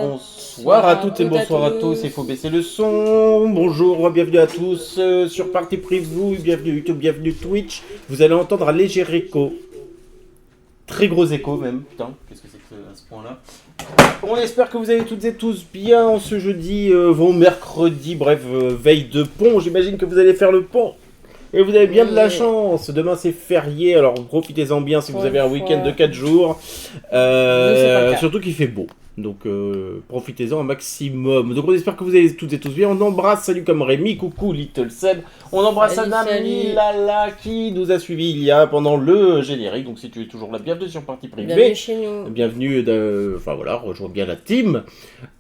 Bonsoir à toutes et bonsoir à tous, il faut baisser le son. Bonjour, bienvenue à tous sur Party Preview, bienvenue YouTube, bienvenue Twitch. Vous allez entendre un léger écho. Très gros écho même, putain, qu'est-ce que c'est que à ce point-là. On espère que vous allez toutes et tous bien en ce jeudi, bon mercredi, bref, veille de pont. J'imagine que vous allez faire le pont. Et vous avez bien de la chance. Demain c'est férié, alors profitez-en bien si vous avez un week-end de 4 jours. Surtout qu'il fait beau. Donc profitez-en un maximum. Donc on espère que vous allez toutes et tous bien. On embrasse, salut comme Rémi, coucou Little Seb. On embrasse Anami Lala qui nous a suivis il y a pendant le générique. Donc si tu es toujours là, bienvenue sur Party Privée. Bienvenue chez nous. Bienvenue, enfin voilà, rejoins bien la team.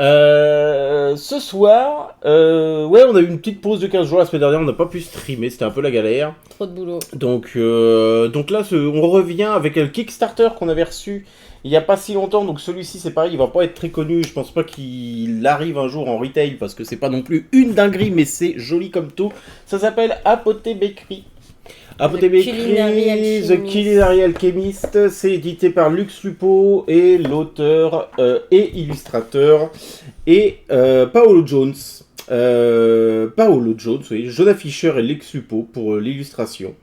Ce soir, ouais, on a eu une petite pause de 15 jours la semaine dernière, on n'a pas pu streamer, c'était un peu la galère. Trop de boulot. Donc là, on revient avec le Kickstarter qu'on avait reçu il n'y a pas si longtemps. Donc celui-ci, c'est pareil, il va pas être très connu. Je pense pas qu'il arrive un jour en retail parce que c'est pas non plus une dinguerie, mais c'est joli comme tout. Ça s'appelle Apothé Bakery. Apothé Bakery, The Culinary Alchemist. C'est édité par Lux Lupo et l'auteur et illustrateur et Paolo Jones. Oui, Jonah Fisher et Lux Lupo pour l'illustration.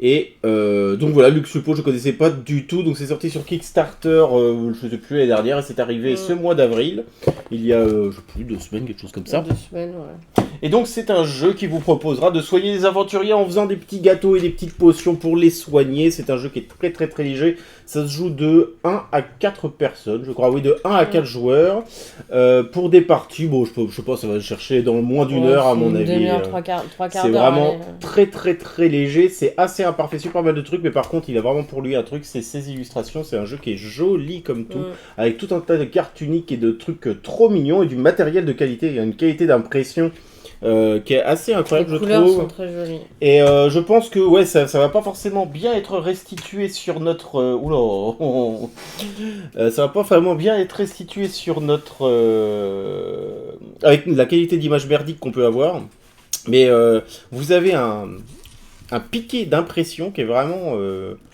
Et donc voilà, Lux Lupo je connaissais pas du tout, donc c'est sorti sur Kickstarter, je sais plus l'année dernière, et c'est arrivé ce mois d'avril, il y a je sais plus 2 semaines, quelque chose comme ça. 2 semaines, ouais. Et donc c'est un jeu qui vous proposera de soigner les aventuriers en faisant des petits gâteaux et des petites potions pour les soigner. C'est un jeu qui est très très très léger, ça se joue de 1 à 4 personnes, je crois, oui, de 1 à 4 joueurs, pour des parties, bon je sais pas, ça va chercher dans moins d'une heure à mon avis. Demi-heure, 3 quarts d'heure. C'est vraiment très très très léger, c'est assez imparfait sur pas mal de trucs, mais par contre il a vraiment pour lui un truc, c'est ses illustrations. C'est un jeu qui est joli comme tout, avec tout un tas de cartes uniques et de trucs trop mignons et du matériel de qualité. Il y a une qualité d'impression qui est assez incroyable, je trouve. Les couleurs sont très jolies. Et je pense que ouais, ça va pas forcément bien être restitué sur notre... ça va pas vraiment bien être restitué sur notre... avec la qualité d'image merdique qu'on peut avoir. Mais vous avez un piqué d'impression qui est vraiment...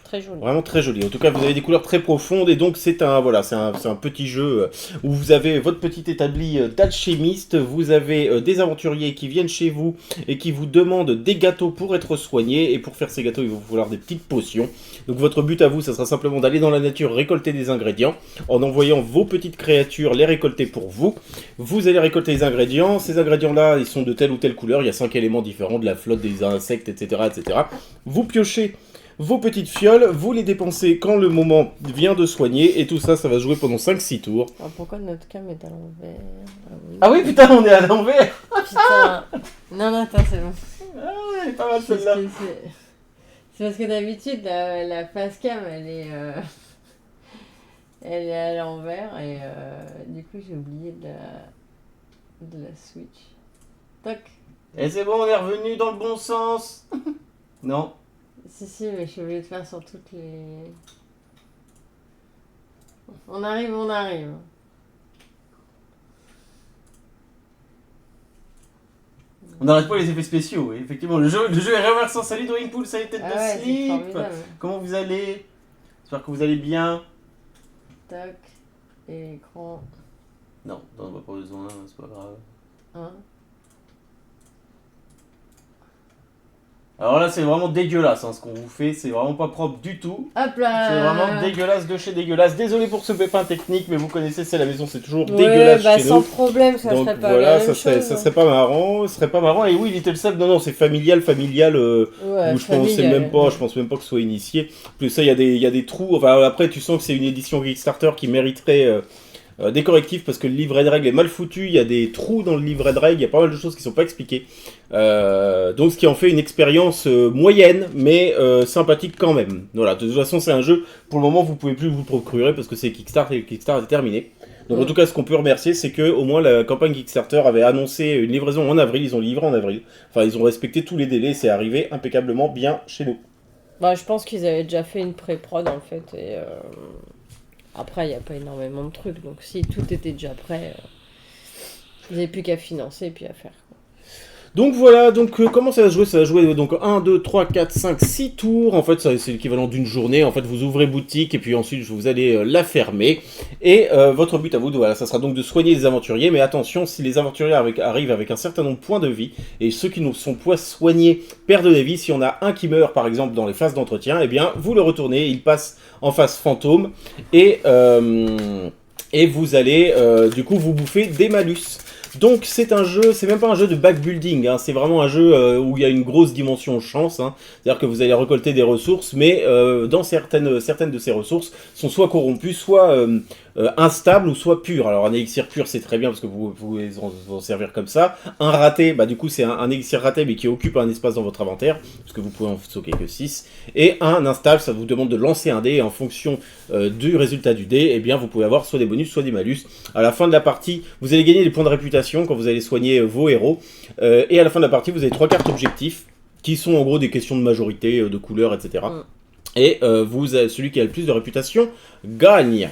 très joli. Vraiment très joli. En tout cas, vous avez des couleurs très profondes et donc c'est un petit jeu où vous avez votre petit établi d'alchimiste, vous avez des aventuriers qui viennent chez vous et qui vous demandent des gâteaux pour être soignés, et pour faire ces gâteaux, il va vous falloir des petites potions. Donc votre but à vous, ça sera simplement d'aller dans la nature récolter des ingrédients en envoyant vos petites créatures les récolter pour vous. Vous allez récolter les ingrédients. Ces ingrédients-là, ils sont de telle ou telle couleur. Il y a 5 éléments différents, de la flotte, des insectes, etc., etc. Vous piochez vos petites fioles, vous les dépensez quand le moment vient de soigner, et tout ça, ça va se jouer pendant 5-6 tours. Alors pourquoi notre cam est à l'envers? Ah oui, putain, on est à l'envers. Putain. Non, attends, c'est bon. Ah ouais, elle est pas mal celle-là. C'est parce que d'habitude, la face cam, elle est à l'envers, et du coup, j'ai oublié de la switch. Toc. Et c'est bon, on est revenu dans le bon sens. Non. Si, mais je suis obligée de faire sur toutes les... On arrive. On n'arrête pas les effets spéciaux, oui. Effectivement. Le jeu est reversant. Salut Drawingpool, salut Tête de Slip. Comment vous allez? J'espère que vous allez bien. Tac, et écran. Non, on n'a pas besoin, c'est pas grave. Hein? Alors là, c'est vraiment dégueulasse, hein, ce qu'on vous fait, c'est vraiment pas propre du tout. Hop là! C'est vraiment dégueulasse de chez dégueulasse. Désolé pour ce pépin technique, mais vous connaissez, c'est la maison, c'est toujours dégueulasse chez sans nous. problème, ça donc, serait pas voilà, la même chose. Ça serait pas marrant, ce serait pas marrant. Et oui, Little Seb, non, c'est familial, ouais, où je pense même pas que ce soit initié. Plus ça, il y a des trous. Enfin, après, tu sens que c'est une édition Kickstarter qui mériterait des correctifs parce que le livret de règles est mal foutu, il y a des trous dans le livret de règles, il y a pas mal de choses qui sont pas expliquées. Donc ce qui en fait une expérience moyenne, mais sympathique quand même. Voilà, de toute façon c'est un jeu, pour le moment vous pouvez plus vous le procurer parce que c'est Kickstarter et Kickstarter est terminé. Donc en tout cas ce qu'on peut remercier, c'est que au moins la campagne Kickstarter avait annoncé une livraison en avril, ils ont livré en avril. Enfin ils ont respecté tous les délais, c'est arrivé impeccablement bien chez nous. Bah je pense qu'ils avaient déjà fait une pré-prod en fait, et après il n'y a pas énormément de trucs, donc si tout était déjà prêt, ils n'avaient plus qu'à financer et puis à faire. Donc voilà, comment ça va se jouer? Ça va jouer donc 1, 2, 3, 4, 5, 6 tours. En fait, c'est l'équivalent d'une journée. En fait, vous ouvrez boutique et puis ensuite vous allez la fermer. Et votre but à vous, voilà, ça sera donc de soigner les aventuriers, mais attention, si les aventuriers arrivent avec un certain nombre de points de vie, et ceux qui ne sont pas soignés perdent des vies, si on a un qui meurt par exemple dans les phases d'entretien, eh bien vous le retournez, il passe en phase fantôme, et vous allez du coup vous bouffer des malus. Donc c'est un jeu, c'est même pas un jeu de backbuilding, hein, c'est vraiment un jeu où il y a une grosse dimension chance, hein, c'est-à-dire que vous allez récolter des ressources, mais dans certaines de ces ressources sont soit corrompues, soit instables ou soit pures. Alors un élixir pur c'est très bien parce que vous pouvez en servir comme ça. Un raté, bah du coup c'est un élixir raté mais qui occupe un espace dans votre inventaire, parce que vous pouvez en stocker que 6. Et un instable, ça vous demande de lancer un dé et en fonction du résultat du dé, eh bien vous pouvez avoir soit des bonus, soit des malus. À la fin de la partie, vous allez gagner des points de réputation quand vous allez soigner vos héros. Et à la fin de la partie, vous avez 3 cartes objectifs, qui sont en gros des questions de majorité, de couleurs, etc. Et celui qui a le plus de réputation gagne.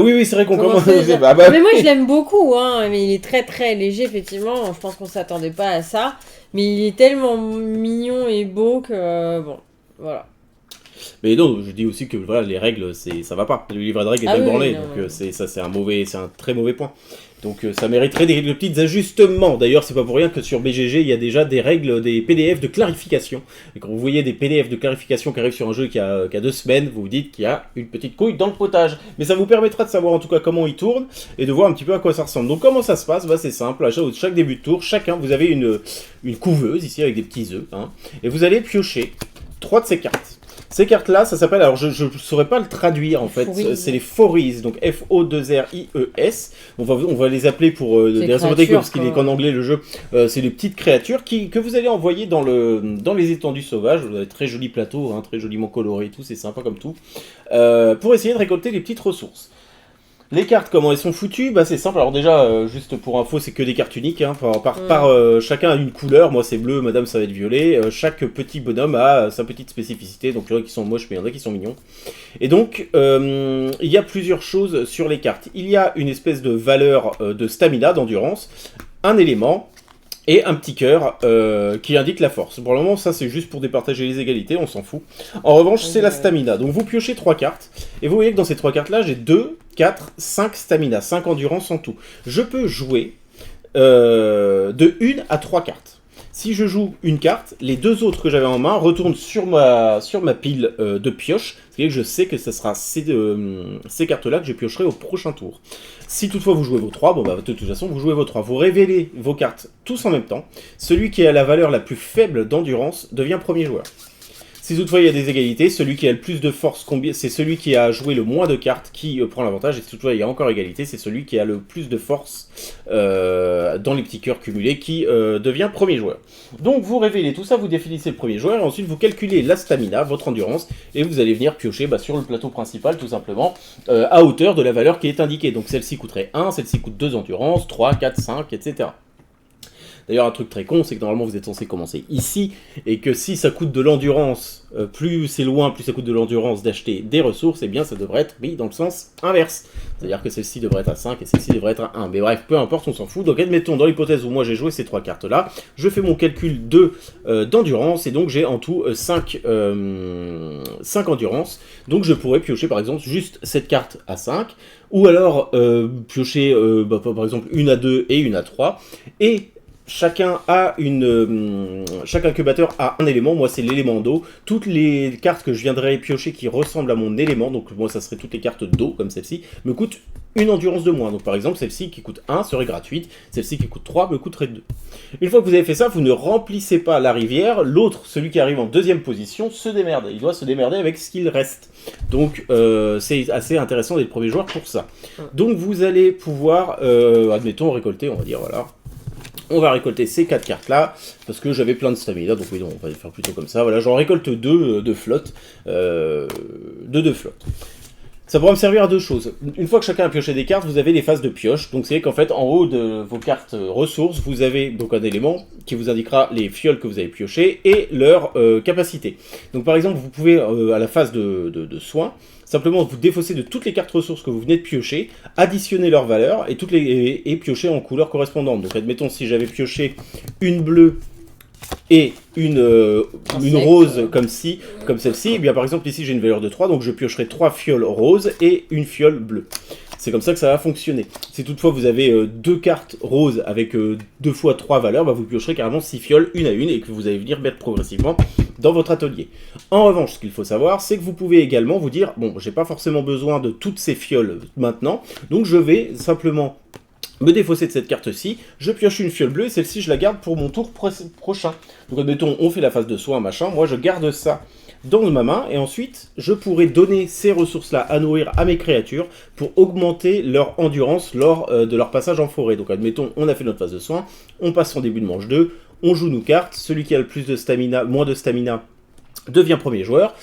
Oui, c'est vrai qu'on commence... Mais moi, je l'aime beaucoup, hein, mais il est très très léger, effectivement. Je pense qu'on s'attendait pas à ça. Mais il est tellement mignon et beau que... bon, voilà. Mais non, je dis aussi que voilà, les règles, ça va pas. Le livret de règles est ébranlé, donc c'est un très mauvais point. Donc ça mériterait des petits ajustements. D'ailleurs, c'est pas pour rien que sur BGG, il y a déjà des règles, des PDF de clarification. Et quand vous voyez des PDF de clarification qui arrivent sur un jeu qui a 2 semaines, vous vous dites qu'il y a une petite couille dans le potage. Mais ça vous permettra de savoir en tout cas comment il tourne et de voir un petit peu à quoi ça ressemble. Donc comment ça se passe? Bah, c'est simple, à chaque début de tour, vous avez une couveuse ici avec des petits œufs. Hein, et vous allez piocher 3 de ces cartes. Ces cartes-là, ça s'appelle, alors je ne saurais pas le traduire en fait, c'est les Fories, donc F-O-2-R-I-E-S. On va les appeler pour des raisons techniques, parce qu'il est qu'en anglais le jeu, c'est des petites créatures que vous allez envoyer dans les étendues sauvages. Vous avez très joli plateau, hein, très joliment coloré et tout, c'est sympa comme tout, pour essayer de récolter les petites ressources. Les cartes, comment elles sont foutues? Bah c'est simple, alors déjà, juste pour info, c'est que des cartes uniques, hein, chacun a une couleur, moi c'est bleu, madame ça va être violet, chaque petit bonhomme a sa petite spécificité, donc il y en a qui sont moches, mais il y en a qui sont mignons. Et donc, il y a plusieurs choses sur les cartes. Il y a une espèce de valeur de stamina, d'endurance, un élément, et un petit cœur qui indique la force. Pour le moment, ça c'est juste pour départager les égalités, on s'en fout. En revanche, c'est la stamina. Donc vous piochez 3 cartes, et vous voyez que dans ces 3 cartes-là, j'ai 2, 4, 5 stamina, 5 endurance en tout. Je peux jouer de 1 à 3 cartes. Si je joue une carte, les 2 autres que j'avais en main retournent sur ma pile de pioche, c'est-à-dire que je sais que ce sera ces cartes-là que je piocherai au prochain tour. Si toutefois vous jouez vos 3, bon bah de toute façon vous jouez vos 3. Vous révélez vos cartes tous en même temps. Celui qui a la valeur la plus faible d'endurance devient premier joueur. Si toutefois il y a des égalités, celui qui a le plus de force, c'est celui qui a joué le moins de cartes qui prend l'avantage. Et si toutefois il y a encore égalité, c'est celui qui a le plus de force dans les petits cœurs cumulés qui devient premier joueur. Donc vous révélez tout ça, vous définissez le premier joueur, et ensuite vous calculez la stamina, votre endurance, et vous allez venir piocher sur le plateau principal tout simplement, à hauteur de la valeur qui est indiquée. Donc celle-ci coûterait 1, celle-ci coûte 2 endurance, 3, 4, 5, etc. D'ailleurs, un truc très con, c'est que normalement vous êtes censé commencer ici, et que si ça coûte de l'endurance, plus c'est loin, plus ça coûte de l'endurance d'acheter des ressources, et bien ça devrait être mis dans le sens inverse. C'est-à-dire que celle-ci devrait être à 5 et celle-ci devrait être à 1. Mais bref, peu importe, on s'en fout. Donc admettons, dans l'hypothèse où moi j'ai joué ces 3 cartes-là, je fais mon calcul d'endurance, et donc j'ai en tout 5 endurance. Donc je pourrais piocher par exemple juste cette carte à 5, ou alors piocher par exemple une à 2 et une à 3, et chacun incubateur a un élément. Moi c'est l'élément d'eau. Toutes les cartes que je viendrai piocher qui ressemblent à mon élément, donc moi ça serait toutes les cartes d'eau comme celle-ci, me coûtent une endurance de moins. Donc par exemple celle-ci qui coûte 1 serait gratuite, celle-ci qui coûte 3 me coûterait 2. Une fois que vous avez fait ça, vous ne remplissez pas la rivière, l'autre, celui qui arrive en deuxième position, se démerde. Il doit se démerder avec ce qu'il reste. Donc c'est assez intéressant d'être premier joueur pour ça. Donc vous allez pouvoir, admettons, récolter, on va dire, voilà. On va récolter ces 4 cartes-là, parce que j'avais plein de stamina, donc oui, on va les faire plutôt comme ça. Voilà, j'en récolte 2 de flotte. Ça pourra me servir à 2 choses. Une fois que chacun a pioché des cartes, vous avez les phases de pioche. Donc c'est qu'en fait, en haut de vos cartes ressources, vous avez donc un élément qui vous indiquera les fioles que vous avez piochées et leur capacité. Donc par exemple, vous pouvez, à la phase de soins, simplement vous défausser de toutes les cartes ressources que vous venez de piocher, additionner leurs valeurs et piocher en couleur correspondante. Donc admettons, si j'avais pioché une bleue et une Insecte. rose comme celle-ci, et bien par exemple ici j'ai une valeur de 3, donc je piocherai 3 fioles roses et une fiole bleue. C'est comme ça que ça va fonctionner. Si toutefois vous avez 2 cartes roses avec 2 fois 3 valeurs, bah vous piocherez carrément 6 fioles une à une et que vous allez venir mettre progressivement dans votre atelier. En revanche, ce qu'il faut savoir, c'est que vous pouvez également vous dire, bon, j'ai pas forcément besoin de toutes ces fioles maintenant, donc je vais simplement me défausser de cette carte-ci, je pioche une fiole bleue et celle-ci je la garde pour mon tour prochain. Donc admettons, on fait la phase de soin, machin, moi je garde ça dans ma main et ensuite je pourrai donner ces ressources-là à nourrir à mes créatures pour augmenter leur endurance lors de leur passage en forêt. Donc admettons, on a fait notre phase de soin, on passe en début de manche 2, on joue nos cartes, celui qui a le plus de stamina, moins de stamina, devient premier joueur,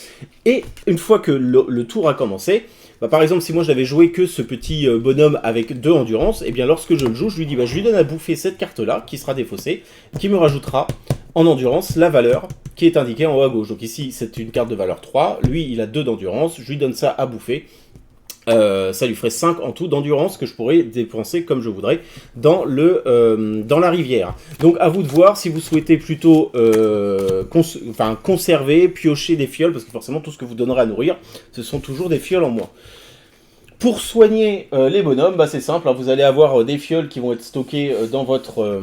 et une fois que le tour a commencé, bah par exemple si moi j'avais joué que ce petit bonhomme avec 2 endurance, et bien lorsque je le joue, je lui dis bah je lui donne à bouffer cette carte là, qui sera défaussée, qui me rajoutera en endurance la valeur qui est indiquée en haut à gauche. Donc ici c'est une carte de valeur 3, lui il a 2 d'endurance, je lui donne ça à bouffer. Ça lui ferait 5 en tout d'endurance que je pourrais dépenser comme je voudrais dans la rivière. Donc à vous de voir si vous souhaitez plutôt conserver, piocher des fioles, parce que forcément tout ce que vous donnerez à nourrir, ce sont toujours des fioles en moins. Pour soigner les bonhommes, bah c'est simple, hein, vous allez avoir des fioles qui vont être stockées dans votre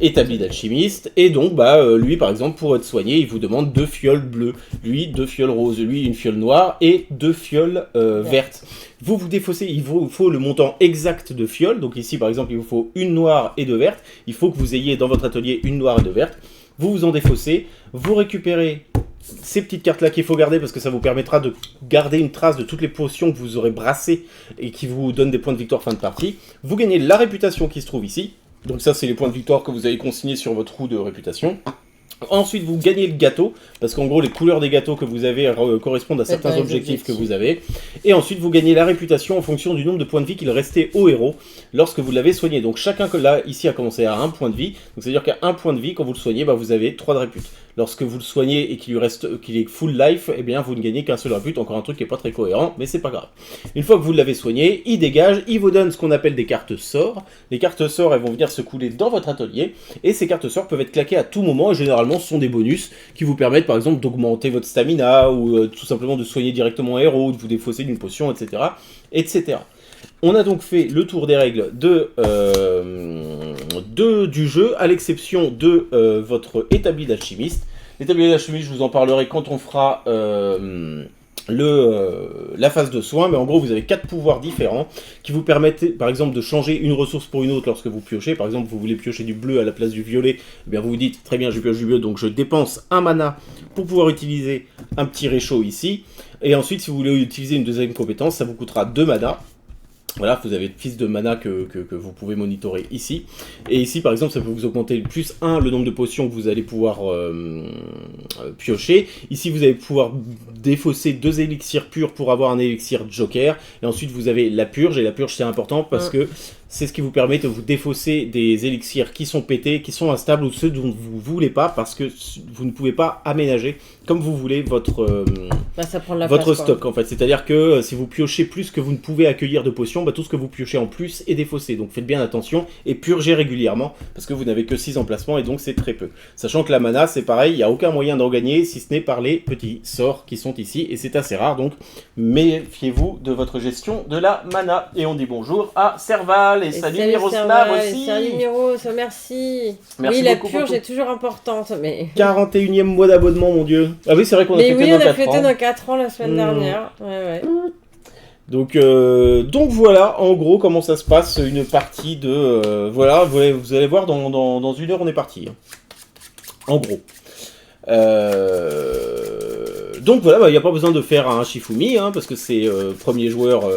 établi d'alchimiste, et donc bah lui par exemple pour être soigné, il vous demande 2 fioles bleues, lui 2 fioles roses, lui une fiole noire et 2 fioles vertes. Vous défaussez, il vous faut le montant exact de fioles, donc ici par exemple il vous faut une noire et 2 vertes, il faut que vous ayez dans votre atelier une noire et 2 vertes, vous vous en défaussez, vous récupérez ces petites cartes là qu'il faut garder parce que ça vous permettra de garder une trace de toutes les potions que vous aurez brassées et qui vous donnent des points de victoire fin de partie. Vous gagnez la réputation qui se trouve ici, donc ça c'est les points de victoire que vous avez consignés sur votre roue de réputation. Ensuite, vous gagnez le gâteau, parce qu'en gros, les couleurs des gâteaux que vous avez correspondent à certains objectifs que vous avez. Et ensuite, vous gagnez la réputation en fonction du nombre de points de vie qu'il restait au héros lorsque vous l'avez soigné. Donc chacun là, ici, a commencé à 1 point de vie. Donc c'est-à-dire qu'à 1 point de vie, quand vous le soignez, bah, vous avez 3 de répute. Lorsque vous le soignez et qu'il est full life, eh bien, vous ne gagnez qu'un seul répute. Encore un truc qui n'est pas très cohérent, mais c'est pas grave. Une fois que vous l'avez soigné, il dégage, il vous donne ce qu'on appelle des cartes sorts. Les cartes sorts, elles vont venir se couler dans votre atelier. Et ces cartes sorts peuvent être claquées à tout moment, et généralement, ce sont des bonus qui vous permettent par exemple d'augmenter votre stamina ou tout simplement de soigner directement un héros, de vous défausser d'une potion, etc., etc. On a donc fait le tour des règles du jeu, à l'exception de votre établi d'alchimiste. L'établi d'alchimiste, je vous en parlerai quand on fera la phase de soin, mais en gros vous avez 4 pouvoirs différents qui vous permettent par exemple de changer une ressource pour une autre lorsque vous piochez. Par exemple vous voulez piocher du bleu à la place du violet, eh bien vous vous dites très bien je pioche du bleu donc je dépense un mana pour pouvoir utiliser un petit réchaud ici, et ensuite si vous voulez utiliser une deuxième compétence ça vous coûtera 2 mana. Voilà, vous avez le fils de mana que vous pouvez monitorer ici. Et ici, par exemple, ça peut vous augmenter plus 1 le nombre de potions que vous allez pouvoir piocher. Ici, vous allez pouvoir défausser 2 élixirs purs pour avoir un élixir joker. Et ensuite, vous avez la purge. Et la purge, c'est important parce que c'est ce qui vous permet de vous défausser des élixirs qui sont pétés, qui sont instables, ou ceux dont vous ne voulez pas, parce que vous ne pouvez pas aménager comme vous voulez votre stock, en fait. C'est-à-dire que si vous piochez plus que vous ne pouvez accueillir de potions, bah, tout ce que vous piochez en plus est défaussé. Donc faites bien attention et purgez régulièrement, parce que vous n'avez que 6 emplacements, et donc c'est très peu. Sachant que la mana, c'est pareil, il n'y a aucun moyen d'en gagner, si ce n'est par les petits sorts qui sont ici, et c'est assez rare, donc méfiez-vous de votre gestion de la mana. Et on dit bonjour à Serval. Et salut Miroslav aussi. Salut Miro, merci. Merci oui, la beaucoup, purge est toujours importante. Mais... 41e mois d'abonnement, mon dieu. Ah oui, c'est vrai qu'on a fêté on a fêté nos 4 ans la semaine dernière. Ouais. Donc voilà, en gros, comment ça se passe, une partie de... voilà, vous allez voir, dans une heure, on est parti. En gros. Donc voilà, il n'y a pas besoin de faire un Shifumi, parce que c'est premier joueur...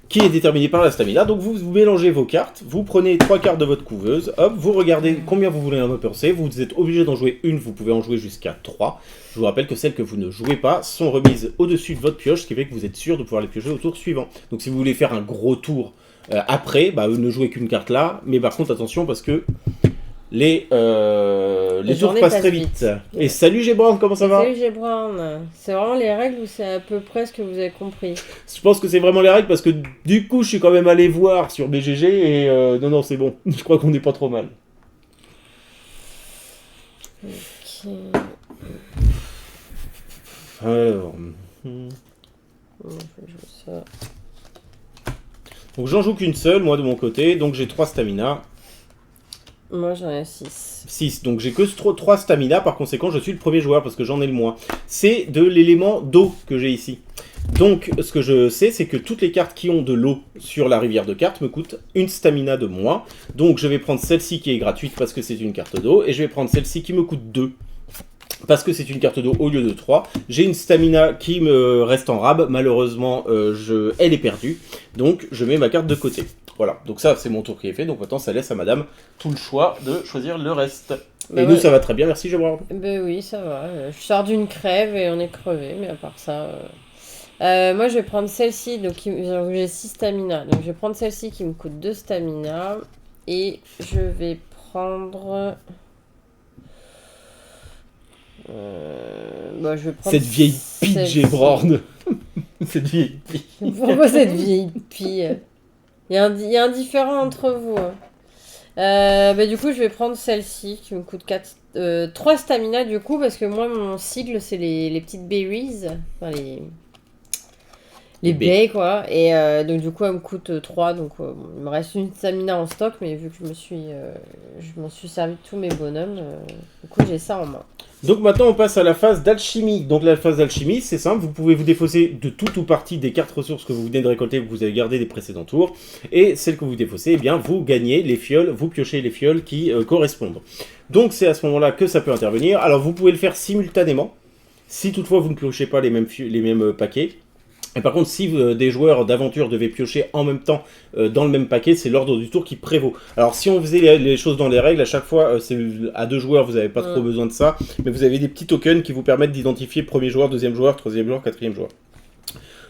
qui est déterminé par la stamina. Donc vous mélangez vos cartes, vous prenez 3 cartes de votre couveuse, hop, vous regardez combien vous voulez en dépenser, vous êtes obligé d'en jouer une, vous pouvez en jouer jusqu'à 3. Je vous rappelle que celles que vous ne jouez pas sont remises au-dessus de votre pioche, ce qui fait que vous êtes sûr de pouvoir les piocher au tour suivant. Donc si vous voulez faire un gros tour après, ne jouez qu'une carte là, mais par contre attention parce que les tours journées passent passent très vite. vite. Et salut Gébran, comment ça va? Salut Gebran. C'est vraiment les règles ou c'est à peu près ce que vous avez compris? Je pense que c'est vraiment les règles parce que du coup je suis quand même allé voir sur BGG et non c'est bon, je crois qu'on n'est pas trop mal. Ok. Alors... Bon, je joue ça. Donc j'en joue qu'une seule, moi de mon côté, donc j'ai 3 stamina. Moi j'en ai 6. 6, donc j'ai que 3 stamina, par conséquent je suis le premier joueur parce que j'en ai le moins. C'est de l'élément d'eau que j'ai ici. Donc ce que je sais, c'est que toutes les cartes qui ont de l'eau sur la rivière de cartes me coûtent une stamina de moins. Donc je vais prendre celle-ci qui est gratuite parce que c'est une carte d'eau, et je vais prendre celle-ci qui me coûte 2. Parce que c'est une carte d'eau au lieu de 3. J'ai une stamina qui me reste en rab. Malheureusement, elle est perdue. Donc, je mets ma carte de côté. Voilà. Donc ça, c'est mon tour qui est fait. Donc maintenant, ça laisse à madame tout le choix de choisir le reste. Bah et ouais. nous, ça va très bien. Merci, Gébran. Ben oui, ça va. Je sors d'une crève et on est crevé, mais à part ça... moi, je vais prendre celle-ci. Donc, j'ai 6 stamina. Donc, je vais prendre celle-ci qui me coûte 2 stamina. Et je vais prendre... bah, je vais prendre Cette vieille pie de celle-ci. Gébrorn. Cette vieille pie. Pourquoi cette vieille pie? Il y a un différent entre vous. Hein. Bah, du coup, je vais prendre celle-ci qui me coûte 3 stamina du coup, parce que moi, mon sigle, c'est les petites berries. Enfin, les baies, quoi. Et donc, du coup, elle me coûte 3. Donc, il me reste une stamina en stock, mais vu que je m'en suis servi de tous mes bonhommes, du coup, j'ai ça en main. Donc maintenant on passe à la phase d'alchimie. Donc la phase d'alchimie, c'est simple, vous pouvez vous défausser de tout ou partie des cartes ressources que vous venez de récolter, que vous avez gardées des précédents tours, et celles que vous défaussez, eh bien vous gagnez les fioles, vous piochez les fioles qui correspondent. Donc c'est à ce moment-là que ça peut intervenir. Alors vous pouvez le faire simultanément, si toutefois vous ne piochez pas les mêmes paquets. Et par contre, si des joueurs d'aventure devaient piocher en même temps dans le même paquet, c'est l'ordre du tour qui prévaut. Alors si on faisait les choses dans les règles, à chaque fois, c'est à 2 joueurs, vous n'avez pas trop besoin de ça, mais vous avez des petits tokens qui vous permettent d'identifier premier joueur, deuxième joueur, troisième joueur, quatrième joueur.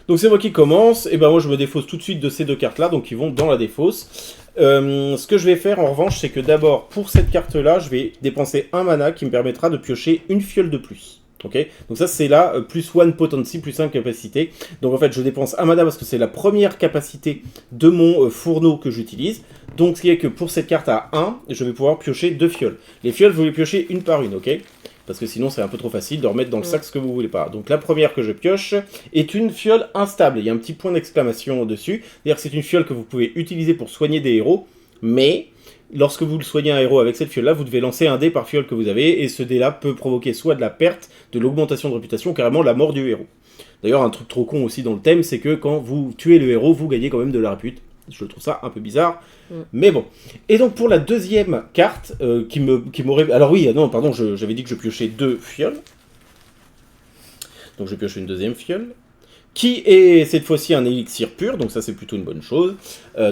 Donc c'est moi qui commence, et ben moi je me défausse tout de suite de ces 2 cartes là, donc ils vont dans la défausse. Ce que je vais faire en revanche, c'est que d'abord pour cette carte là, je vais dépenser un mana qui me permettra de piocher une fiole de plus. Okay, donc ça c'est là, plus 1 potency, plus 1 capacité. Donc en fait je dépense un mana parce que c'est la première capacité de mon fourneau que j'utilise. Donc ce qui est que pour cette carte à 1, je vais pouvoir piocher 2 fioles. Les fioles, vous les piochez une par une, ok? Parce que sinon c'est un peu trop facile de remettre dans le sac ce que vous voulez pas. Donc la première que je pioche est une fiole instable. Il y a un petit point d'exclamation dessus. C'est-à-dire que c'est une fiole que vous pouvez utiliser pour soigner des héros, mais... lorsque vous le soignez un héros avec cette fiole-là, vous devez lancer un dé par fiole que vous avez, et ce dé-là peut provoquer soit de la perte, de l'augmentation de réputation, ou carrément la mort du héros. D'ailleurs, un truc trop con aussi dans le thème, c'est que quand vous tuez le héros, vous gagnez quand même de la répute. Je trouve ça un peu bizarre, mais bon. Et donc pour la deuxième carte, qui m'aurait... Alors oui, non, pardon, j'avais dit que je piochais 2 fioles. Donc je pioche une deuxième fiole. Qui est cette fois-ci un élixir pur, donc ça c'est plutôt une bonne chose.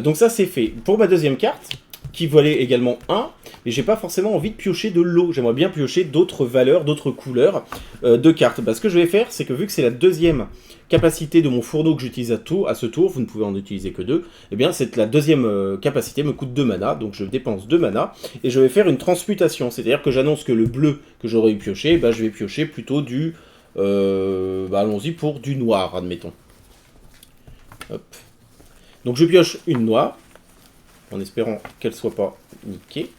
Donc ça c'est fait. Pour ma deuxième carte, qui valait également 1, mais j'ai pas forcément envie de piocher de l'eau. J'aimerais bien piocher d'autres valeurs, d'autres couleurs de cartes. Bah, ce que je vais faire, c'est que vu que c'est la deuxième capacité de mon fourneau que j'utilise à ce tour, vous ne pouvez en utiliser que 2, et bien la deuxième capacité me coûte 2 mana, donc je dépense 2 mana, et je vais faire une transmutation, c'est-à-dire que j'annonce que le bleu que j'aurais eu pioché, bah, je vais piocher plutôt du... allons-y pour du noir, admettons. Hop. Donc je pioche une noire, en espérant qu'elle soit pas niquée.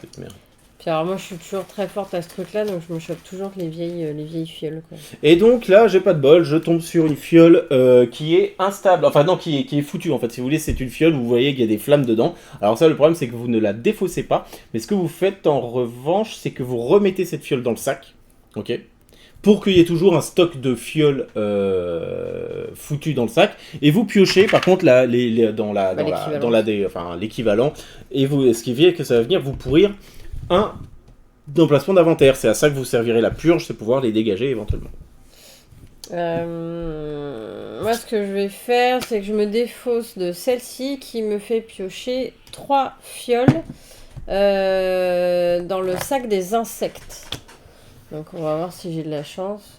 Cette merde. Puis alors moi je suis toujours très forte à ce truc là, donc je me chope toujours les vieilles fioles, quoi. Et donc là j'ai pas de bol, je tombe sur une fiole qui est instable, enfin non qui est foutue en fait, si vous voulez c'est une fiole, vous voyez qu'il y a des flammes dedans. Alors ça le problème c'est que vous ne la défaussez pas, mais ce que vous faites en revanche c'est que vous remettez cette fiole dans le sac, ok, pour qu'il y ait toujours un stock de fioles foutues dans le sac, et vous piochez par contre l'équivalent, et ce qui fait que ça va venir vous pourrir un emplacement d'inventaire. C'est à ça que vous servirez la purge, c'est pouvoir les dégager éventuellement. Moi ce que je vais faire, c'est que je me défausse de celle-ci qui me fait piocher 3 fioles dans le sac des insectes. Donc on va voir si j'ai de la chance.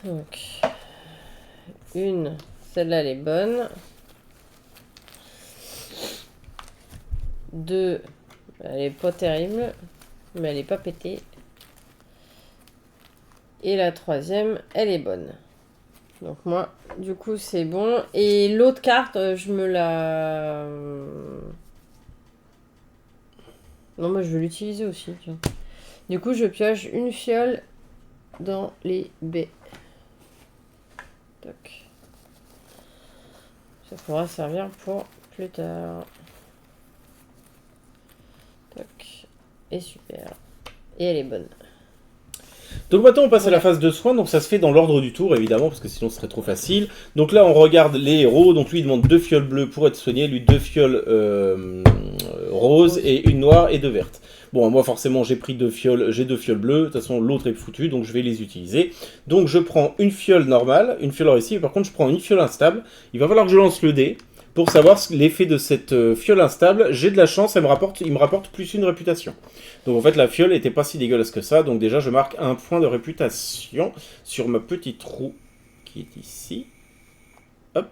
Donc, celle-là elle est bonne. 2. Elle est pas terrible, mais elle est pas pétée. Et la 3e, elle est bonne. Donc moi, du coup, c'est bon. Et l'autre carte, je me la... Non, moi, je veux l'utiliser aussi. Tiens. Du coup, je pioche une fiole dans les baies. Toc. Ça pourra servir pour plus tard. Toc. Et super. Et elle est bonne. Donc maintenant on passe à la phase de soins, donc ça se fait dans l'ordre du tour évidemment, parce que sinon ce serait trop facile. Donc là on regarde les héros, donc lui il demande 2 fioles bleues pour être soigné, lui 2 fioles roses et une noire et 2 vertes. Bon moi forcément j'ai pris 2 fioles, j'ai 2 fioles bleues, de toute façon l'autre est foutu, donc je vais les utiliser. Donc je prends une fiole normale, une fiole ici, et par contre je prends une fiole instable. Il va falloir que je lance le dé pour savoir l'effet de cette fiole instable. J'ai de la chance, il me rapporte plus une réputation. Donc en fait la fiole n'était pas si dégueulasse que ça, donc déjà je marque un point de réputation sur ma petite roue qui est ici. Hop.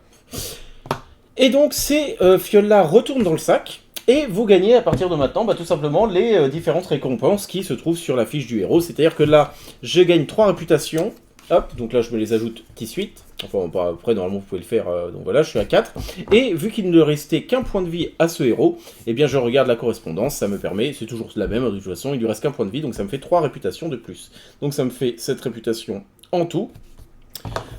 Et donc ces fioles-là retournent dans le sac, et vous gagnez à partir de maintenant tout simplement les différentes récompenses qui se trouvent sur la fiche du héros. C'est-à-dire que là, je gagne 3 réputations. Hop, donc là je me les ajoute tout de suite. Enfin, après, normalement vous pouvez le faire. Donc voilà, je suis à 4. Et vu qu'il ne restait qu'un point de vie à ce héros, eh bien je regarde la correspondance. Ça me permet, c'est toujours la même de toute façon, il lui reste qu'un point de vie, donc ça me fait 3 réputations de plus. Donc ça me fait 7 réputations en tout.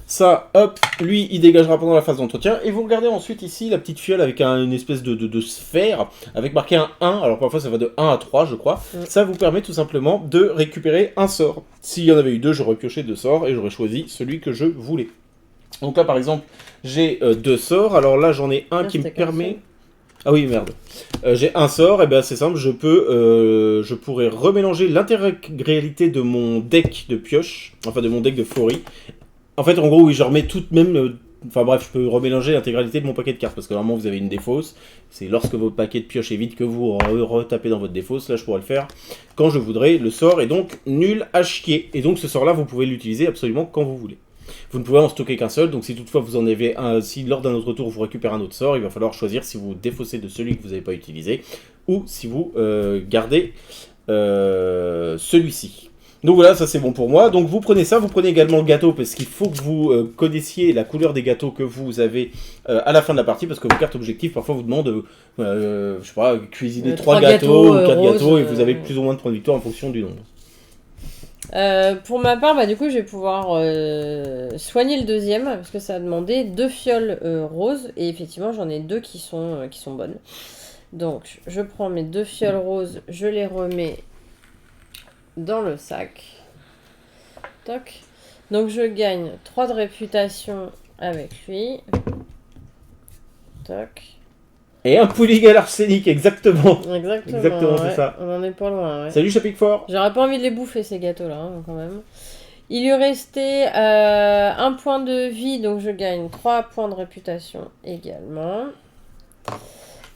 Ça, hop, lui, il dégagera pendant la phase d'entretien. Et vous regardez ensuite ici la petite fiole avec une espèce de sphère, avec marqué un 1. Alors parfois ça va de 1 à 3, je crois. Ça vous permet tout simplement de récupérer un sort. S'il y en avait eu 2, j'aurais pioché 2 sorts et j'aurais choisi celui que je voulais. Donc là, par exemple, j'ai 2 sorts. Alors là, j'en ai un qui me permet... Ah oui, merde. J'ai un sort, et bien c'est simple, je pourrais remélanger l'intégralité de mon deck de pioche, enfin de mon deck de Flory. En fait, en gros, oui, je remets toute même... Enfin bref, je peux remélanger l'intégralité de mon paquet de cartes, parce que normalement vous avez une défausse. C'est lorsque votre paquet de pioche est vide que vous retapez dans votre défausse. Là, je pourrais le faire quand je voudrais. Le sort est donc nul à chier. Et donc ce sort-là, vous pouvez l'utiliser absolument quand vous voulez. Vous ne pouvez en stocker qu'un seul, donc si toutefois vous en avez un, si lors d'un autre tour vous récupérez un autre sort, il va falloir choisir si vous défaussez de celui que vous n'avez pas utilisé, ou si vous gardez celui-ci. Donc voilà, ça c'est bon pour moi. Donc vous prenez ça, vous prenez également le gâteau, parce qu'il faut que vous connaissiez la couleur des gâteaux que vous avez à la fin de la partie, parce que vos cartes objectifs parfois vous demandent, je sais pas, cuisiner 3 gâteaux ou 4 gâteaux, et vous avez plus ou moins de points de victoire en fonction du nombre. Pour ma part, du coup, je vais pouvoir soigner le deuxième, parce que ça a demandé 2 fioles roses, et effectivement, j'en ai 2 qui sont bonnes. Donc, je prends mes 2 fioles roses, je les remets dans le sac. Toc. Donc, je gagne 3 de réputation avec lui. Toc. Et un pouling à l'arsenic, exactement. Exactement, ouais. C'est ça. On en est pas loin, ouais. Salut Chapic Fort. J'aurais pas envie de les bouffer, ces gâteaux-là, hein, quand même. Il lui restait 1 point de vie, donc je gagne 3 points de réputation également.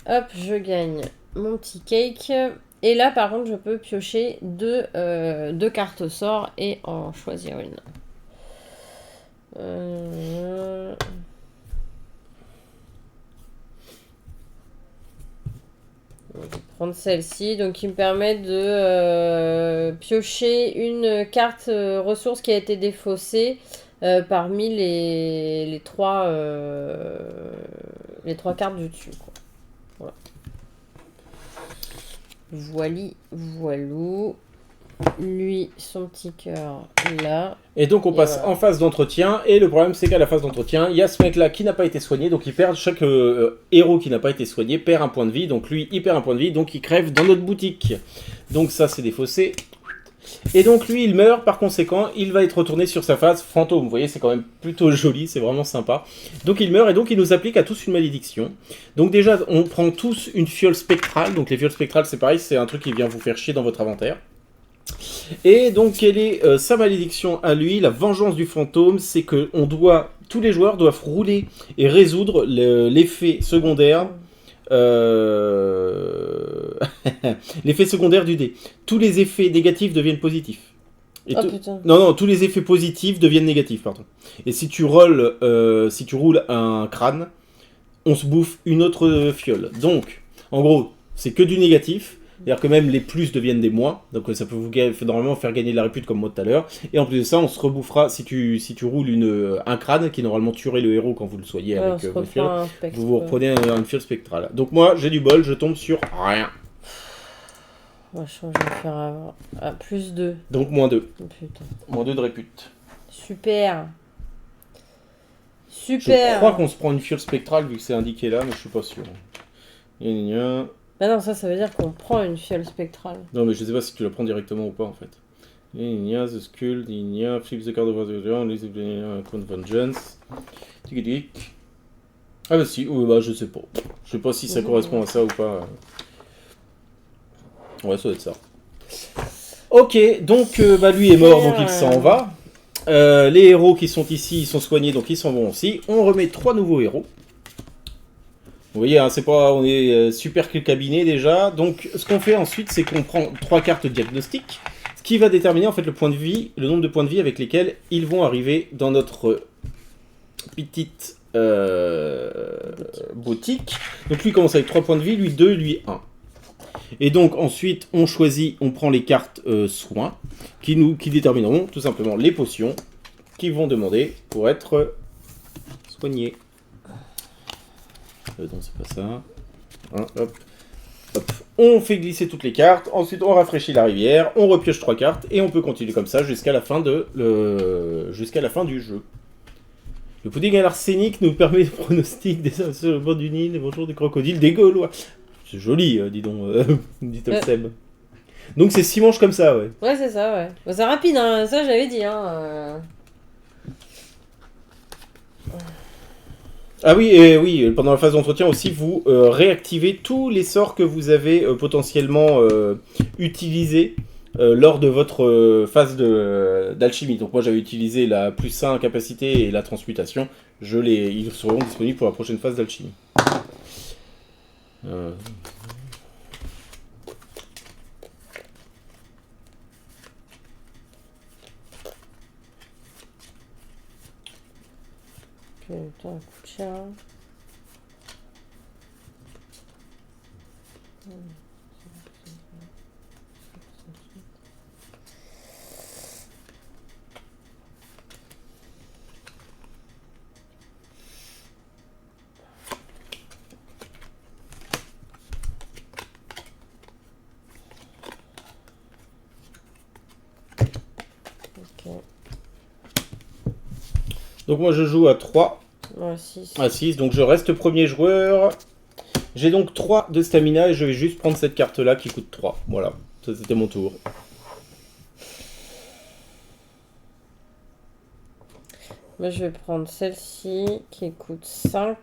Hop, je gagne mon petit cake. Et là, par contre, je peux piocher 2 cartes au sort et en choisir une. Je vais prendre celle-ci, donc qui me permet de piocher une carte ressource qui a été défaussée parmi les 3 cartes du dessus. Quoi. Voilà. Voili, voilou. Lui, son petit cœur là. Et donc on passe en phase d'entretien, et le problème c'est qu'à la phase d'entretien, il y a ce mec là qui n'a pas été soigné, donc il perd, chaque héros qui n'a pas été soigné perd un point de vie, donc lui il perd un point de vie, donc il crève dans notre boutique. Donc ça c'est défaussé. Et donc lui il meurt, par conséquent il va être retourné sur sa phase fantôme. Vous voyez, c'est quand même plutôt joli, c'est vraiment sympa. Donc il meurt, et donc il nous applique à tous une malédiction. Donc déjà on prend tous une fiole spectrale, donc les fioles spectrales c'est pareil, c'est un truc qui vient vous faire chier dans votre inventaire. Et donc quelle est sa malédiction à lui? La vengeance du fantôme, c'est que tous les joueurs doivent rouler et résoudre l'effet secondaire l'effet secondaire du dé. Tous les effets négatifs deviennent positifs. Et putain. Non, tous les effets positifs deviennent négatifs, pardon. Et si tu roules un crâne, on se bouffe une autre fiole. Donc, en gros, c'est que du négatif. C'est-à-dire que même les plus deviennent des moins. Donc ça peut vous normalement faire gagner de la répute comme moi tout à l'heure. Et en plus de ça, on se rebouffera si tu roules un crâne qui normalement tuerait le héros quand vous le soignez avec vos fioles. Vous reprenez une fiole spectrale. Donc moi, j'ai du bol, je tombe sur rien. Moi, je vais faire plus 2. Donc moins 2. Oh, putain. Moins 2 de répute. Super. Je crois qu'on se prend une fiole spectrale vu que c'est indiqué là, mais je suis pas sûr. Bah non, ça veut dire qu'on prend une fiole spectrale. Non, mais je sais pas si tu la prends directement ou pas en fait. The Skull, Flip the Card of the Count Vengeance. Ah bah si, bah je sais pas. Je sais pas si ça correspond à ça ou pas. Ouais, ça doit être ça. Ok, donc lui est mort, donc il s'en va. Les héros qui sont ici, ils sont soignés, donc ils s'en vont aussi. On remet 3 nouveaux héros. Vous voyez, hein, on est super cabinet déjà. Donc, ce qu'on fait ensuite, c'est qu'on prend 3 cartes diagnostic, ce qui va déterminer en fait le nombre de points de vie avec lesquels ils vont arriver dans notre petite boutique. Donc, lui commence avec 3 points de vie, lui 2, lui 1. Et donc, ensuite, on prend les cartes soins, qui détermineront tout simplement les potions qu'ils vont demander pour être soignés. Non, c'est pas ça. Hein, hop. On fait glisser toutes les cartes. Ensuite, on rafraîchit la rivière. On repioche 3 cartes. Et on peut continuer comme ça jusqu'à la fin du jeu. Le pudding à l'arsenic nous permet de pronostiquer sur le bord du Nil, les bonjours des crocodiles, des Gaulois. C'est joli, dis donc, dit Seb. Donc c'est 6 manches comme ça, ouais. Ouais, c'est ça, ouais. Bon, c'est rapide, hein. Ça j'avais dit, hein. Ah oui, et oui, pendant la phase d'entretien aussi, vous réactivez tous les sorts que vous avez potentiellement utilisés lors de votre phase d'alchimie. Donc moi j'avais utilisé la plus 1 capacité et la transmutation. Ils seront disponibles pour la prochaine phase d'alchimie. Putain, coûte cher. Ok. Donc moi je joue à 3. Ouais, 6. À 6, donc je reste premier joueur. J'ai donc 3 de stamina et je vais juste prendre cette carte là qui coûte 3. Voilà, ça c'était mon tour. Moi je vais prendre celle-ci qui coûte 5.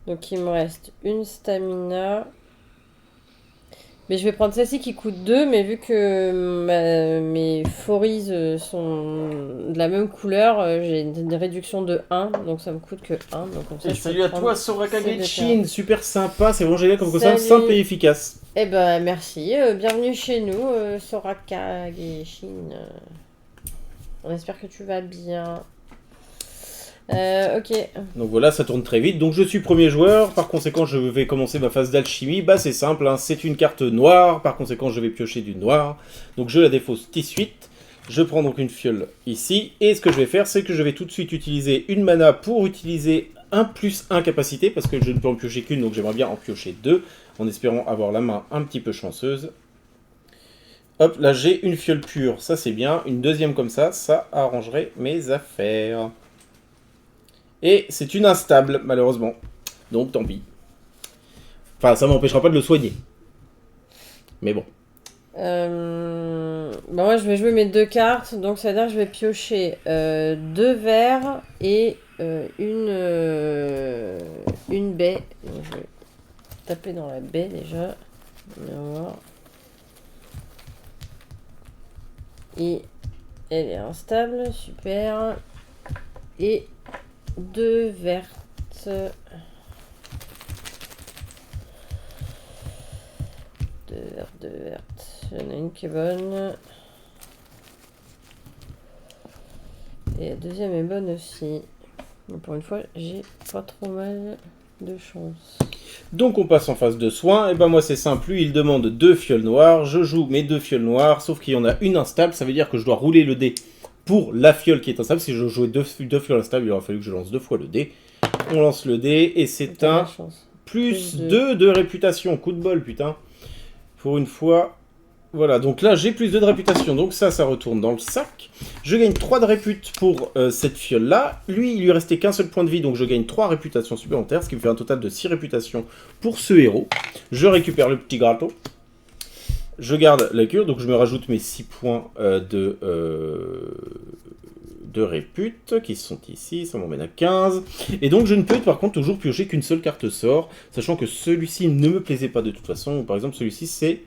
Donc il me reste une stamina. Mais je vais prendre celle-ci qui coûte 2, mais vu que mes fories sont de la même couleur, j'ai une réduction de 1, donc ça me coûte que 1. Donc comme ça, salut à toi Soraka Genshin, super sympa, c'est vraiment génial comme ça, Salut. simple et efficace. Eh ben merci, bienvenue chez nous, Soraka Genshin. On espère que tu vas bien. Ok. Donc voilà, ça tourne très vite. Donc je suis premier joueur, par conséquent je vais commencer ma phase d'alchimie. Bah c'est simple, hein, c'est une carte noire, par conséquent je vais piocher du noir. Donc je la défausse tout de suite. Je prends donc une fiole ici. Et ce que je vais faire, c'est que je vais tout de suite utiliser une mana pour utiliser un plus 1 capacité, parce que je ne peux en piocher qu'une, donc j'aimerais bien en piocher 2, en espérant avoir la main un petit peu chanceuse. Hop, là j'ai une fiole pure, ça c'est bien. Une deuxième comme ça arrangerait mes affaires. Et c'est une instable, malheureusement. Donc tant pis. Enfin, ça m'empêchera pas de le soigner. Mais bon. Bah moi je vais jouer mes 2 cartes, donc ça veut dire que je vais piocher 2 verres et une baie. Donc, je vais taper dans la baie déjà. On va voir. Et elle est instable, super. Et 2 vertes. 2 vertes. Il y en a une qui est bonne. Et la deuxième est bonne aussi. Mais pour une fois, j'ai pas trop mal. De chance. Donc on passe en phase de soins, et ben moi c'est simple, lui il demande 2 fioles noires, je joue mes 2 fioles noires, sauf qu'il y en a une instable, ça veut dire que je dois rouler le dé pour la fiole qui est instable. Si je jouais 2 fioles instables, il aurait fallu que je lance 2 fois le dé. On lance le dé, et c'est un plus 2 de réputation, coup de bol putain. Pour une fois... Voilà, donc là j'ai plus 2 de réputation, donc ça retourne dans le sac. Je gagne 3 de répute pour cette fiole-là. Lui, il lui restait qu'un seul point de vie, donc je gagne 3 réputations supplémentaires, ce qui me fait un total de 6 réputations pour ce héros. Je récupère le petit gâteau. Je garde la cure, donc je me rajoute mes 6 points de répute, qui sont ici, ça m'emmène à 15. Et donc je ne peux par contre toujours piocher qu'une seule carte sort, sachant que celui-ci ne me plaisait pas de toute façon. Par exemple, celui-ci c'est...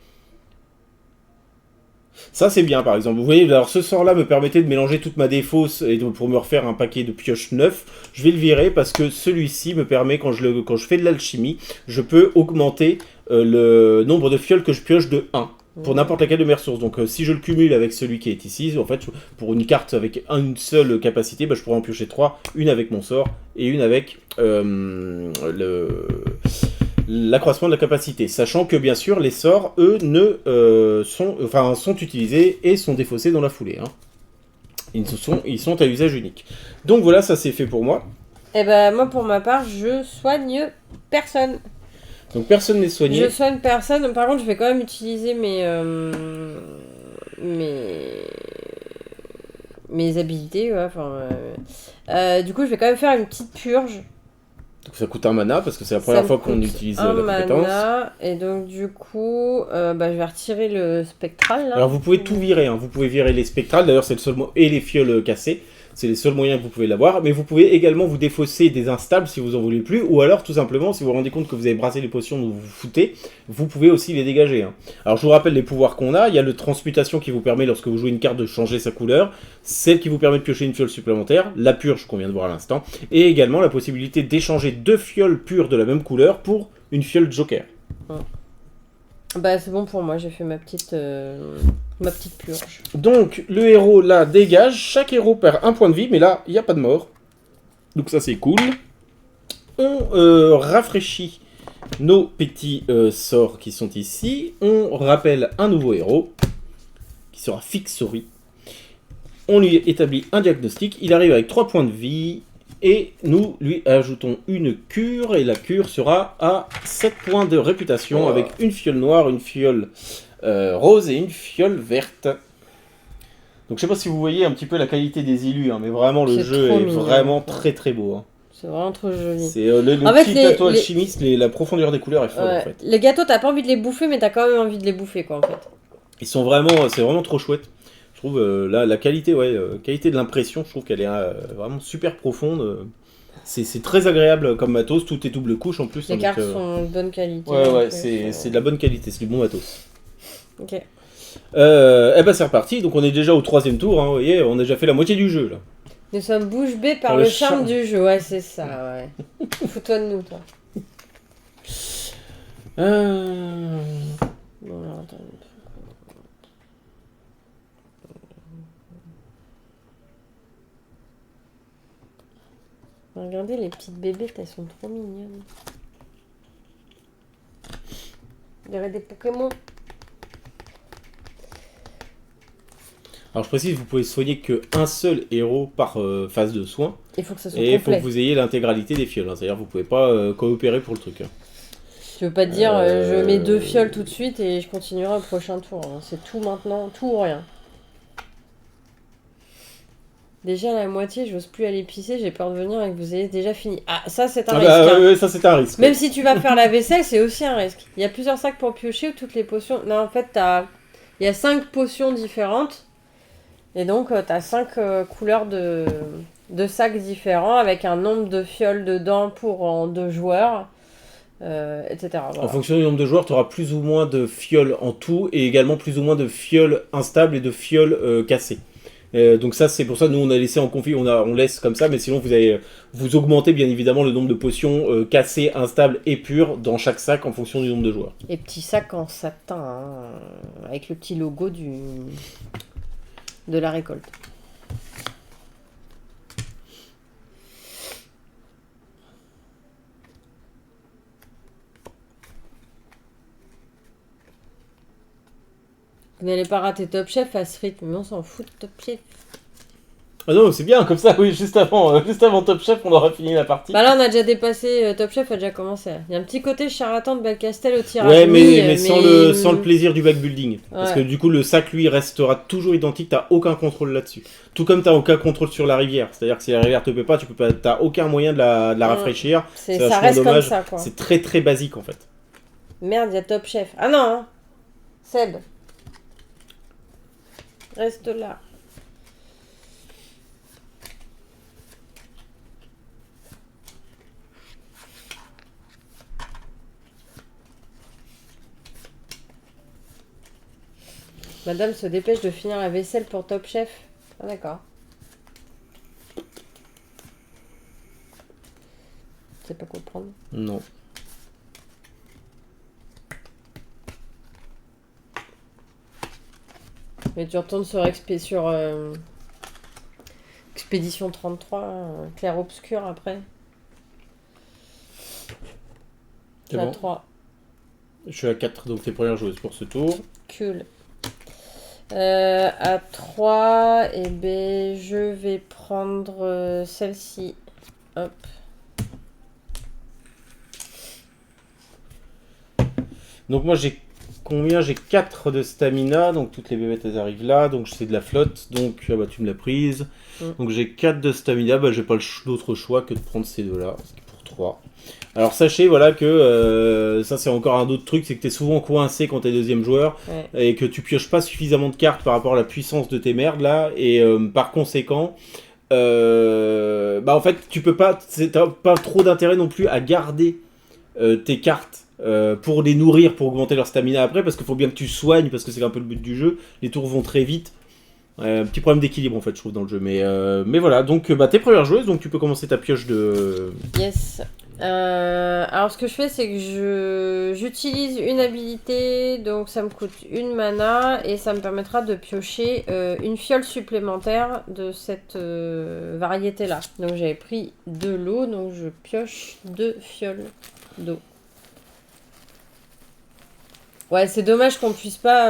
Ça c'est bien par exemple, vous voyez, alors ce sort là me permettait de mélanger toute ma défausse et pour me refaire un paquet de pioches neufs. Je vais le virer parce que celui-ci me permet, quand je fais de l'alchimie, je peux augmenter le nombre de fioles que je pioche de 1 pour n'importe laquelle de mes ressources. Donc si je le cumule avec celui qui est ici, en fait pour une carte avec une seule capacité, bah, je pourrais en piocher 3, une avec mon sort et une avec l'accroissement de la capacité, sachant que bien sûr les sorts, eux, sont utilisés et sont défaussés dans la foulée. Hein. Ils sont à usage unique. Donc voilà, ça c'est fait pour moi. Et ben moi pour ma part, je soigne personne. Donc personne n'est soigné. Je soigne personne. Par contre, je vais quand même utiliser mes habilités. Ouais, du coup, je vais quand même faire une petite purge. Donc ça coûte un mana parce que c'est la première fois qu'on utilise la compétence. Et donc du coup, je vais retirer le spectral. Là. Alors vous pouvez tout virer, hein. Vous pouvez virer les spectrales, d'ailleurs c'est le seul et les fioles cassées. C'est les seuls moyens que vous pouvez l'avoir, mais vous pouvez également vous défausser des instables si vous en voulez plus, ou alors tout simplement, si vous vous rendez compte que vous avez brassé les potions dont vous vous foutez, vous pouvez aussi les dégager. Hein. Alors je vous rappelle les pouvoirs qu'on a, il y a le transmutation qui vous permet lorsque vous jouez une carte de changer sa couleur, celle qui vous permet de piocher une fiole supplémentaire, la purge qu'on vient de voir à l'instant, et également la possibilité d'échanger 2 fioles pures de la même couleur pour une fiole joker. Bah c'est bon pour moi, j'ai fait ma petite purge. Donc le héros là dégage, chaque héros perd un point de vie, mais là il n'y a pas de mort. Donc ça c'est cool. On rafraîchit nos petits sorts qui sont ici. On rappelle un nouveau héros, qui sera Fixori. On lui établit un diagnostic, il arrive avec 3 points de vie. Et nous lui ajoutons une cure, et la cure sera à 7 points de réputation, avec une fiole noire, une fiole rose et une fiole verte. Donc je sais pas si vous voyez un petit peu la qualité des illus, hein, mais vraiment le jeu est vraiment très très beau. Hein. C'est vraiment trop joli. C'est le petit gâteau alchimiste, la profondeur des couleurs est folle en fait. Les gâteaux, t'as pas envie de les bouffer, mais t'as quand même envie de les bouffer quoi en fait. C'est vraiment trop chouette. Je trouve la qualité, qualité de l'impression, je trouve qu'elle est vraiment super profonde. C'est très agréable comme matos, tout est double couche en plus. Les cartes sont de bonne qualité. Ouais, c'est de la bonne qualité, c'est du bon matos. Ok. Et ben c'est reparti, donc on est déjà au 3e tour, hein, vous voyez, on a déjà fait la moitié du jeu là. Nous sommes bouche bée par le charme du jeu, ouais c'est ça, ouais. Fous-toi de nous toi. Bon alors attends. Regardez les petites bébêtes, elles sont trop mignonnes. Il y aurait des Pokémon. Alors je précise, vous pouvez soigner qu'un seul héros par phase de soins. Il faut que ça soit et il faut complet. que vous ayez l'intégralité des fioles. Hein. C'est-à-dire que vous pouvez pas coopérer pour le truc. Hein. Je veux pas te dire, je mets 2 fioles tout de suite et je continuerai au prochain tour. Hein. C'est tout maintenant, tout ou rien. Déjà la moitié, j'ose plus aller pisser, j'ai peur de venir et que vous ayez déjà fini. Ah, ça c'est un risque. Bah, ça c'est un risque. Même si tu vas faire la vaisselle, c'est aussi un risque. Il y a plusieurs sacs pour piocher ou toutes les potions. Non, en fait, il y a 5 potions différentes. Et donc, tu as 5 couleurs de sacs différents avec un nombre de fioles dedans pour 2 joueurs, etc. Voilà. En fonction du nombre de joueurs, tu auras plus ou moins de fioles en tout et également plus ou moins de fioles instables et de fioles cassées. Donc ça c'est pour ça nous on a laissé en config, on laisse comme ça, mais sinon vous augmentez bien évidemment le nombre de potions cassées, instables et pures dans chaque sac en fonction du nombre de joueurs. Et petits sacs en satin hein, avec le petit logo de la récolte. Vous n'allez pas rater Top Chef à ce rythme, mais on s'en fout de Top Chef. Ah non, c'est bien, comme ça, oui, juste avant Top Chef, on aura fini la partie. Bah là, on a déjà dépassé, Top Chef a déjà commencé. Il y a un petit côté charlatan de Belcastel au tirage. Ouais, Oui, mais sans le plaisir du backbuilding. Parce que du coup, le sac, lui, restera toujours identique, t'as aucun contrôle là-dessus. Tout comme t'as aucun contrôle sur la rivière. C'est-à-dire que si la rivière te plaît pas, t'as aucun moyen de la rafraîchir. Ça reste dommage. Comme ça, quoi. C'est très très basique, en fait. Merde, il y a Top Chef. Ah non, hein. Seb. Reste là. Madame se dépêche de finir la vaisselle pour Top Chef. Ah d'accord. Tu sais pas quoi prendre? Non. Mais tu retournes sur, Expédition 33, clair-obscur après. C'est bon. 3. Je suis à 4, donc t'es première joueuse pour ce tour. Cool. À 3, et ben, je vais prendre celle-ci. Hop. Donc moi j'ai combien? J'ai 4 de stamina, donc toutes les bébêtes elles arrivent là, donc c'est de la flotte, donc ah bah, tu me l'as prise. Donc j'ai 4 de stamina, bah j'ai pas d'autre choix que de prendre ces deux-là, pour 3. Alors sachez voilà que ça c'est encore un autre truc, c'est que t'es souvent coincé quand t'es deuxième joueur, et que tu pioches pas suffisamment de cartes par rapport à la puissance de tes merdes là, et par conséquent, bah en fait tu peux pas, t'as pas trop d'intérêt non plus à garder tes cartes pour les nourrir, pour augmenter leur stamina après, parce qu'il faut bien que tu soignes, parce que c'est un peu le but du jeu, les tours vont très vite. Petit problème d'équilibre en fait je trouve dans le jeu, mais voilà, donc bah, t'es première joueuse, donc tu peux commencer ta pioche de... Yes. Alors ce que je fais c'est que j'utilise une habilité, donc ça me coûte une mana et ça me permettra de piocher une fiole supplémentaire de cette variété là. Donc j'avais pris de l'eau, donc je pioche 2 fioles d'eau. Ouais, c'est dommage qu'on puisse pas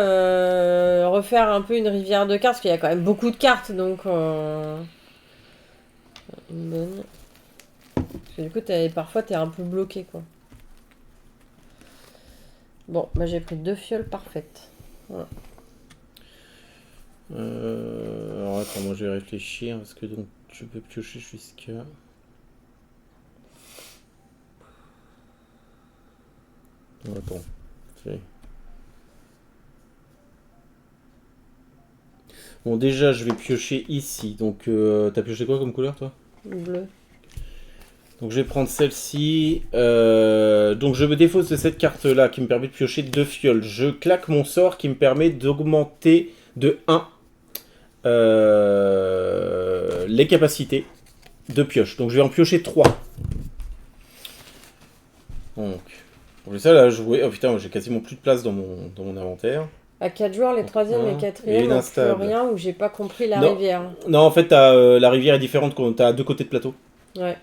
refaire un peu une rivière de cartes, parce qu'il y a quand même beaucoup de cartes, donc... Une bonne... Parce que du coup, parfois, t'es un peu bloqué, quoi. Bon, bah j'ai pris 2 fioles parfaites. Voilà. Alors attends, moi je vais réfléchir, parce que donc je peux piocher jusqu'à... Attends, c'est... Bon, déjà, je vais piocher ici. Donc, t'as pioché quoi comme couleur, toi? Bleu. Donc, je vais prendre celle-ci. Donc, je me défausse de cette carte-là qui me permet de piocher 2 fioles. Je claque mon sort qui me permet d'augmenter de 1 les capacités de pioche. Donc, je vais en piocher 3. Donc, pour ça, là, jouer. Oh putain, j'ai quasiment plus de place dans mon inventaire. À 4 joueurs, les 3e et 4e n'ont plus rien, ou j'ai pas compris la rivière. Non, en fait, la rivière est différente quand t'as 2 côtés de plateau. Ouais.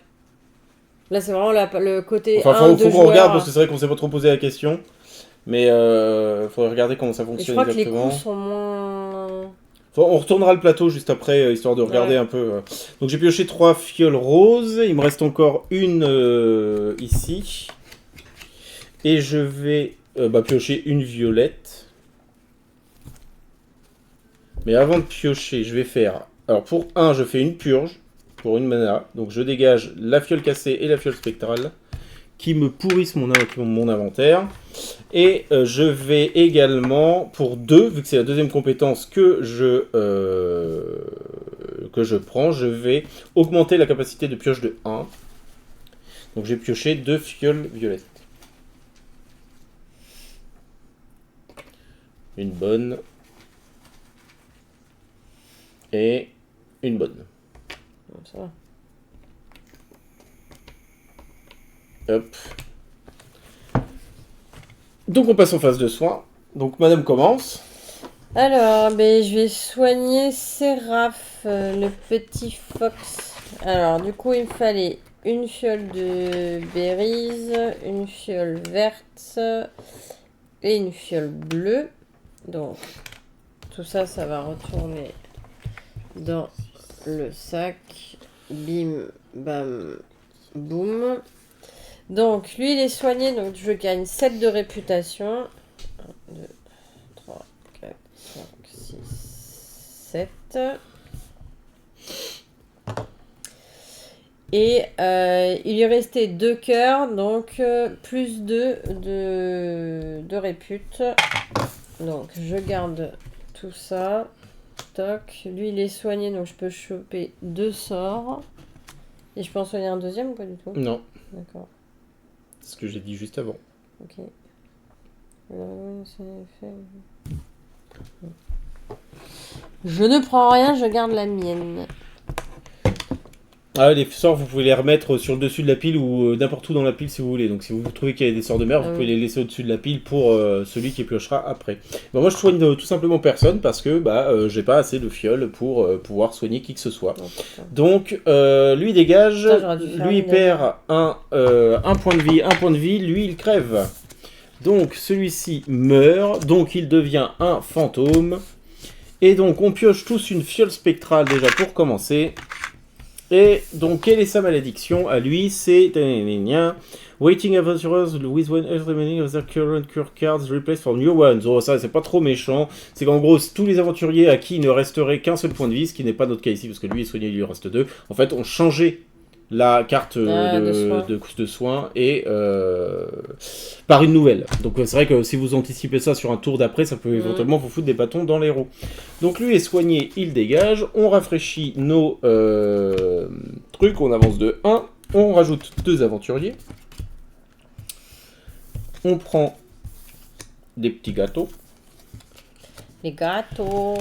Là, c'est vraiment le côté. Enfin, faut qu'on regarde, parce que c'est vrai qu'on s'est pas trop posé la question. Mais faudrait regarder comment ça fonctionne exactement. Je crois que les coups sont moins... On retournera le plateau juste après, histoire de regarder un peu. Donc j'ai pioché 3 fioles roses. Il me reste encore une ici. Et je vais piocher une violette. Mais avant de piocher, je vais faire... Alors pour 1, je fais une purge. Pour une mana. Donc je dégage la fiole cassée et la fiole spectrale. Qui me pourrissent mon inventaire. Et je vais également, pour 2, vu que c'est la deuxième compétence que je prends, je vais augmenter la capacité de pioche de 1. Donc j'ai pioché 2 fioles violettes. Une bonne. Et une bonne. Bon, ça va. Hop. Donc on passe en phase de soins. Donc madame commence. Alors, je vais soigner Séraph, le petit fox. Alors, du coup, il me fallait une fiole de berries, une fiole verte et une fiole bleue. Donc, tout ça, ça va retourner dans le sac. Bim, bam, boum. Donc, lui, il est soigné, donc je gagne 7 de réputation. 1, 2, 3, 4, 5, 6, 7. Et il lui restait 2 cœurs, donc plus 2 de répute. Donc, je garde tout ça. Toc. Lui, il est soigné, donc je peux choper 2 sorts. Et je peux en soigner un deuxième ou pas du tout? Non. D'accord. C'est ce que j'ai dit juste avant. Ok. Je ne prends rien, je garde la mienne. Ah, les sorts, vous pouvez les remettre sur le dessus de la pile ou n'importe où dans la pile si vous voulez. Donc si vous trouvez qu'il y a des sorts de merde, vous pouvez les laisser au-dessus de la pile pour celui qui piochera après. Bon, moi, je soigne tout simplement personne parce que j'ai pas assez de fioles pour pouvoir soigner qui que ce soit. Donc, lui dégage, lui il perd un point de vie, lui il crève. Donc celui-ci meurt, donc il devient un fantôme. Et donc on pioche tous une fiole spectrale déjà pour commencer. Et donc, quelle est sa malédiction à lui? C'est Waiting Adventurers with one of the remaining of their current cure cards replaced for new ones. Oh, ça, c'est pas trop méchant. C'est qu'en gros, tous les aventuriers à qui il ne resterait qu'un seul point de vie, ce qui n'est pas notre cas ici, parce que lui est soigné, il lui reste 2, en fait, ont changé la carte de soins et par une nouvelle. Donc c'est vrai que si vous anticipez ça sur un tour d'après, ça peut éventuellement vous foutre des bâtons dans les roues. Donc lui est soigné, il dégage, on rafraîchit nos trucs, on avance de 1, on rajoute 2 aventuriers, on prend des petits gâteaux. Les gâteaux.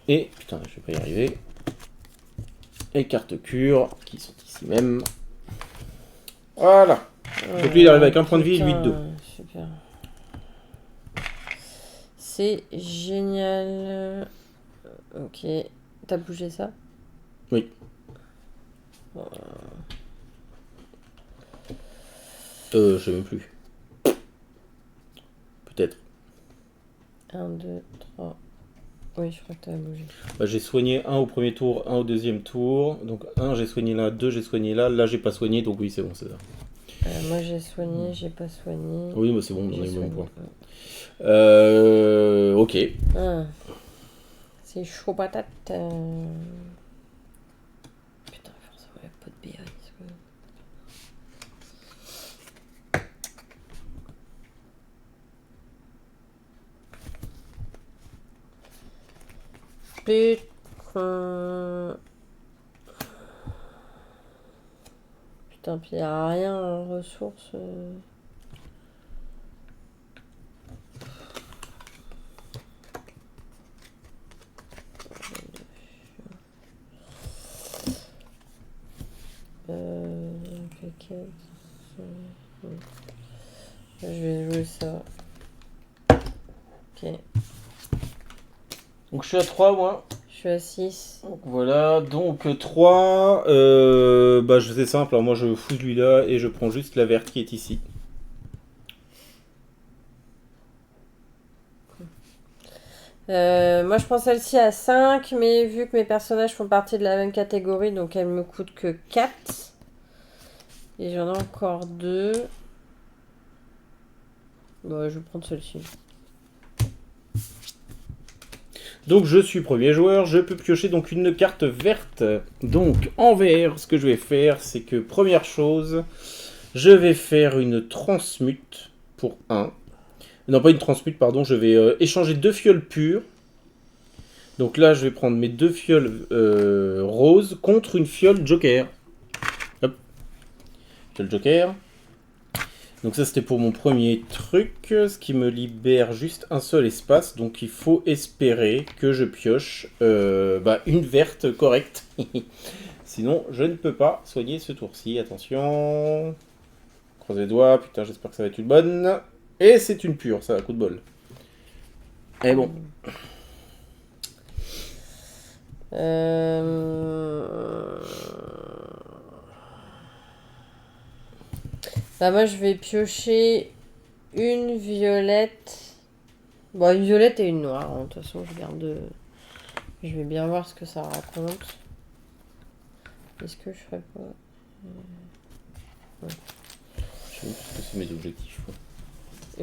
Et, putain, je vais pas y arriver. Et cartes cure, qui sont ici même. Voilà. Donc lui, il arrive avec un point de vie, lui 2. Super. C'est génial. Ok. T'as bougé ça? Oui. Je sais même plus. Peut-être. 1, 2, 3. Oui, je crois que t'as bougé. J'ai soigné un au premier tour, un au deuxième tour. Donc 1, j'ai soigné là, 2, j'ai soigné là. Là, j'ai pas soigné, donc oui, c'est bon, c'est ça. Moi, j'ai soigné, j'ai pas soigné. Oui, mais c'est bon, on a eu mon point. Ok. Ah. C'est chaud patate. Putain, forcément, il n'y a pas de berries. Putain, puis il n'y a rien en ressources. Je vais jouer ça. Ok. Donc je suis à 3, moi. Je suis à 6. Donc, voilà, donc 3. C'est simple, alors moi je fous celui-là et je prends juste la verte qui est ici. Moi je prends celle-ci à 5, mais vu que mes personnages font partie de la même catégorie, donc elle me coûte que 4. Et j'en ai encore 2. Bon, je vais prendre celle-ci. Donc je suis premier joueur, je peux piocher donc une carte verte. Donc en vert, ce que je vais faire, c'est que première chose, je vais faire une transmute pour 1. Non, pas une transmute, pardon, je vais échanger 2 fioles pures. Donc là, je vais prendre mes 2 fioles roses contre une fiole joker. Hop. Fiole joker. Donc ça, c'était pour mon premier truc, ce qui me libère juste un seul espace. Donc il faut espérer que je pioche une verte correcte. Sinon, je ne peux pas soigner ce tour-ci. Attention. Croise les doigts. Putain, j'espère que ça va être une bonne. Et c'est une pure, ça, coup de bol. Et bon. Moi je vais piocher une violette Bon, une violette et une noire. De toute façon, je garde. Je vais bien voir ce que ça raconte. Est-ce que je ferais pas. Je sais même plus ce que c'est mes objectifs. Quoi.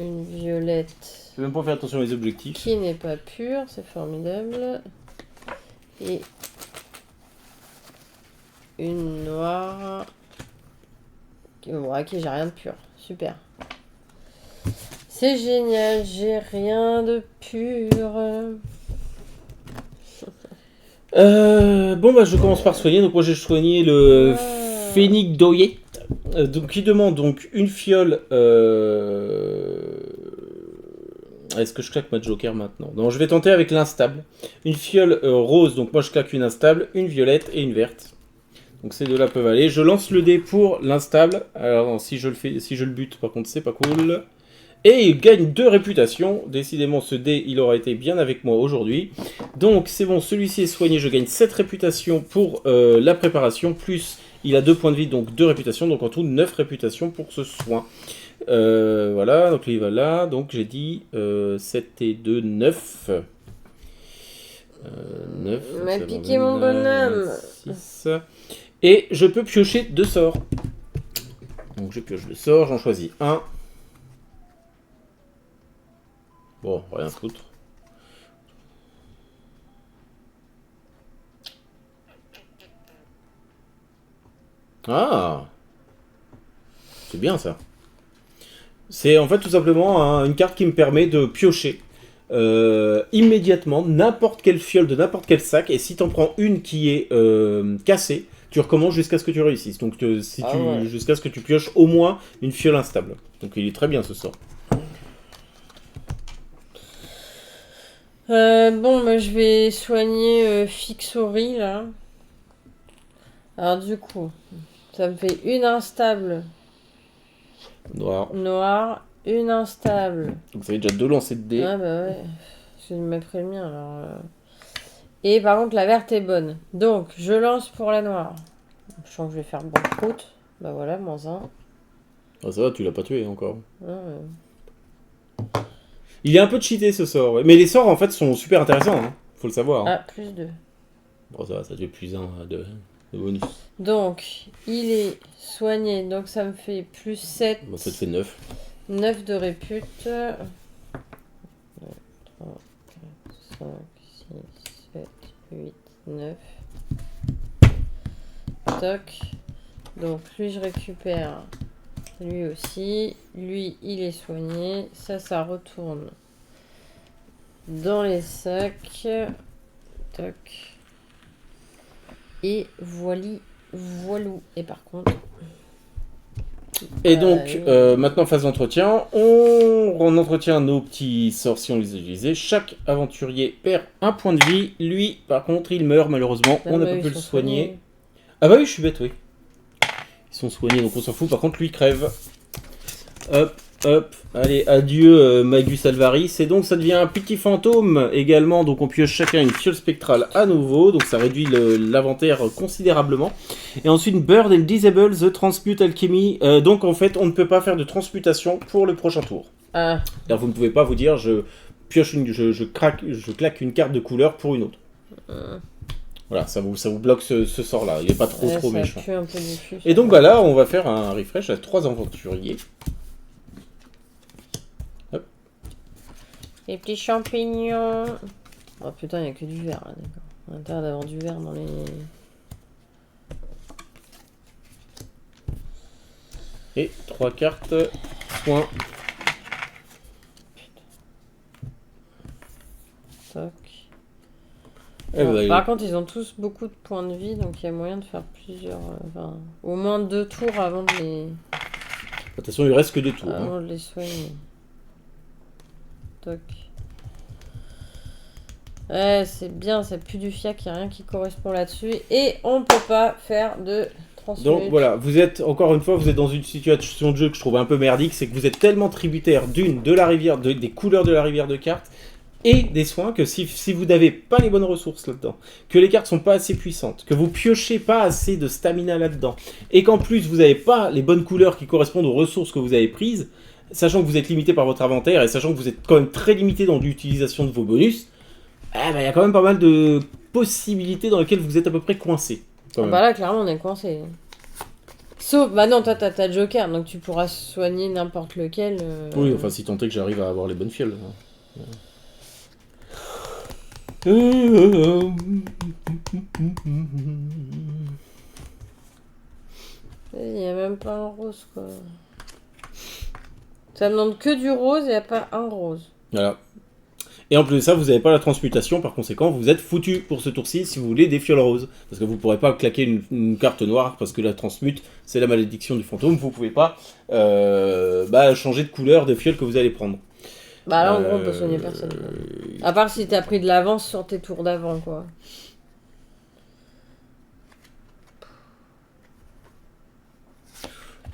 Une violette. Je vais même pas faire attention à mes objectifs. Qui n'est pas pure, c'est formidable. Et une noire. Bon, ok, j'ai rien de pur. Super. C'est génial, j'ai rien de pur. Bon, bah, je commence par soigner. Donc, moi, j'ai soigné le Phénix-Doyette. Donc, qui demande donc une fiole. Est-ce que je claque ma joker maintenant? Non, je vais tenter avec l'instable. Une fiole rose, donc moi je claque une instable, une violette et une verte. Donc ces deux-là peuvent aller. Je lance le dé pour l'instable. Alors si je le bute, par contre, c'est pas cool. Et il gagne 2 réputations. Décidément, ce dé, il aura été bien avec moi aujourd'hui. Donc c'est bon, celui-ci est soigné. Je gagne 7 réputations pour la préparation. Plus, il a 2 points de vie, donc 2 réputations. Donc en tout, 9 réputations pour ce soin. Voilà, donc il va là. Donc j'ai dit 7 et 2, 9. 9. m'a piqué mon bonhomme. 6. Et je peux piocher 2 sorts. Donc je pioche 2 sorts, j'en choisis un. Bon, rien à foutre. Ah, c'est bien ça. C'est en fait tout simplement une carte qui me permet de piocher immédiatement n'importe quelle fiole de n'importe quel sac. Et si t'en prends une qui est cassée, tu recommences jusqu'à ce que tu réussisses. Donc jusqu'à ce que tu pioches au moins une fiole instable. Donc il est très bien ce sort. Bon, bah, je vais soigner Fixori là. Alors du coup, ça me fait une instable. Noir, une instable. Donc ça fait déjà 2 lancers de dés. Ah bah ouais, je vais me mettre le mien alors. Et par contre la verte est bonne. Donc je lance pour la noire. Je sens que je vais faire banqueroute. Bah voilà, -1. Ah ça va, tu l'as pas tué encore. Ouais. Il est un peu cheaté ce sort, ouais. Mais les sorts en fait sont super intéressants, hein. Faut le savoir. Hein. Ah, +2. Bon ça va, ça fait +1 de bonus. Donc il est soigné, donc ça me fait +7. Bon, ça te fait 9. 9 de répute. 2, 3, 4, 5, 6, 7, 8, 9. Toc. Donc lui je récupère. Lui aussi. Lui il est soigné. Ça retourne dans les sacs. Toc. Et voilou. Et par contre... Et donc, maintenant, phase d'entretien, on entretient nos petits sorts si on les utilisait. Chaque aventurier perd un point de vie. Lui, par contre, il meurt malheureusement. On n'a pas pu le soigner. Ah bah oui, je suis bête, oui. Ils sont soignés, donc on s'en fout. Par contre, lui, il crève. Hop, hop. Allez, adieu Magus Alvaris. Et donc, ça devient un petit fantôme également. Donc, on pioche chacun une fiole spectrale à nouveau. Donc, ça réduit l'inventaire considérablement. Et ensuite, Bird and Disable the Transmute Alchemy. Donc, en fait, on ne peut pas faire de transmutation pour le prochain tour. Ah. Car vous ne pouvez pas vous dire, je pioche je claque une carte de couleur pour une autre. Voilà, ça vous bloque ce sort-là. Il n'est pas trop méchant. Un peu diffus, et donc, bah là, on va faire un refresh à 3 aventuriers. Hop. Les petits champignons. Oh putain, il n'y a que du vert, là, d'accord. On a intérêt d'avoir du vert dans les... Et 3 cartes soins. Toc. Bon, par contre, ils ont tous beaucoup de points de vie, donc il y a moyen de faire plusieurs... au moins 2 tours avant de les... De toute façon, il reste que 2 tours. Avant de les soigner. Toc. Ouais, c'est bien, c'est plus du fiac, il n'y a rien qui correspond là-dessus. Et on ne peut pas faire de transmute. Donc voilà, vous êtes, encore une fois, vous êtes dans une situation de jeu que je trouve un peu merdique, c'est que vous êtes tellement tributaire de la rivière, des couleurs de la rivière de cartes, et des soins, que si vous n'avez pas les bonnes ressources là-dedans, que les cartes sont pas assez puissantes, que vous piochez pas assez de stamina là-dedans, et qu'en plus vous n'avez pas les bonnes couleurs qui correspondent aux ressources que vous avez prises, sachant que vous êtes limité par votre inventaire et sachant que vous êtes quand même très limité dans l'utilisation de vos bonus, il y a quand même pas mal de possibilités dans lesquelles vous êtes à peu près coincé. Bah là, clairement, on est coincé. Sauf, bah non, toi, t'as Joker, donc tu pourras soigner n'importe lequel. Oui, enfin, si tant est que j'arrive à avoir les bonnes fioles. Il n'y a même pas un rose, quoi. Ça me demande que du rose et il n'y a pas un rose. Voilà. Et en plus de ça, vous n'avez pas la transmutation, par conséquent, vous êtes foutu pour ce tour-ci si vous voulez des fioles roses. Parce que vous ne pourrez pas claquer une carte noire, parce que la transmute, c'est la malédiction du fantôme. Vous ne pouvez pas changer de couleur des fioles que vous allez prendre. Bah là, en gros, on peut soigner personne. À part si t'as pris de l'avance sur tes tours d'avant, quoi.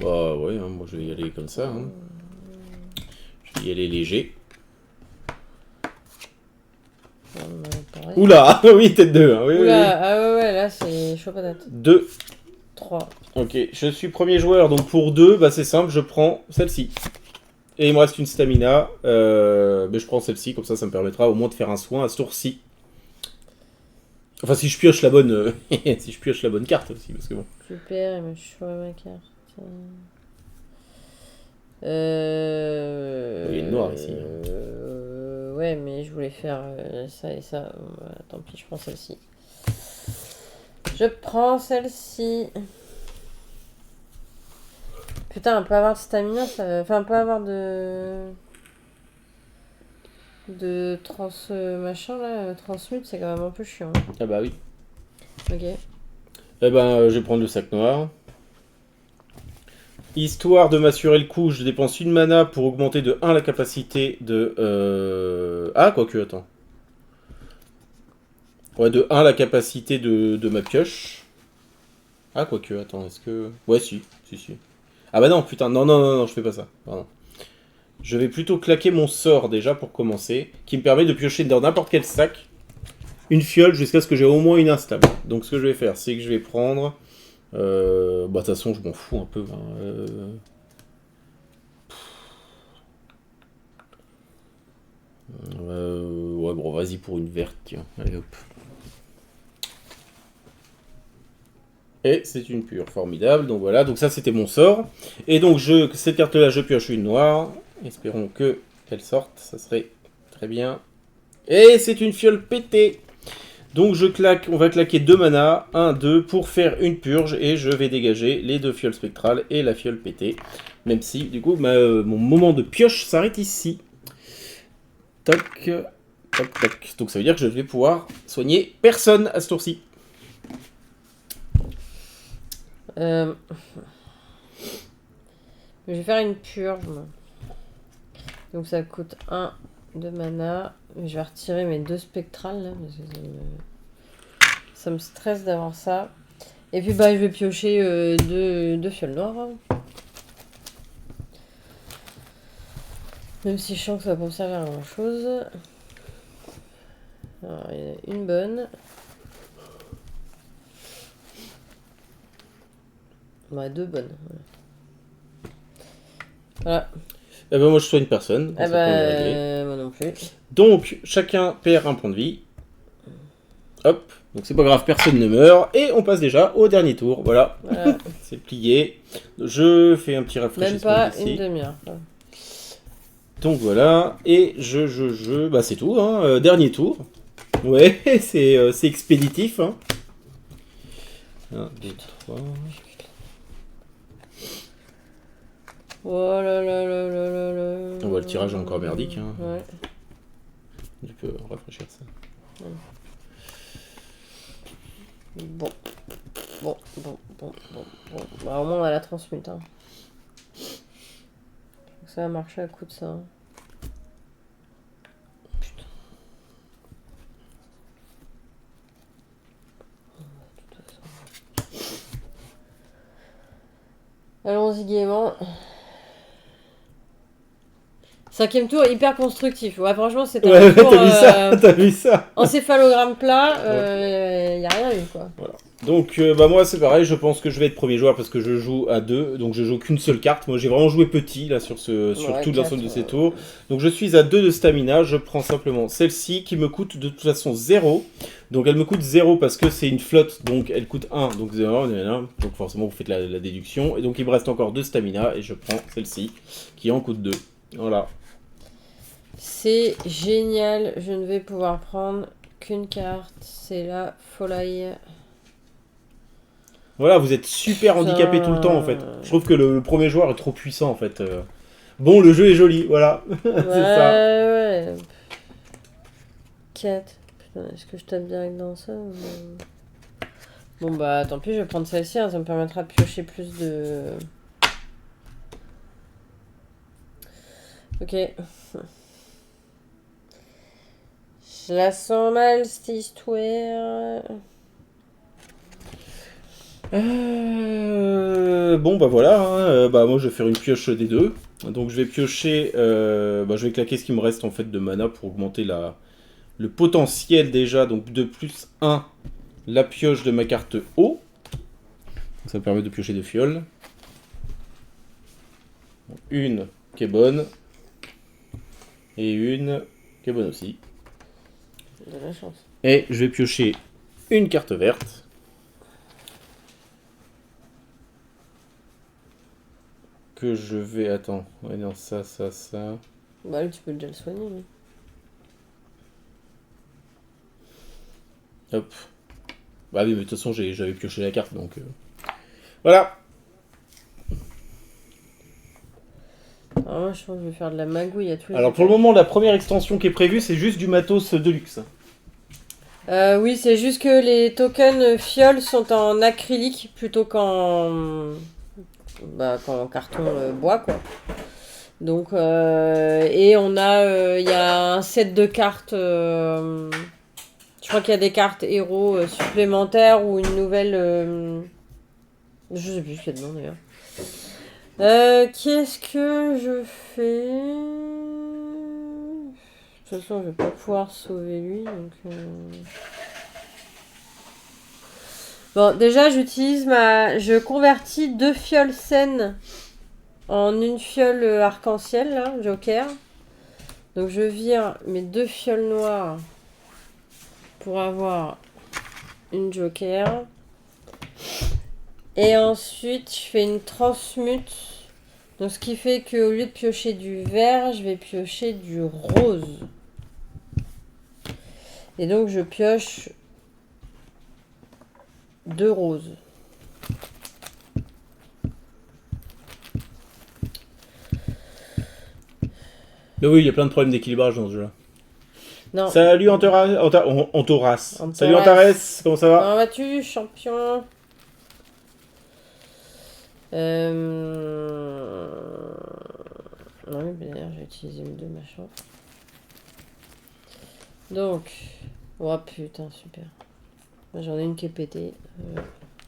Bah ouais, hein, moi je vais y aller comme ça. Hein. Je vais y aller léger. Oula, oui, tête 2. Hein, oui, Oula, oui. ah ouais, là c'est chaud patate. 2. 3. Ok, je suis premier joueur, donc pour 2, c'est simple, je prends celle-ci. Et il me reste une stamina, mais je prends celle-ci, comme ça me permettra au moins de faire un soin à ce tour-ci. Enfin, si je pioche la bonne, si je pioche la bonne carte aussi, parce que bon. Super, je choisis ma carte. Il y a une noire ici. Ouais, mais je voulais faire ça et ça. Tant pis, je prends celle-ci. Je prends celle-ci. Putain, on peut avoir de stamina, ça... Enfin, on peut avoir de machin là, transmute, c'est quand même un peu chiant. Ah bah oui. Ok. Eh ben, je vais prendre le sac noir. Histoire de m'assurer le coup, je dépense une mana pour augmenter de 1 la capacité de... Ah, quoique, attends. Ouais, de 1 la capacité de ma pioche. Ah, quoique, attends, est-ce que... Ouais, si. Ah bah non, putain, non, je fais pas ça. Pardon. Je vais plutôt claquer mon sort, déjà, pour commencer, qui me permet de piocher dans n'importe quel sac une fiole jusqu'à ce que j'ai au moins une instable. Donc, ce que je vais faire, c'est que je vais prendre... de toute façon, je m'en fous un peu. Hein. Ouais, bon, vas-y pour une verte, tiens. Allez, hop. Et c'est une pure, formidable. Donc voilà, donc ça c'était mon sort. Et donc cette carte-là, je pioche une noire. Espérons que qu'elle sorte, ça serait très bien. Et c'est une fiole pétée. Donc on va claquer 2 mana, 1, 2, pour faire une purge, et je vais dégager les 2 fioles spectrales et la fiole pétée. Même si, du coup, mon moment de pioche s'arrête ici. Toc, toc, toc. Donc ça veut dire que je vais pouvoir soigner personne à ce tour-ci. Je vais faire une purge. Donc ça coûte 1 de mana. Je vais retirer mes 2 spectrales là, parce que ça me stresse d'avoir ça. Et puis je vais piocher 2 fioles noires. Même si je sens que ça va pas me servir à grand chose. Alors il y en a une bonne. Ouais, 2 bonnes. Voilà. Eh ben moi je soigne personne. Eh ben moi non plus. Donc chacun perd un point de vie. Hop, donc c'est pas grave, personne ne meurt. Et on passe déjà au dernier tour. Voilà. C'est plié. Je fais un petit rafraîchissement. Même pas une demi-heure. Donc voilà. Et c'est tout. Hein. Dernier tour. Ouais, c'est expéditif. Hein. 1, 2, 3... Oh là là là là là là. On voit le tirage encore merdique. Hein. Ouais. Je peux rafraîchir ça. Ouais. Bon. Bah, au moins on a la transmute. Hein. Ça va marcher à coup de ça. Hein. Putain. Allons-y gaiement. 5e tour hyper constructif. Ouais, franchement, c'était un tour. T'as vu ça Encéphalogramme plat, y a rien eu quoi. Voilà. Donc bah moi c'est pareil, je pense que je vais être premier joueur parce que je joue à 2, donc je joue qu'une seule carte. Moi j'ai vraiment joué petit là sur tout l'ensemble de ces tours. Donc je suis à 2 de stamina, je prends simplement celle-ci qui me coûte de toute façon 0. Donc elle me coûte 0 parce que c'est une flotte, donc elle coûte 1, donc 0, donc forcément vous faites la déduction. Et donc il me reste encore 2 stamina et je prends celle-ci qui en coûte 2. Voilà. C'est génial, je ne vais pouvoir prendre qu'une carte, c'est la folie. Voilà, vous êtes super handicapé tout le temps en fait. Je trouve que le premier joueur est trop puissant en fait. Bon, le jeu est joli, voilà. C'est ça. Ouais. 4. Putain, est-ce que je tape direct dans ça ou... Bon bah tant pis, je vais prendre celle-ci, hein, ça me permettra de piocher plus de... Ok. Je la sens mal cette histoire. Bon bah voilà, hein, bah moi je vais faire une pioche des deux. Donc je vais piocher, je vais claquer ce qui me reste en fait de mana pour augmenter le potentiel déjà, donc de plus 1, la pioche de ma carte eau. Ça me permet de piocher 2 fioles. Une qui est bonne. Et une qui est bonne aussi. De la chance. Et je vais piocher une carte verte. Que je vais... Attends. Ouais, non, ça. Bah oui, tu peux déjà le soigner. Oui. Hop. Bah oui, mais de toute façon, j'avais pioché la carte, donc... Voilà. Alors moi, je pense que je vais faire de la magouille à tous les Alors pour le moment, la première extension qui est prévue, c'est juste du matos de luxe. Oui, c'est juste que les tokens fioles sont en acrylique plutôt qu'en carton bois, quoi. Donc, et on a, il y a un set de cartes. Je crois qu'il y a des cartes héros supplémentaires ou une nouvelle. Je sais plus ce qu'il y a dedans d'ailleurs. Qu'est-ce que je fais? De toute façon, je vais pas pouvoir sauver lui, donc... Bon, déjà, je convertis 2 fioles saines en une fiole arc-en-ciel, là, joker. Donc, je vire mes 2 fioles noires pour avoir une joker. Et ensuite, je fais une transmute. Donc, ce qui fait qu'au lieu de piocher du vert, je vais piocher du rose. Et donc, je pioche 2 roses. Mais oui, il y a plein de problèmes d'équilibrage dans ce jeu-là. Non. Salut Antaras. Salut Antares, comment ça va? Comment vas-tu, champion? Non, mais d'ailleurs, j'ai utilisé mes 2 machins. Donc, oh putain, super. J'en ai une qui est pétée.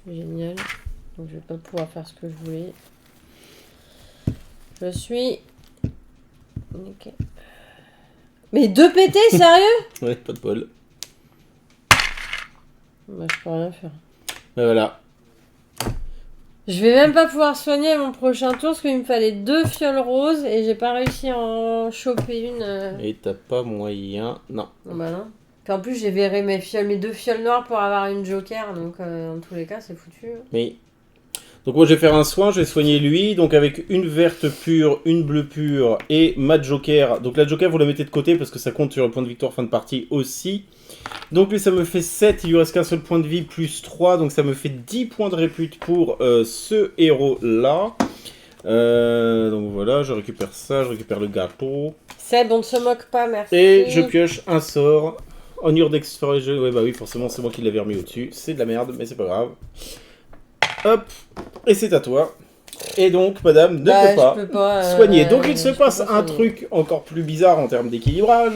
Génial. Donc, je vais pas pouvoir faire ce que je voulais. Je suis... Ok. Mais 2 pétés, sérieux? Ouais, pas de bol. Bah, je peux rien faire. Ben voilà. Je vais même pas pouvoir soigner mon prochain tour parce qu'il me fallait 2 fioles roses et j'ai pas réussi à en choper une. Et t'as pas moyen. Non. Bah non. Puis en plus, j'ai verré mes 2 fioles noires pour avoir une joker, donc dans tous les cas, c'est foutu. Mais. Donc moi je vais faire un soin, je vais soigner lui, donc avec une verte pure, une bleue pure et ma joker. Donc la joker vous la mettez de côté parce que ça compte sur le point de victoire fin de partie aussi. Donc lui ça me fait 7, il lui reste qu'un seul point de vie plus 3, donc ça me fait 10 points de répute pour ce héros là. Donc voilà, je récupère ça, je récupère le gâteau. Seb, on ne se moque pas, merci. Et je pioche un sort. On your d'exploration. Ouais bah oui forcément c'est moi qui l'avais remis au-dessus, c'est de la merde mais c'est pas grave. Hop, et c'est à toi. Et donc, madame ne peut pas soigner. Donc, il se passe un truc encore plus bizarre en termes d'équilibrage.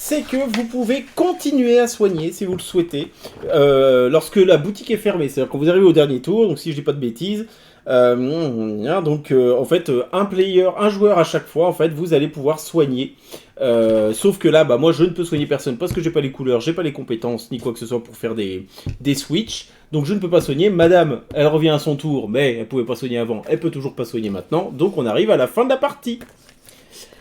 c'est que vous pouvez continuer à soigner si vous le souhaitez lorsque la boutique est fermée. C'est-à-dire quand vous arrivez au dernier tour, donc si je dis pas de bêtises, en fait, un joueur à chaque fois, en fait, vous allez pouvoir soigner. Sauf que là, bah, moi, je ne peux soigner personne parce que j'ai pas les couleurs, j'ai pas les compétences, ni quoi que ce soit pour faire des switches. Donc je ne peux pas soigner. Madame, elle revient à son tour, mais elle pouvait pas soigner avant, elle peut toujours pas soigner maintenant. Donc on arrive à la fin de la partie.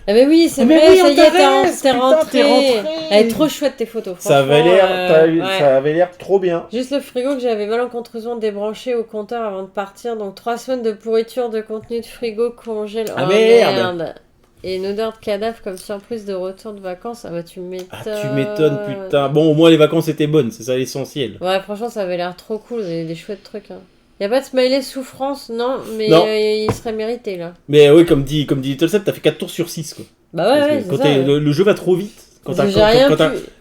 Ah mais oui, c'est vrai, oui, ça y est, t'es rentré. rentré. Elle est trop chouette tes photos, Ça avait franchement, ça avait l'air trop bien. Juste le frigo que j'avais malencontreusement débranché au compteur avant de partir, donc 3 semaines de pourriture de contenu de frigo congèle. Ah oh, merde. Et une odeur de cadavre comme surprise de retour de vacances. Ah bah tu m'étonnes. Ah, tu m'étonnes, putain. Bon, au moins les vacances étaient bonnes, c'est ça l'essentiel. Ouais, franchement, ça avait l'air trop cool, des chouettes trucs. Hein. Y a pas de smiley souffrance, non, mais Non. Il serait mérité là. Mais oui, comme dit Little Seb, t'as fait 4 tours sur 6 quoi. Bah ouais, Quand c'est ça. le jeu va trop vite. Quand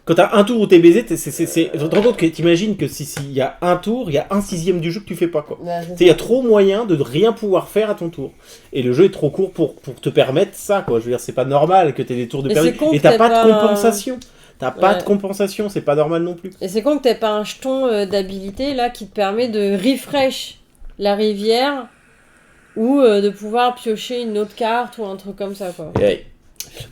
Quand t'as un tour où t'es baisé, tu te rends compte que t'imagines que s'il y a un tour, il y a un sixième du jeu que tu fais pas quoi. Bah, Il y a trop moyen de rien pouvoir faire à ton tour. Et le jeu est trop court pour te permettre ça quoi. Je veux dire, c'est pas normal que t'aies des tours de perdu. Et t'as pas de compensation. T'as pas de compensation, c'est pas normal non plus. Et c'est con que t'aies pas un jeton d'habilité là qui te permet de refresh la rivière ou de pouvoir piocher une autre carte ou un truc comme ça quoi. Ouais.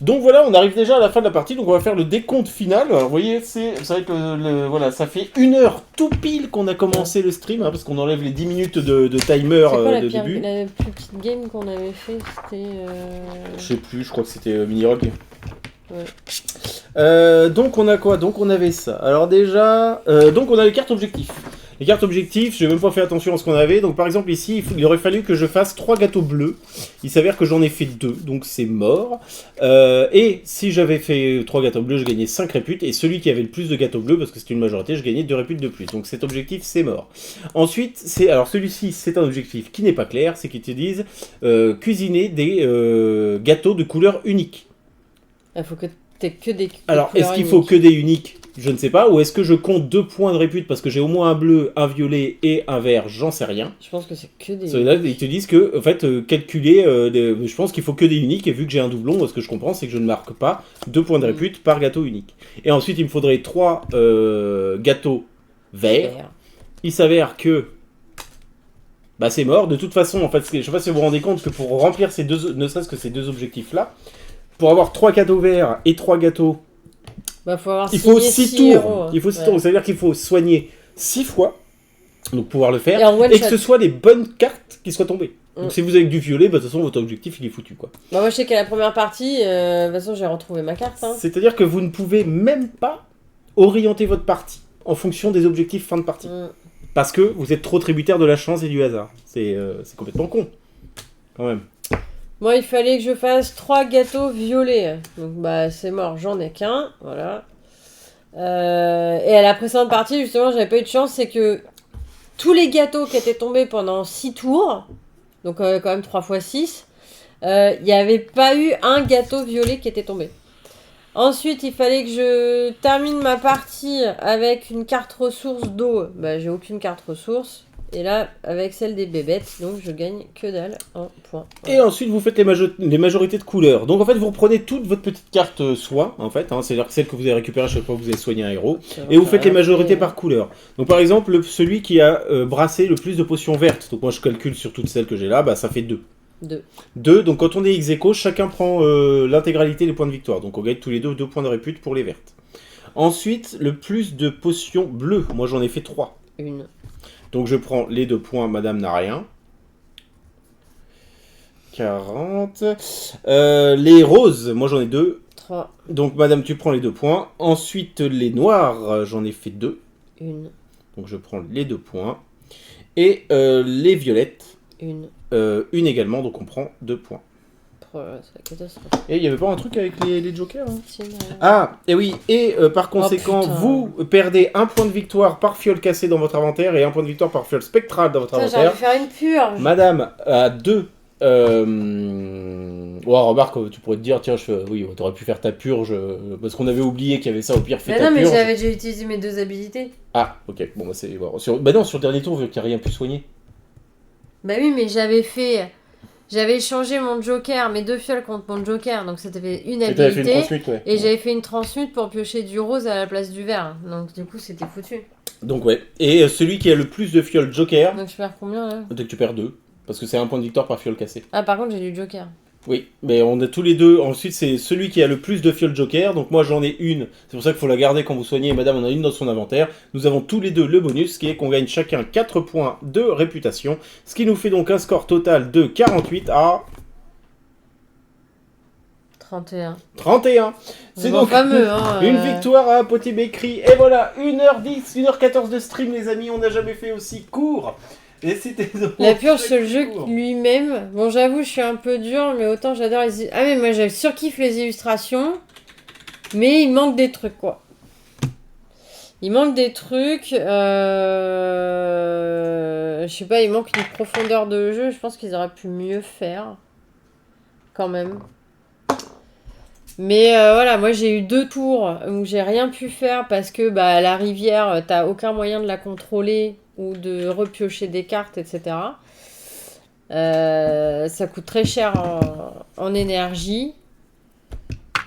Donc voilà, on arrive déjà à la fin de la partie, donc on va faire le décompte final. Alors vous voyez, c'est vrai que voilà, ça fait 1 heure tout pile qu'on a commencé le stream, hein, parce qu'on enlève les 10 minutes de timer de début. La plus petite game qu'on avait fait, c'était... Je sais plus, je crois que c'était Mini Rock. Ouais. Donc on a quoi? Donc on avait ça. Alors déjà, donc on a les cartes objectifs. Les cartes objectifs, j'ai même pas fait attention à ce qu'on avait. Donc par exemple ici, il aurait fallu que je fasse 3 gâteaux bleus. Il s'avère que j'en ai fait 2, donc c'est mort. Et si j'avais fait 3 gâteaux bleus, je gagnais 5 réputes. Et celui qui avait le plus de gâteaux bleus, parce que c'était une majorité, je gagnais 2 réputes de plus. Donc cet objectif, c'est mort. Ensuite, alors celui-ci, c'est un objectif qui n'est pas clair. C'est qu'ils te disent cuisiner des gâteaux de couleur unique. Il faut que t'aies que des Alors, est-ce qu'il faut que des uniques? Je ne sais pas. Ou est-ce que je compte 2 points de répute parce que j'ai au moins un bleu, un violet et un vert? J'en sais rien. Je pense que c'est que des... Là, ils te disent que, en fait, calculer... je pense qu'il faut que des uniques. Et vu que j'ai un doublon, ce que je comprends, c'est que je ne marque pas 2 points de répute par gâteau unique. Et ensuite, il me faudrait 3 gâteaux verts. Il s'avère que... Bah, c'est mort. De toute façon, en fait, je ne sais pas si vous vous rendez compte que pour remplir ces deux, ne serait-ce que ces 2 objectifs-là, pour avoir 3 gâteaux verts et 3 gâteaux... Bah, il faut 6 tours. Euros. Il faut 6 tours. Ça veut dire qu'il faut soigner 6 fois, donc pouvoir le faire, et que ce soit les bonnes cartes qui soient tombées. Donc si vous avez que du violet, bah, de toute façon votre objectif il est foutu quoi. Bah moi je sais qu'à la première partie, de toute façon j'ai retrouvé ma carte. Hein. C'est-à-dire que vous ne pouvez même pas orienter votre partie en fonction des objectifs fin de partie. Parce que vous êtes trop tributaire de la chance et du hasard. C'est complètement con. Quand même. Moi, il fallait que je fasse 3 gâteaux violets. Donc, bah, c'est mort, j'en ai qu'un. Voilà. Et à la précédente partie, justement, j'avais pas eu de chance. C'est que tous les gâteaux qui étaient tombés pendant 6 tours, donc quand même 3 x 6, il n'y avait pas eu un gâteau violet qui était tombé. Ensuite, il fallait que je termine ma partie avec une carte ressource d'eau. Bah, j'ai aucune carte ressource. Et là, avec celle des bébêtes, donc je gagne que dalle, un point. Voilà. Et ensuite, vous faites les majorités de couleurs. Donc en fait, vous reprenez toute votre petite carte soin, en fait, hein, c'est-à-dire celle que vous avez récupérée à chaque fois que vous avez soigné un héros, et vous faites les majorités par couleur. Donc par exemple, celui qui a brassé le plus de potions vertes, donc moi je calcule sur toutes celles que j'ai là, bah ça fait 2. 2, donc quand on est ex-aequo, chacun prend l'intégralité des points de victoire. Donc on gagne tous les 2 points de répute pour les vertes. Ensuite, le plus de potions bleues, moi j'en ai fait 3. Une. Donc je prends les 2 points, madame n'a rien. 40. Les roses, moi j'en ai 2. 3. Donc madame, tu prends les 2 points. Ensuite, les noirs, j'en ai fait 2. Une. Donc je prends les 2 points. Et les violettes. Une également, donc on prend 2 points. C'est la catastrophe. Et il n'y avait pas un truc avec les jokers hein Si, Ah, et oui, et par conséquent, vous perdez 1 point de victoire par fiole cassée dans votre inventaire et 1 point de victoire par fiole spectrale dans votre inventaire. J'allais faire une purge. Madame a 2. Remarque, tu pourrais te dire, tiens, oui, t'aurais pu faire ta purge, parce qu'on avait oublié qu'il y avait ça, au pire, fais ta purge. Mais j'avais déjà utilisé mes 2 habilités. Ah, ok, bon, bah c'est... Bon, non, sur le dernier tour, vu qu'il n'y a rien pu soigner. Bah oui, mais j'avais fait J'avais échangé mon joker, mes 2 fioles contre mon joker, donc c'était fait une Et t'avais fait une habilité. transmute, ouais. Et j'avais fait une transmute pour piocher du rose à la place du vert. Donc du coup, c'était foutu. Donc ouais. Et celui qui a le plus de fioles joker, Donc je perds combien là? donc tu perds 2. Parce que c'est un point de victoire par fiole cassée. Ah, par contre, j'ai du joker. Oui, mais on a tous les deux. Ensuite, c'est celui qui a le plus de fioles joker. Donc moi, j'en ai une. C'est pour ça qu'il faut la garder quand vous soignez. Et madame en a une dans son inventaire. Nous avons tous les deux le bonus, qui est qu'on gagne chacun 4 points de réputation. Ce qui nous fait donc un score total de 48 à 31. 31. C'est donc fameux, hein, une victoire à Poté Bécry. Et voilà, 1h10, 1h14 de stream, les amis. On n'a jamais fait aussi court. Et c'était La purge sur le jeu lui-même. Bon, j'avoue, je suis un peu dur, mais autant j'adore les. Ah, mais moi, j'ai surkiffe les illustrations. Mais il manque des trucs, quoi. Il manque des trucs. Je sais pas, il manque une profondeur de jeu. Je pense qu'ils auraient pu mieux faire. Quand même. Mais voilà, moi j'ai eu 2 tours où j'ai rien pu faire parce que bah, la rivière, t'as aucun moyen de la contrôler ou de repiocher des cartes, etc. Ça coûte très cher en énergie.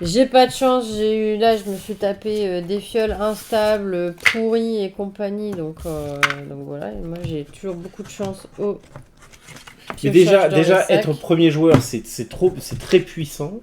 J'ai pas de chance, là je me suis tapé des fioles instables, pourries et compagnie, donc voilà, et moi j'ai toujours beaucoup de chance au Et déjà être premier joueur, c'est très puissant.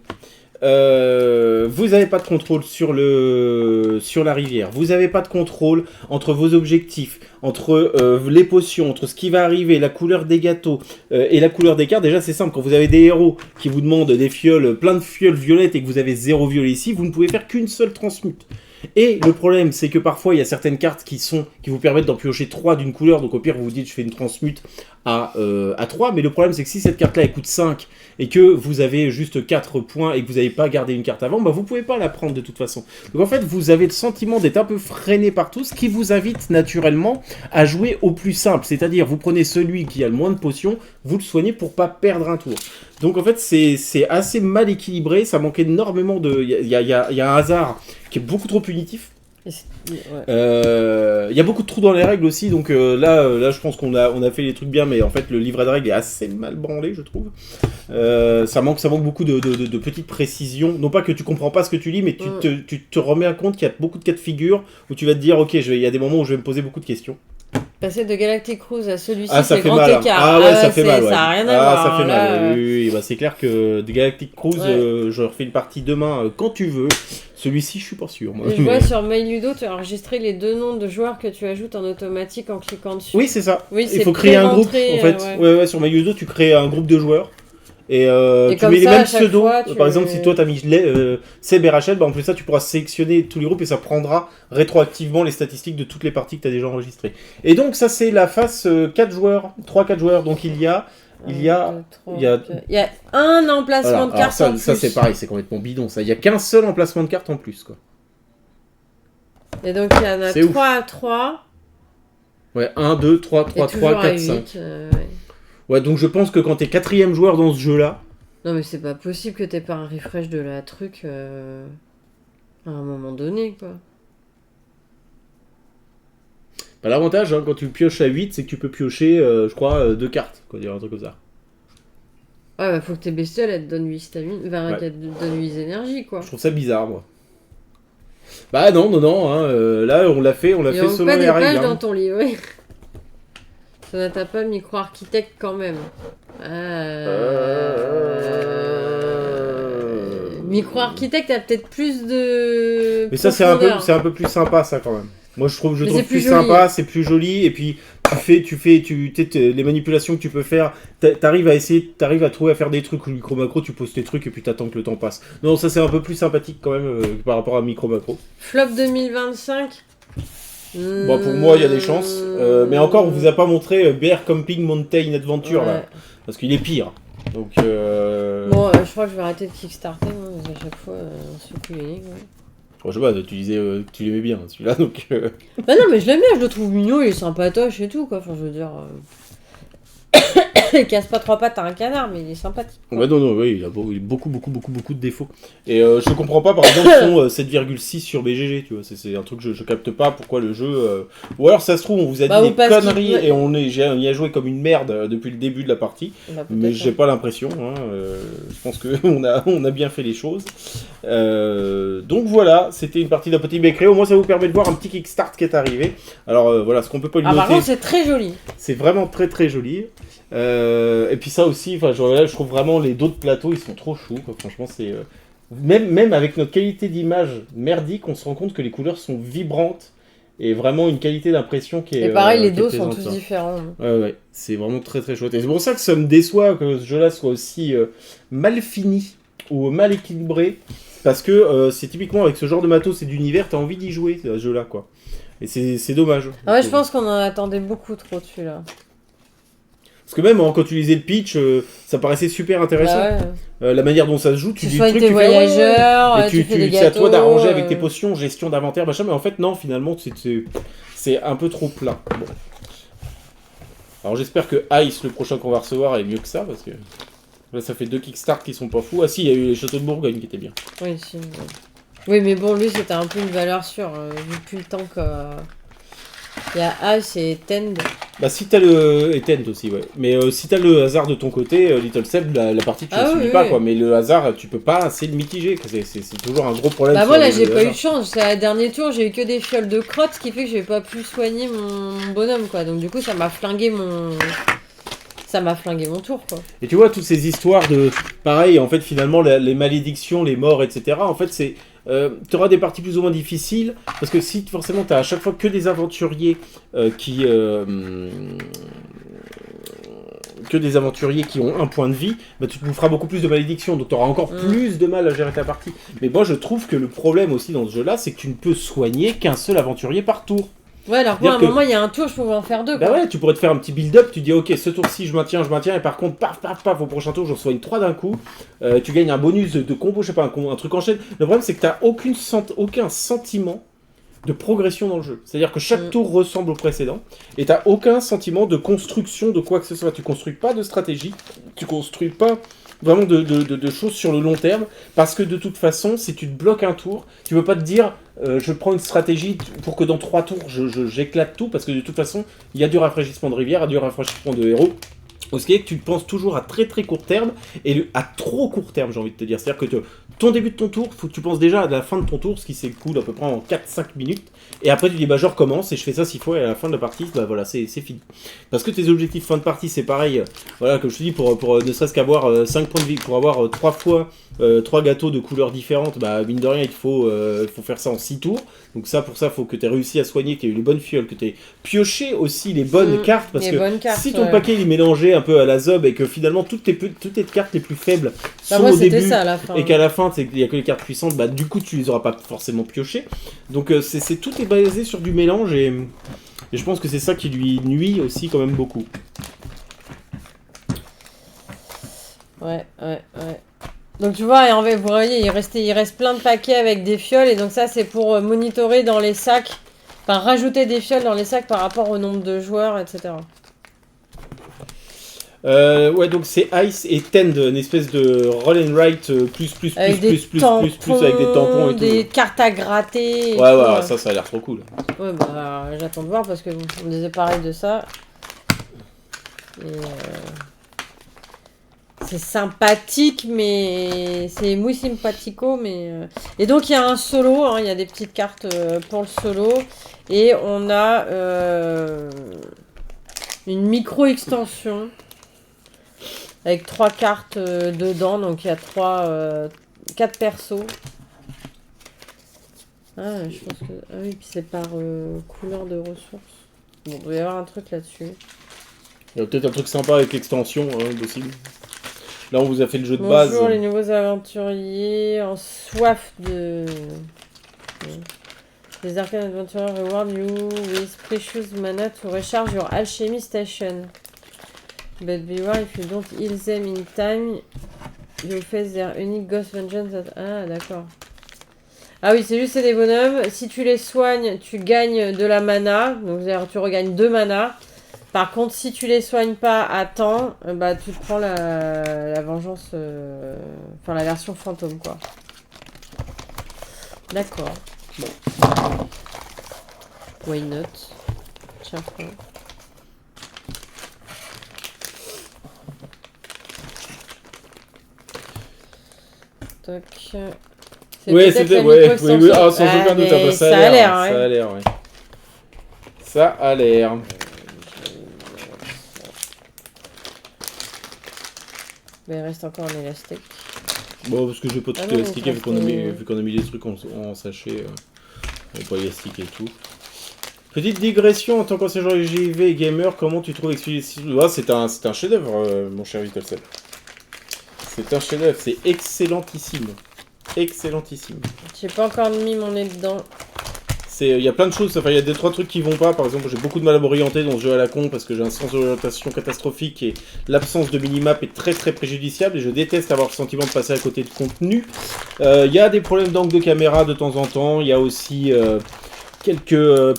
Vous n'avez pas de contrôle sur la rivière. Vous n'avez pas de contrôle entre vos objectifs, entre les potions, entre ce qui va arriver, la couleur des gâteaux et la couleur des cartes. Déjà, c'est simple. Quand vous avez des héros qui vous demandent des fioles, plein de fioles violettes et que vous avez 0 violet ici, vous ne pouvez faire qu'une seule transmute. Et le problème, c'est que parfois, il y a certaines cartes qui vous permettent d'en piocher 3 d'une couleur. Donc au pire, vous vous dites, je fais une transmute à 3. Mais le problème, c'est que si cette carte-là, elle coûte 5 et que vous avez juste 4 points et que vous n'avez pas gardé une carte avant, bah, vous ne pouvez pas la prendre de toute façon. Donc en fait, vous avez le sentiment d'être un peu freiné par tout, ce qui vous invite naturellement à jouer au plus simple. C'est-à-dire, vous prenez celui qui a le moins de potions, vous le soignez pour pas perdre un tour. Donc en fait, c'est assez mal équilibré. Ça manque énormément de... Il y a un hasard qui est beaucoup trop punitif. Ouais. Il y a beaucoup de trous dans les règles aussi, donc là je pense qu'on a fait les trucs bien, mais en fait le livret de règles est assez mal branlé, je trouve. Ça manque beaucoup de petites précisions. Non pas que tu comprends pas ce que tu lis, mais tu te remets à compte qu'il y a beaucoup de cas de figure où tu vas te dire, ok, il y a des moments où je vais me poser beaucoup de questions. Passer de Galactic Cruise à celui-ci, ça c'est fait grand mal, écart. Ah ouais, ça fait mal. Ouais. Ça n'a rien à voir. Ça fait là, mal. Oui, bah, c'est clair que de Galactic Cruise, je refais une partie demain quand tu veux. Celui-ci, je suis pas sûr. Moi. Je vois sur MyLudo, tu as enregistré les 2 noms de joueurs que tu ajoutes en automatique en cliquant dessus. Oui, c'est ça. Oui, il faut créer un groupe. En fait, ouais, sur MyLudo, tu crées un groupe de joueurs. Et tu mets les mêmes pseudos. Par exemple, si toi t'as mis Seb et Rachel, bah en plus ça tu pourras sélectionner tous les groupes et ça prendra rétroactivement les statistiques de toutes les parties que tu as déjà enregistrées. Et donc ça c'est la phase 4 joueurs, 3-4 joueurs. Donc il y a un emplacement de carte en plus. Ça c'est pareil, c'est complètement bidon ça. Il y a qu'un seul emplacement de carte en plus quoi. Et donc il y en a 3 à 3. Ouais, 1, 2, 3, 3, 3, 4, 5. Ouais, donc je pense que quand t'es 4ème joueur dans ce jeu-là... Non mais c'est pas possible que t'aies pas un refresh de la truc à un moment donné, quoi. Bah, l'avantage, hein, quand tu pioches à 8, c'est que tu peux piocher, je crois, 2 cartes, quoi, dire un truc comme ça. Ouais, bah faut que tes bestioles, elles te donnent 8 stamina, enfin, qu'elles te donnent 8 énergies, quoi. Je trouve ça bizarre, moi. Bah non, hein, là, on l'a fait selon les règles. Il pas des pages dans ton livre, oui. Ça t'as pas micro-architecte quand même. Micro-architecte a peut-être plus de... Mais ça, c'est un peu plus sympa, ça, quand même. Moi, je trouve plus sympa, c'est plus joli, et puis les manipulations que tu peux faire, t'arrives à trouver à faire des trucs, micro-macro, tu poses tes trucs, et puis t'attends que le temps passe. Non, ça, c'est un peu plus sympathique, quand même, par rapport à micro-macro. Flop 2025 Bon, pour moi, il y a des chances. Mais encore, on vous a pas montré Bear Camping Mountain Adventure, là. Parce qu'il est pire. Donc, Bon, je crois que je vais arrêter de kickstarter, moi, parce qu'à chaque fois, on se fait plus les nez, je sais pas, tu disais que tu l'aimais bien, celui-là, donc... Bah non, mais je l'aime bien, je le trouve mignon, il est sympatoche et tout, quoi. Enfin, je veux dire... Il casse pas 3 pattes à un canard, mais il est sympathique. Ouais, non, oui, il a beaucoup de défauts. Et je comprends pas, par exemple, son 7,6 sur BGG, tu vois. C'est un truc que je capte pas pourquoi le jeu. Ou alors, ça se trouve, on vous a dit des conneries et on y a joué comme une merde depuis le début de la partie. Mais j'ai pas l'impression. Hein, je pense qu'on on a bien fait les choses. Donc voilà, c'était une partie d'Apothique Bécré. Au moins, ça vous permet de voir un petit kickstart qui est arrivé. Alors voilà, ce qu'on peut pas lui noter. Par contre, c'est très joli. C'est vraiment très joli. Et puis ça aussi, je trouve vraiment les d'autres plateaux, ils sont trop choux. Quoi. Franchement, c'est même avec notre qualité d'image merdique, on se rend compte que les couleurs sont vibrantes et vraiment une qualité d'impression qui est. Et pareil, les dos sont tous différents. Ouais, c'est vraiment très chouette. Et c'est pour ça que ça me déçoit que ce jeu-là soit aussi mal fini ou mal équilibré, parce que c'est typiquement avec ce genre de matos et d'univers, t'as envie d'y jouer, ce jeu-là, quoi. Et c'est dommage. Ah ouais, je pense qu'on en attendait beaucoup trop dessus là. Parce que même quand tu lisais le pitch, ça paraissait super intéressant. Bah ouais. La manière dont ça se joue, tu dis le truc, tes voyageurs, et tu fais des gâteaux. c'est à toi d'arranger avec tes potions, gestion d'inventaire, machin. Mais en fait, non, finalement, c'est un peu trop plat. Bon. Alors j'espère que Ice, le prochain qu'on va recevoir, est mieux que ça, parce que là, ça fait 2 Kickstarts qui sont pas fous. Ah si, il y a eu les Châteaux de Bourgogne qui étaient bien. Oui, si. Oui, mais bon, lui, c'était un peu une valeur sûre, vu depuis le temps que... Il y a Ice et Tend. Bah si t'as le... Et Tend aussi, ouais. Mais si t'as le hasard de ton côté, Little Seb, la partie, tu la subis pas, quoi. Mais le hasard, tu peux pas assez le mitiger. C'est toujours un gros problème. Bah moi, là, j'ai pas eu de chance. C'est à dernier tour, j'ai eu que des fioles de crotte, ce qui fait que j'ai pas pu soigner mon bonhomme, quoi. Donc du coup, ça m'a flingué mon... Ça m'a flingué mon tour, quoi. Et tu vois, toutes ces histoires de... Pareil, en fait, finalement, les malédictions, les morts, etc. En fait, c'est... tu auras des parties plus ou moins difficiles, parce que si forcément tu as à chaque fois que des aventuriers qui ont un point de vie, bah, tu te boufferas beaucoup plus de malédictions, donc tu auras encore plus de mal à gérer ta partie. Mais moi je trouve que le problème aussi dans ce jeu là, c'est que tu ne peux soigner qu'un seul aventurier par tour. Ouais, alors pour un moment, il y a un tour, je pouvais en faire 2. Bah ouais, tu pourrais te faire un petit build-up, tu dis ok, ce tour-ci je maintiens, et par contre, paf, au prochain tour, j'en soigne 3 d'un coup. Tu gagnes un bonus de combo, je sais pas, un truc en chaîne. Le problème, c'est que t'as aucun sentiment de progression dans le jeu. C'est-à-dire que chaque tour ressemble au précédent, et t'as aucun sentiment de construction de quoi que ce soit. Tu construis pas de stratégie, tu construis pas vraiment de choses sur le long terme, parce que de toute façon, si tu te bloques un tour, tu peux pas te dire je prends une stratégie pour que dans 3 tours j'éclate tout, parce que de toute façon, il y a du rafraîchissement de rivière, il y a du rafraîchissement de héros. Ce qui est que tu penses toujours à très court terme, et à trop court terme, j'ai envie de te dire. C'est-à-dire que ton début de ton tour, faut que tu penses déjà à la fin de ton tour, ce qui s'écoule à peu près en 4-5 minutes, et après tu dis bah je recommence, et je fais ça 6 fois, et à la fin de la partie, bah voilà, c'est fini. Parce que tes objectifs fin de partie, c'est pareil, voilà, comme je te dis, pour ne serait-ce qu'avoir 5 points de vie, pour avoir 3 fois 3 gâteaux de couleurs différentes, bah mine de rien, il faut faire ça en 6 tours. Donc pour ça, il faut que tu aies réussi à soigner, que tu aies eu les bonnes fioles, que tu aies pioché aussi les bonnes cartes, parce que si ton paquet il est mélangé un peu à la zob, et que finalement toutes tes cartes les plus faibles sont au début, et qu'à la fin il n'y a que les cartes puissantes, bah du coup tu les auras pas forcément piochées. Donc tout est basé sur du mélange, et je pense que c'est ça qui lui nuit aussi quand même beaucoup. Ouais. Donc tu vois, vous voyez, il reste plein de paquets avec des fioles, et donc ça c'est pour monitorer dans les sacs, enfin rajouter des fioles dans les sacs par rapport au nombre de joueurs, etc. Ouais, donc c'est Ice et Tend, une espèce de roll and write plus avec des tampons et tout. Des cartes à gratter. Ouais, ça a l'air trop cool. Ouais, bah j'attends de voir, parce que on disait pareil de ça. Et c'est sympathique, mais c'est muy simpatico, mais et donc il y a un solo, hein, il y a des petites cartes pour le solo, et on a une micro extension avec 3 cartes dedans, donc il y a 4 persos. Ah, je pense que oui, puis c'est par couleur de ressources. Bon, il doit y avoir un truc là-dessus. Il y a peut-être un truc sympa avec l'extension, possible. Là, on vous a fait le jeu de base. Bonjour les nouveaux aventuriers en soif de... Les Arcane Adventurers reward you with precious mana to recharge your alchemy station. But beware if you don't heal them in time, you face their unique ghost vengeance. Ah, d'accord. Ah oui, c'est des bonhommes. Si tu les soignes, tu gagnes de la mana. Donc tu regagnes 2 mana. Par contre, si tu les soignes pas à temps, bah tu te prends la vengeance, enfin la version fantôme quoi. D'accord. Bon. Why not? Tiens, frère. Toc. Ouais, c'était ouais, oui, ah, sans aucun doute, bah, ça a l'air, ouais. Ça a l'air, ouais. Ça a l'air. Mais il reste encore un élastique. Bon, parce que je vais pas tout élastiquer vu qu'on a mis les trucs en sachet. On va pas élastiquer tout. Petite digression en tant qu'ancien joueur JV et gamer, comment tu trouves Expedition? Ah, c'est un chef-d'œuvre, mon cher Vitolsen. C'est un chef-d'œuvre, c'est excellentissime. Excellentissime. J'ai pas encore mis mon nez dedans. Il y a plein de choses, enfin il y a 2-3 trucs qui vont pas, par exemple j'ai beaucoup de mal à m'orienter dans ce jeu à la con parce que j'ai un sens d'orientation catastrophique et l'absence de minimap est très très préjudiciable et je déteste avoir le sentiment de passer à côté de contenu. Il y a des problèmes d'angle de caméra de temps en temps, il y a aussi quelques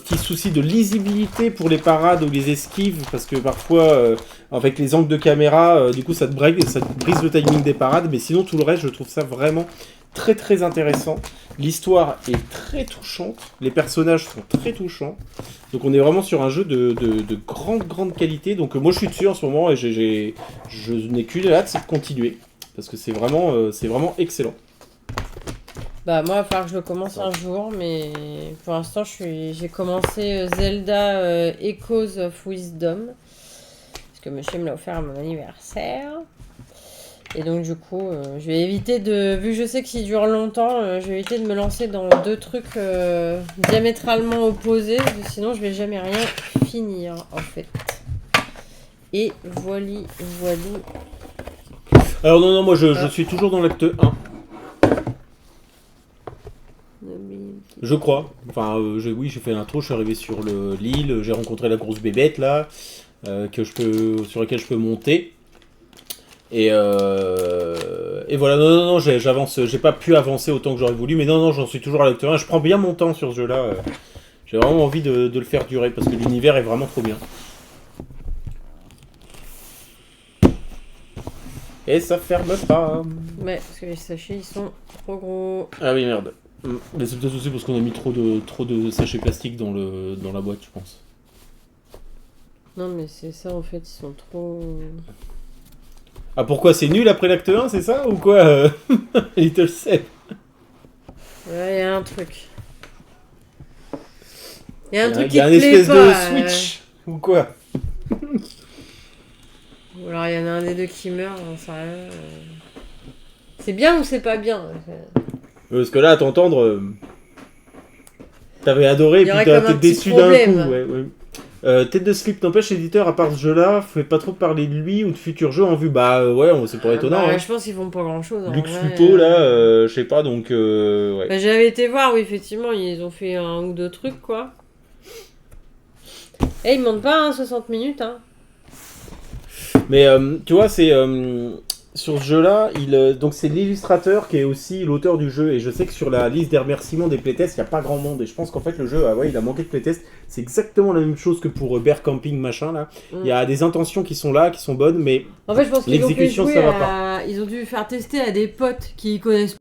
petits soucis de lisibilité pour les parades ou les esquives parce que parfois avec les angles de caméra du coup ça te brise le timing des parades, mais sinon tout le reste je trouve ça vraiment très très intéressant. L'histoire est très touchante, les personnages sont très touchants, donc on est vraiment sur un jeu de grande qualité, donc moi je suis dessus en ce moment et je n'ai qu'une hâte, c'est de continuer, parce que c'est vraiment excellent. Bah moi il va falloir que je le commence un jour, mais pour l'instant j'ai commencé Zelda Echoes of Wisdom, parce que monsieur me l'a offert à mon anniversaire. Et donc du coup, je vais éviter de... Vu que je sais qu'il dure longtemps, je vais éviter de me lancer dans 2 trucs diamétralement opposés. Sinon, je vais jamais rien finir, en fait. Et voilà. Alors non, moi je suis toujours dans l'acte 1. Je crois. Enfin, oui, j'ai fait l'intro, je suis arrivé sur l'île, j'ai rencontré la grosse bébête là, sur laquelle je peux monter. Et voilà, non, j'avance, j'ai pas pu avancer autant que j'aurais voulu, mais non, j'en suis toujours à l'acte 1. Je prends bien mon temps sur ce jeu-là. J'ai vraiment envie de le faire durer parce que l'univers est vraiment trop bien. Et ça ferme pas. Ouais, parce que les sachets ils sont trop gros. Ah oui, merde. Mais c'est peut-être aussi parce qu'on a mis trop de sachets plastiques dans la boîte, je pense. Non, mais c'est ça en fait, ils sont trop. Ah, pourquoi c'est nul après l'acte 1, c'est ça ou quoi Little Seb. Ouais, il y a un truc. Il y a un truc qui te plaît pas. Il y a une espèce de switch ou quoi? Ou alors il y en a un des deux qui meurt, j'en sais rien. C'est bien ou c'est pas bien? Parce que là, à t'entendre, t'avais adoré, puis t'es déçu d'un coup. Ouais. Tête de slip, n'empêche, l'éditeur, à part ce jeu-là, fait pas trop parler de lui ou de futurs jeux en vue. Bah ouais, c'est pas étonnant. Bah, je pense qu'ils font pas grand-chose. Lux Lupo, là, je sais pas, donc ouais. Bah, j'avais été voir, oui, effectivement, ils ont fait 1 ou 2 trucs, quoi. Et ils montent pas, 60 minutes, hein. Mais tu vois, c'est sur ce jeu-là, donc c'est l'illustrateur qui est aussi l'auteur du jeu. Et je sais que sur la liste des remerciements des playtests, il n'y a pas grand monde. Et je pense qu'en fait, le jeu, il a manqué de playtests. C'est exactement la même chose que pour Bear Camping, machin, là. Il y a des intentions qui sont là, qui sont bonnes, mais en fait, je pense l'exécution, ça va pas. Ils ont dû faire tester à des potes qui connaissent.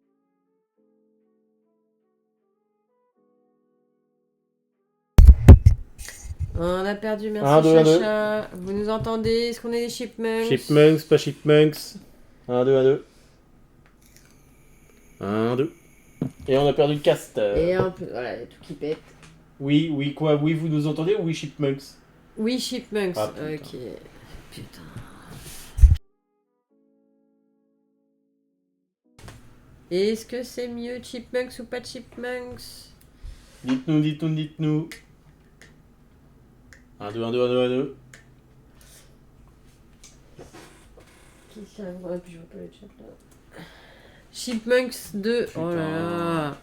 On a perdu, merci Chacha. Vous nous entendez? Est-ce qu'on est des chipmunks? Chipmunks, pas chipmunks. 1, 2, 1, 2. 1, 2. Et on a perdu le cast. Et un peu, voilà, tout qui pète. Oui, quoi? Oui, vous nous entendez ou oui, chipmunks? Oui, chipmunks. Ah, ok. Putain. Est-ce que c'est mieux chipmunks ou pas chipmunks? Dites-nous. 1, 2, 1, 2, 1, 2, 1, 2. Puis je vois pas le chat là. Chipmunks 2. Oh là là.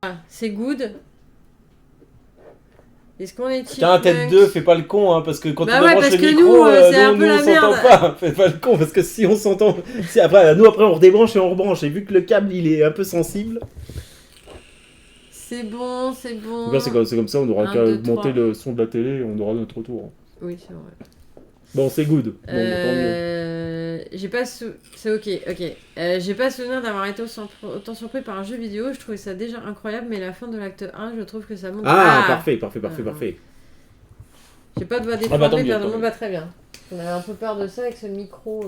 Ah, c'est good. Est-ce qu'on est chipmunks? Tiens, tête 2, fais pas le con, hein, parce que quand on branche le micro, nous, c'est un peu la merde. Pas. Fais pas le con, parce que si on s'entend... Après, on redébranche et on rebranche. Et vu que le câble, il est un peu sensible... C'est bon, c'est bon. Bien, c'est comme ça, on aura 1, qu'à 2, augmenter 3. le son de la télé et on aura notre retour. Oui, c'est vrai. Bon, c'est good. Bon, bah, tant mieux. J'ai pas c'est ok. J'ai pas souvenir d'avoir été autant surpris par un jeu vidéo. Je trouvais ça déjà incroyable, mais la fin de l'acte 1, je trouve que ça monte. Parfait. J'ai pas de voix Ah bah, tant déformée, mieux, car tant le monde mieux. va très bien. On avait un peu peur de ça avec ce micro.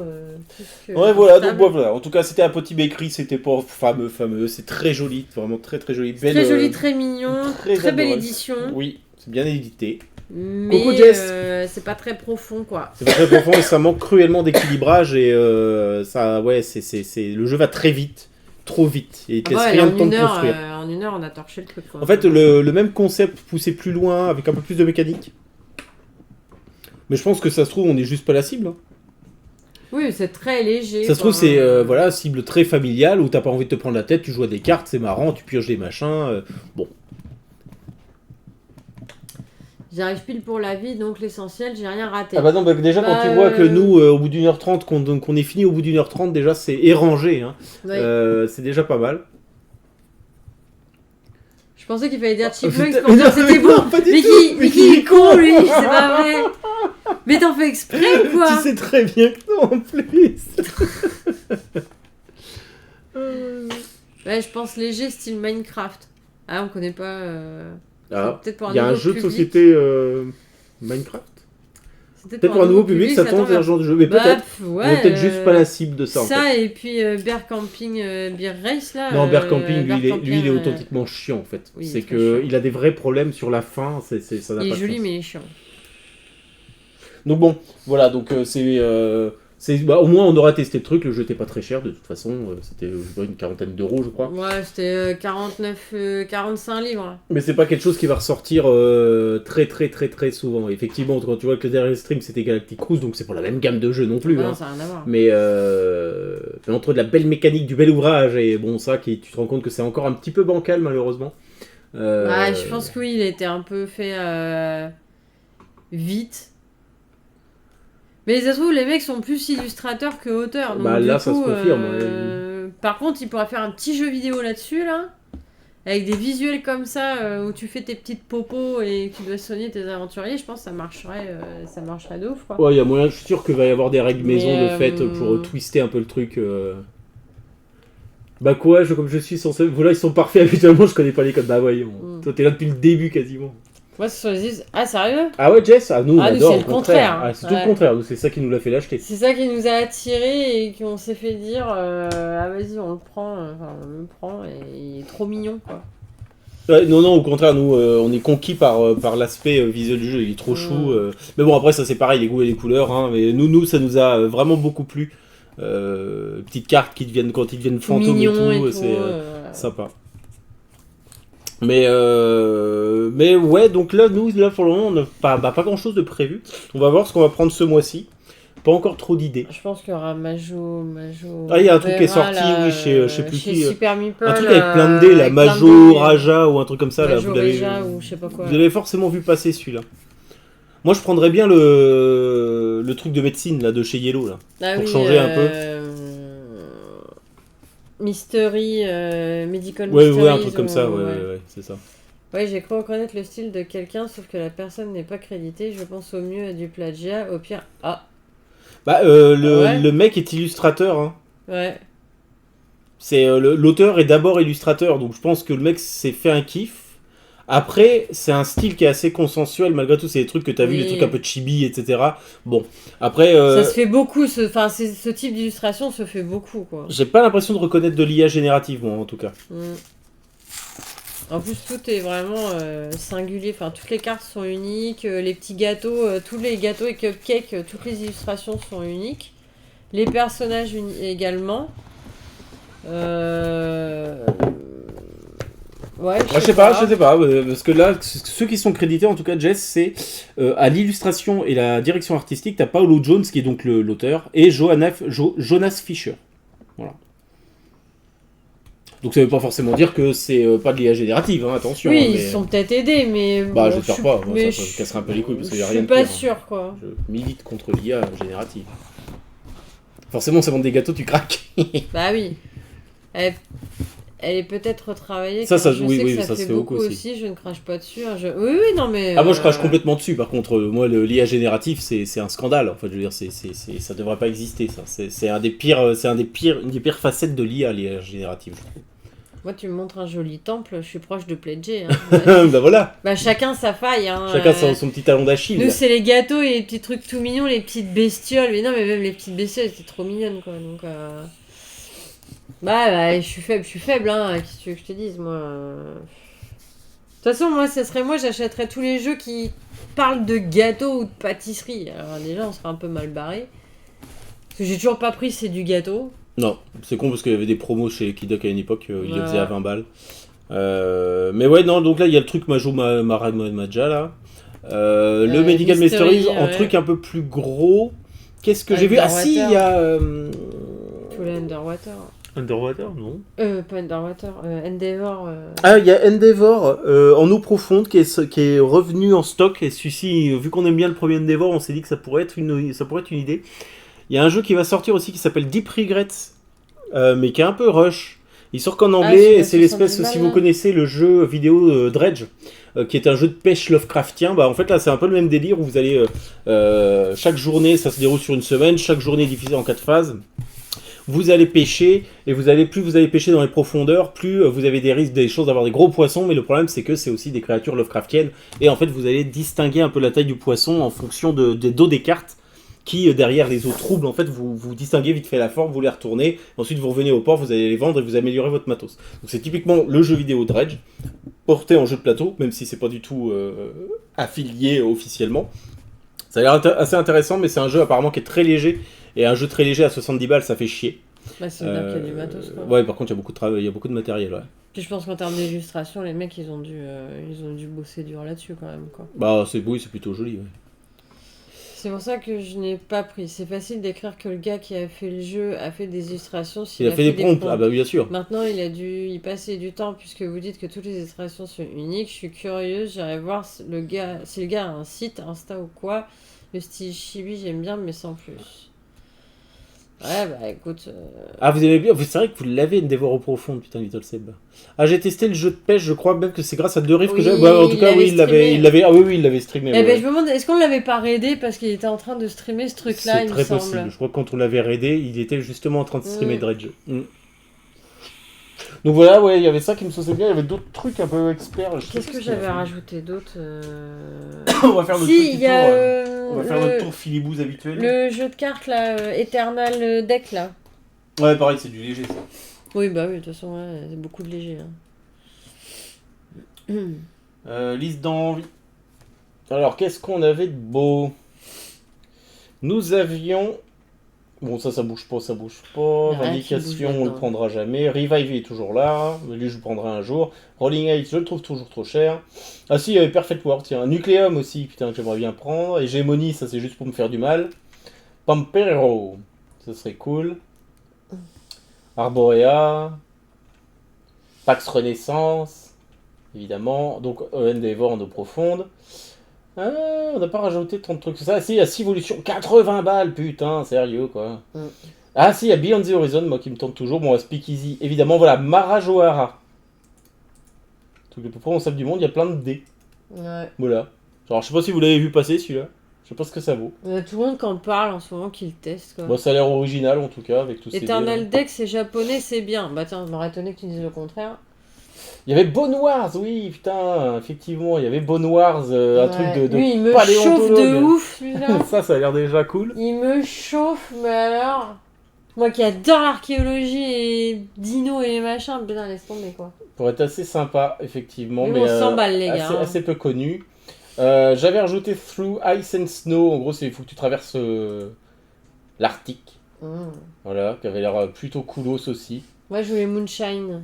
Plus que Ouais, voilà, donc instable. voilà. En tout cas, c'était un petit bakery, c'était pas fameux. C'est très joli, vraiment très joli. Belle, Très joli, très mignon, très très belle adorable. édition. Oui, c'est bien édité. Mais Coucou, Jess. c'est pas très profond, quoi. C'est pas très profond et ça manque cruellement d'équilibrage et ça, ouais, le jeu va très vite, trop vite. Et il te laisse Ouais, rien en de temps une de heure, construire. en 1 heure, on a torché le truc, quoi. En fait, le même concept poussé plus loin avec un peu plus de mécanique. Mais je pense que ça se trouve, on n'est juste pas la cible. Hein. Oui, c'est très léger. Ça se trouve, c'est voilà, cible très familiale où t'as pas envie de te prendre la tête, tu joues à des cartes, c'est marrant, tu pioches des machins. Bon. J'arrive pile pour la vie, donc l'essentiel, j'ai rien raté. Ah bah non, bah déjà quand tu vois que nous, au bout d'1h30, qu'on est fini au bout d'1h30, déjà c'est érangé. Hein. Oui. C'est déjà pas mal. Je pensais qu'il fallait dire putain, Chipmunks pour dire que c'était non, bon. pas du Mais tout. qui est con, lui, c'est pas vrai. Mais t'en fais exprès, ou quoi? Tu sais très bien que non, en plus. Ouais, je pense léger, style Minecraft. Ah, on connaît pas... Ah, peut-être pour un il y a un nouveau jeu de public. société Minecraft. C'est Peut-être pour un nouveau public, ça tend vers ce genre de jeu. Mais peut-être. Ouais, On est peut-être juste pas la cible de ça, en fait. et puis Bear Camping Beer Race, là. Non, Bear Camping, Bear lui, Camping, il est authentiquement chiant, en fait. oui, C'est très que chiant. il a des vrais problèmes sur la fin. Ça n'a Il pas est de joli, sens. mais il est chiant. Donc bon, voilà, donc bah, au moins on aura testé le truc, le jeu était pas très cher de toute façon, c'était une 40aine d'euros je crois. Ouais, c'était 45 livres. Mais c'est pas quelque chose qui va ressortir très souvent. Effectivement, quand tu vois que le dernier stream c'était Galactic Cruise, donc c'est pas la même gamme de jeux non plus. Non, Hein. ça n'a rien à voir. Mais entre de la belle mécanique, du bel ouvrage et bon ça, tu te rends compte que c'est encore un petit peu bancal malheureusement. Ouais, je pense que oui, il a été un peu fait vite. Mais ça se trouve, les mecs sont plus illustrateurs que auteurs. Donc Bah, du là, coup, ça se confirme, Par contre, il pourra faire un petit jeu vidéo là-dessus, là. Avec des visuels comme ça, où tu fais tes petites popos et tu dois soigner tes aventuriers. Je pense que ça marcherait de ouf, quoi. Ouais, il y a moyen, je suis sûr qu'il va y avoir des règles maison Mais, de fait pour twister un peu le truc. Bah quoi, comme je suis censé... Voilà, ils sont parfaits habituellement, je connais pas les codes. Bah voyons, toi t'es là depuis le début quasiment. Moi, ce sont les... Ah, sérieux? Ah ouais, Jess? Ah, nous on Ah, nous, adore, c'est au le contraire. Ah, c'est tout Ouais. le contraire, nous c'est ça qui nous l'a fait l'acheter. C'est ça qui nous a attirés et qu'on s'est fait dire ah vas-y on le prend, enfin on le prend et il est trop mignon quoi. Ouais, non, au contraire, nous on est conquis par l'aspect visuel du jeu, il est trop chou. Mais bon, après ça c'est pareil, les goûts et les couleurs, hein, mais nous ça nous a vraiment beaucoup plu. Petites cartes qui deviennent, quand ils deviennent fantômes Mignon et tout, et c'est tout, sympa. Mais ouais, donc là, pour le moment, on n'a pas grand chose de prévu. On va voir ce qu'on va prendre ce mois-ci. Pas encore trop d'idées. Je pense qu'il y aura Majo. Ah, il y a un truc qui est sorti, là, oui, je sais plus chez qui. Super Meeple, Un truc avec plein de dés, la avec plein de Majo, dés, Raja ou un truc comme ça. Là, Majo vous l'avez Reja ou je sais pas quoi. Vous avez forcément vu passer celui-là. Moi, je prendrais bien le truc de médecine là, de chez Yellow. Là, Ah pour oui, changer un peu. Mystery, Medical Ouais, Mysteries. un truc comme ça, ouais, c'est ça. Ouais, j'ai cru reconnaître le style de quelqu'un, sauf que la personne n'est pas créditée. Je pense au mieux à du plagiat, au pire. Ah, Bah, Ouais. le mec est illustrateur. Hein. ouais. C'est l'auteur est d'abord illustrateur, donc je pense que le mec s'est fait un kiff. Après, c'est un style qui est assez consensuel, malgré tout, c'est des trucs que t'as vu, Oui. les trucs un peu chibi, etc. Bon, après, Ça se fait beaucoup, ce type d'illustration se fait beaucoup, quoi. j'ai pas l'impression de reconnaître de l'IA générative, moi, en tout cas. Mm. En plus, tout est vraiment singulier, enfin, toutes les cartes sont uniques, les petits gâteaux, tous les gâteaux et cupcakes, toutes les illustrations sont uniques. Les personnages également. Ouais, Je sais pas, parce que là, ceux qui sont crédités, en tout cas, Jess, c'est à l'illustration et la direction artistique, t'as Paolo Jones, qui est donc l'auteur, et Jonas Fischer. Voilà. Donc ça veut pas forcément dire que c'est pas de l'IA générative, hein, attention. oui, hein, ils mais... se sont peut-être aidés, mais. Bah, bon, j'espère je- pas, moi, mais ça me casserait un peu les couilles, parce qu'il y a je rien suis de pas pire, hein. sûr, quoi. Je milite contre l'IA générative. Forcément, ça vend des gâteaux, tu craques. Bah oui. elle est peut-être retravaillée. Ça, car je oui, sais oui, que ça fait se fait beaucoup aussi. aussi. Je ne crache pas dessus. Hein, Oui, oui, non, mais. Ah, moi je crache complètement dessus, par contre, moi l'IA génératif c'est un scandale, en fait, je veux dire, ça devrait pas exister, ça. C'est un des pires, une des pires facettes de l'IA générative, je trouve. Moi, tu me montres un joli temple, je suis proche de Pledger. Hein. Bah voilà, Bah, chacun sa faille. Hein. chacun son petit talon d'Achille. Nous, c'est les gâteaux et les petits trucs tout mignons, les petites bestioles. Mais non, mais même les petites bestioles, c'était trop mignonnes, quoi. Donc, bah, je suis faible, hein. Qu'est-ce que tu veux que je te dise, moi De toute façon, moi, ça serait moi, j'achèterais tous les jeux qui parlent de gâteaux ou de pâtisserie. Alors, déjà, on serait un peu mal barré. Parce que j'ai toujours pas pris, c'est du gâteau. Non, c'est con parce qu'il y avait des promos chez Lucky Duck à une époque, ils les Ouais. faisaient à 20 balles. Mais ouais, non, donc là il y a le truc Majo Maja là. Le Medical Mystery, Mysteries en ouais. truc un peu plus gros. Qu'est-ce que j'ai vu? Ah Underwater. si, il y a. Tous les Underwater. Underwater, non? Pas Underwater, Endeavor. Ah, il y a Endeavor en eau profonde qui est revenu en stock. Et celui-ci, vu qu'on aime bien le premier Endeavor, on s'est dit que ça pourrait être une idée. Il y a un jeu qui va sortir aussi qui s'appelle Deep Regrets, mais qui est un peu rush. Il sort qu'en anglais, et c'est l'espèce, si vous connaissez le jeu vidéo Dredge, qui est un jeu de pêche Lovecraftien, bah en fait là c'est un peu le même délire où vous allez, chaque journée, ça se déroule sur une semaine, chaque journée est divisée en 4 phases. Vous allez pêcher, et plus vous allez pêcher dans les profondeurs, plus vous avez des risques, des choses d'avoir des gros poissons, mais le problème c'est que c'est aussi des créatures Lovecraftiennes, et en fait vous allez distinguer un peu la taille du poisson en fonction des dos des cartes, qui derrière les eaux troubles, en fait, vous distinguez vite fait la forme, vous les retournez, ensuite vous revenez au port, vous allez les vendre et vous améliorez votre matos. Donc c'est typiquement le jeu vidéo Dredge, porté en jeu de plateau, même si c'est pas du tout affilié officiellement. Ça a l'air assez intéressant, mais c'est un jeu apparemment qui est très léger, et un jeu très léger à 70 balles, ça fait chier. Bah, c'est bien qu'il y a du matos, quoi. Ouais, par contre, il y a beaucoup de travail, il y a beaucoup de matériel, ouais. Puis je pense qu'en termes d'illustration, les mecs, ils ont dû bosser dur là-dessus, quand même, quoi. Bah, oui, c'est plutôt joli, ouais. C'est pour ça que je n'ai pas pris. C'est facile d'écrire que le gars qui a fait le jeu a fait des illustrations. Il a fait des prompts, ah bah bien sûr. Maintenant, il a dû y passer du temps puisque vous dites que toutes les illustrations sont uniques. Je suis curieuse, j'irai voir si le gars a un site, Insta ou quoi. Le style chibi, j'aime bien, mais sans plus. Ouais, bah écoute. Ah, vous aimez bien, c'est vrai que vous l'avez Endeavor au profond, putain, Little Seb. Ah, j'ai testé le jeu de pêche, je crois même que c'est grâce à deux riffs que j'ai. Bah, en tout cas, oui, il l'avait. Ah oui, il l'avait streamé. Eh ben, je me demande, est-ce qu'on l'avait pas raidé parce qu'il était en train de streamer ce truc-là, il me semble. C'est très possible. Je crois que quand on l'avait raidé, il était justement en train de streamer Dredge. Donc voilà, ouais, il y avait ça qui me sautait bien. Il y avait d'autres trucs un peu experts. Qu'est-ce que j'avais rajouté d'autre On va faire notre petit tour. On va faire notre tour Philibouze habituel. Le jeu de cartes, là, Eternal Deck, là. Ouais, pareil, c'est du léger, ça. Oui, bah oui, de toute façon, ouais, c'est beaucoup de léger. Hein. Liste d'envie. Alors, qu'est-ce qu'on avait de beau? Nous avions... Bon, ça bouge pas. Vindication, on le prendra jamais. Revive est toujours là. Lui, je le prendrai un jour. Rolling Heights, je le trouve toujours trop cher. Ah si, il y avait Perfect World, tiens. Nucleum aussi, putain, que j'aimerais bien prendre. Hégémonie, ça c'est juste pour me faire du mal. Pampero, ça serait cool. Arborea. Pax Renaissance, évidemment. Donc, Endeavor en eau profonde. On n'a pas rajouté 30 trucs. Ça, si, il y a 6 évolutions. 80 balles, putain, sérieux, quoi. Ah, si, il y a Beyond the Horizon, moi, qui me tente toujours. Bon, Speakeasy, évidemment, voilà. Marajoara. Truc le plus prononçable du monde, il y a plein de dés. Ouais. Voilà. Genre, je sais pas si vous l'avez vu passer, celui-là. Je sais pas ce que ça vaut. Il y a tout le monde qui en parle en ce moment, qui le teste, quoi. Bon, ça a l'air original, en tout cas, avec tous ces dés. Eternal Deck, c'est japonais, c'est bien. Bah tiens, je m'aurais étonné que tu dises le contraire. Il y avait Bone Wars, oui, putain, effectivement, il y avait Bone Wars, un truc de Lui, il me chauffe de ouf, celui-là. Ça a l'air déjà cool. Il me chauffe, mais alors... Moi qui adore l'archéologie et dino et les machins, putain, laisse tomber, quoi. Pour être assez sympa, effectivement, mais on s'emballe, les gars. Assez peu connu. J'avais rajouté Through Ice and Snow, en gros, il faut que tu traverses l'Arctique. Voilà, qui avait l'air plutôt coolos aussi. Moi, je voulais Moonshine.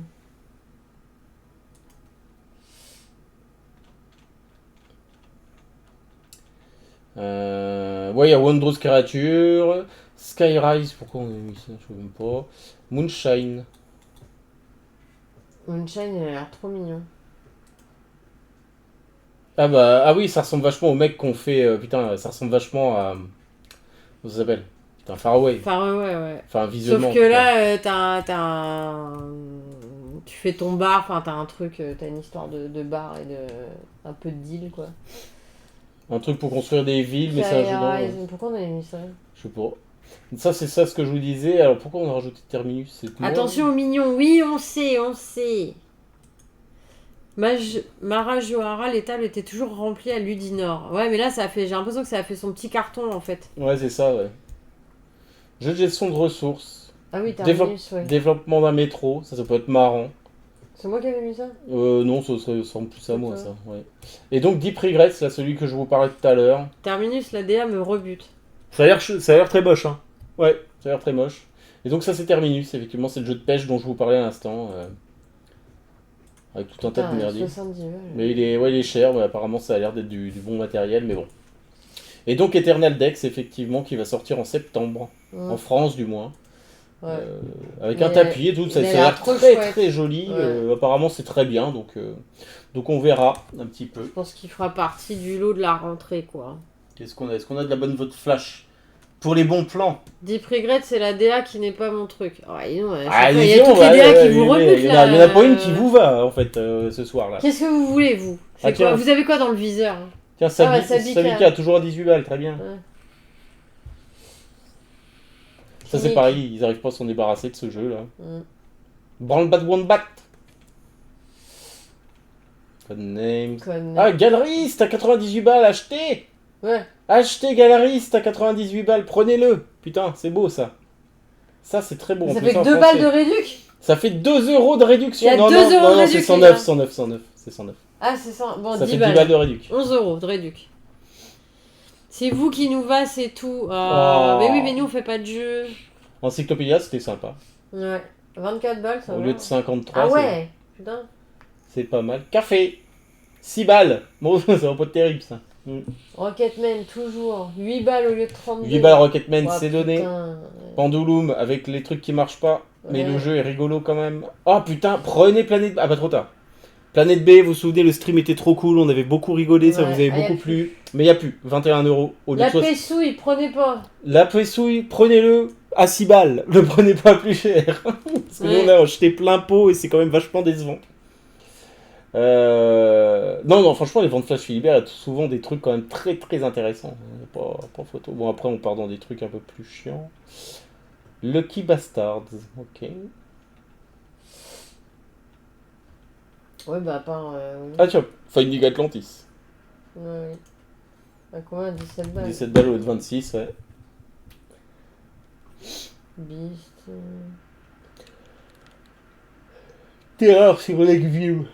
Ouais, il y a Wondrous Creature, Skyrise, pourquoi on a mis ça, je sais même pas. Moonshine. Moonshine, il a l'air trop mignon. Ah oui, ça ressemble vachement au mec qu'on fait, putain, ça ressemble vachement à... Comment ça s'appelle? Putain, Faraway. Faraway, ouais. Enfin, visuellement. Sauf que là, tu fais ton bar, enfin t'as un truc, t'as une histoire de bar et de un peu de deal quoi. Un truc pour construire des villes, mais ça ajoute dans... Pourquoi on avait mis ça? Je sais pas. Ça, c'est ça ce que je vous disais. Alors pourquoi on a rajouté terminus? Attention aux mignons, oui, on sait. Mara Johara, l'étable était toujours remplie à Ludinor. Ouais, mais là, j'ai l'impression que ça a fait son petit carton en fait. Ouais, c'est ça, ouais. Jeu de gestion de ressources. Ah oui, terminus, ouais. Développement d'un métro, ça peut être marrant. C'est moi qui avais mis ça? Non, ça ressemble plus à moi, ça. Ouais. Et donc Deep Regrets, là, celui que je vous parlais tout à l'heure. Terminus, la DA me rebute. Ça a l'air très moche, hein. Ouais, ça a l'air très moche. Et donc ça, c'est Terminus, effectivement, c'est le jeu de pêche dont je vous parlais à l'instant. Avec tout un tas de merdier. 70 balles. Mais il est cher, mais apparemment ça a l'air d'être du bon matériel, mais bon. Et donc Eternal Dex, effectivement, qui va sortir en septembre. En France, du moins. Ouais. Avec un tapis et tout, ça a l'air très joli. Ouais. Apparemment, c'est très bien, donc on verra un petit peu. Je pense qu'il fera partie du lot de la rentrée, quoi. Qu'est-ce qu'on a? Est-ce qu'on a de la bonne vote flash pour les bons plans? Deep Regret, c'est la DA qui n'est pas mon truc. Oh, il y a toutes les DA qui vous rebutent là. Il n'y en a pas une qui vous va, en fait, ce soir-là. Qu'est-ce que vous voulez, vous? Quoi vous avez quoi dans le viseur? Tiens, Sabika a toujours à 18 balles, très bien. Ouais. Ça c'est pareil, ils n'arrivent pas à s'en débarrasser de ce jeu là. Branle-Bat One-Bat. Codename. Ah, Galeriste à 98 balles, achetez. Ouais. Achetez Galeriste à 98 balles, prenez-le. Putain, c'est beau ça. Ça c'est très beau. Ça fait que 2 balles de réduc. Ça fait 2 euros de réduction. Il y a 2 euros de réduc. C'est 109. C'est 109. Ah, c'est ça. Bon, ça 10 balles de réduc. 11 euros de réduc. C'est vous qui nous va, c'est tout. Mais oui, mais nous on fait pas de jeu. Encyclopédia, c'était sympa. Ouais. 24 balles, ça va. Au lieu de 53. Ah ouais, putain. C'est pas mal. Café 6 balles. Bon, ça va pas être terrible ça. Rocketman, toujours. 8 balles au lieu de 32. 8 balles Rocketman, c'est donné. Ouais. Pendulum, avec les trucs qui marchent pas. Mais le jeu est rigolo quand même. Oh putain, prenez Planète... Ah, pas trop tard. Planète B, vous vous souvenez, le stream était trop cool, on avait beaucoup rigolé, ça vous avait beaucoup plu. Mais il n'y a plus, 21 €. La Pessouille, prenez pas. La Pessouille, prenez-le à 6 balles. Le prenez pas plus cher. Parce que nous, on a acheté plein pot et c'est quand même vachement décevant. Non, franchement, les ventes Flash Philibert, il y a souvent des trucs quand même très très intéressants. Pas photo. Bon, après, on part dans des trucs un peu plus chiants. Lucky Bastards, ok. Ouais, bah, à part. Ah, tiens, Finding Atlantis. Ouais. À combien? 17 balles 17 balles au lieu de 26, ouais. Beast. Terreur sur Lakeview.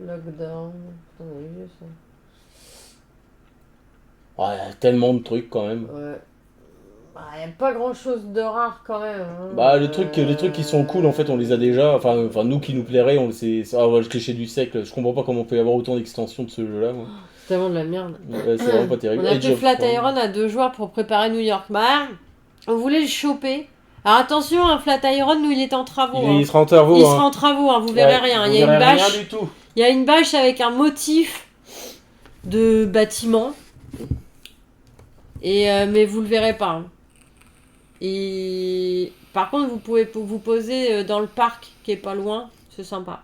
Lockdown. Putain, on a vu ça. Ouais, y a tellement de trucs quand même. Ouais. Bah, y a pas grand chose de rare quand même. Hein. Bah, les trucs qui sont cool, en fait, on les a déjà. Enfin nous qui nous plairait, on le sait. Ah, ouais, le cliché du siècle. Je comprends pas comment on peut y avoir autant d'extensions de ce jeu-là, moi. C'est vraiment de la merde. Ouais, c'est vraiment pas terrible. On a fait Flatiron à 2 joueurs pour préparer New York. Bah, on voulait le choper. Alors attention, un Flatiron, nous, il est en travaux. Il sera en travaux. Il sera en travaux, hein, vous verrez rien. Il y a une bâche. Rien du tout. Il y a une bâche avec un motif de bâtiment. Mais vous le verrez pas. Hein. Et par contre, vous pouvez vous poser dans le parc qui est pas loin. C'est sympa.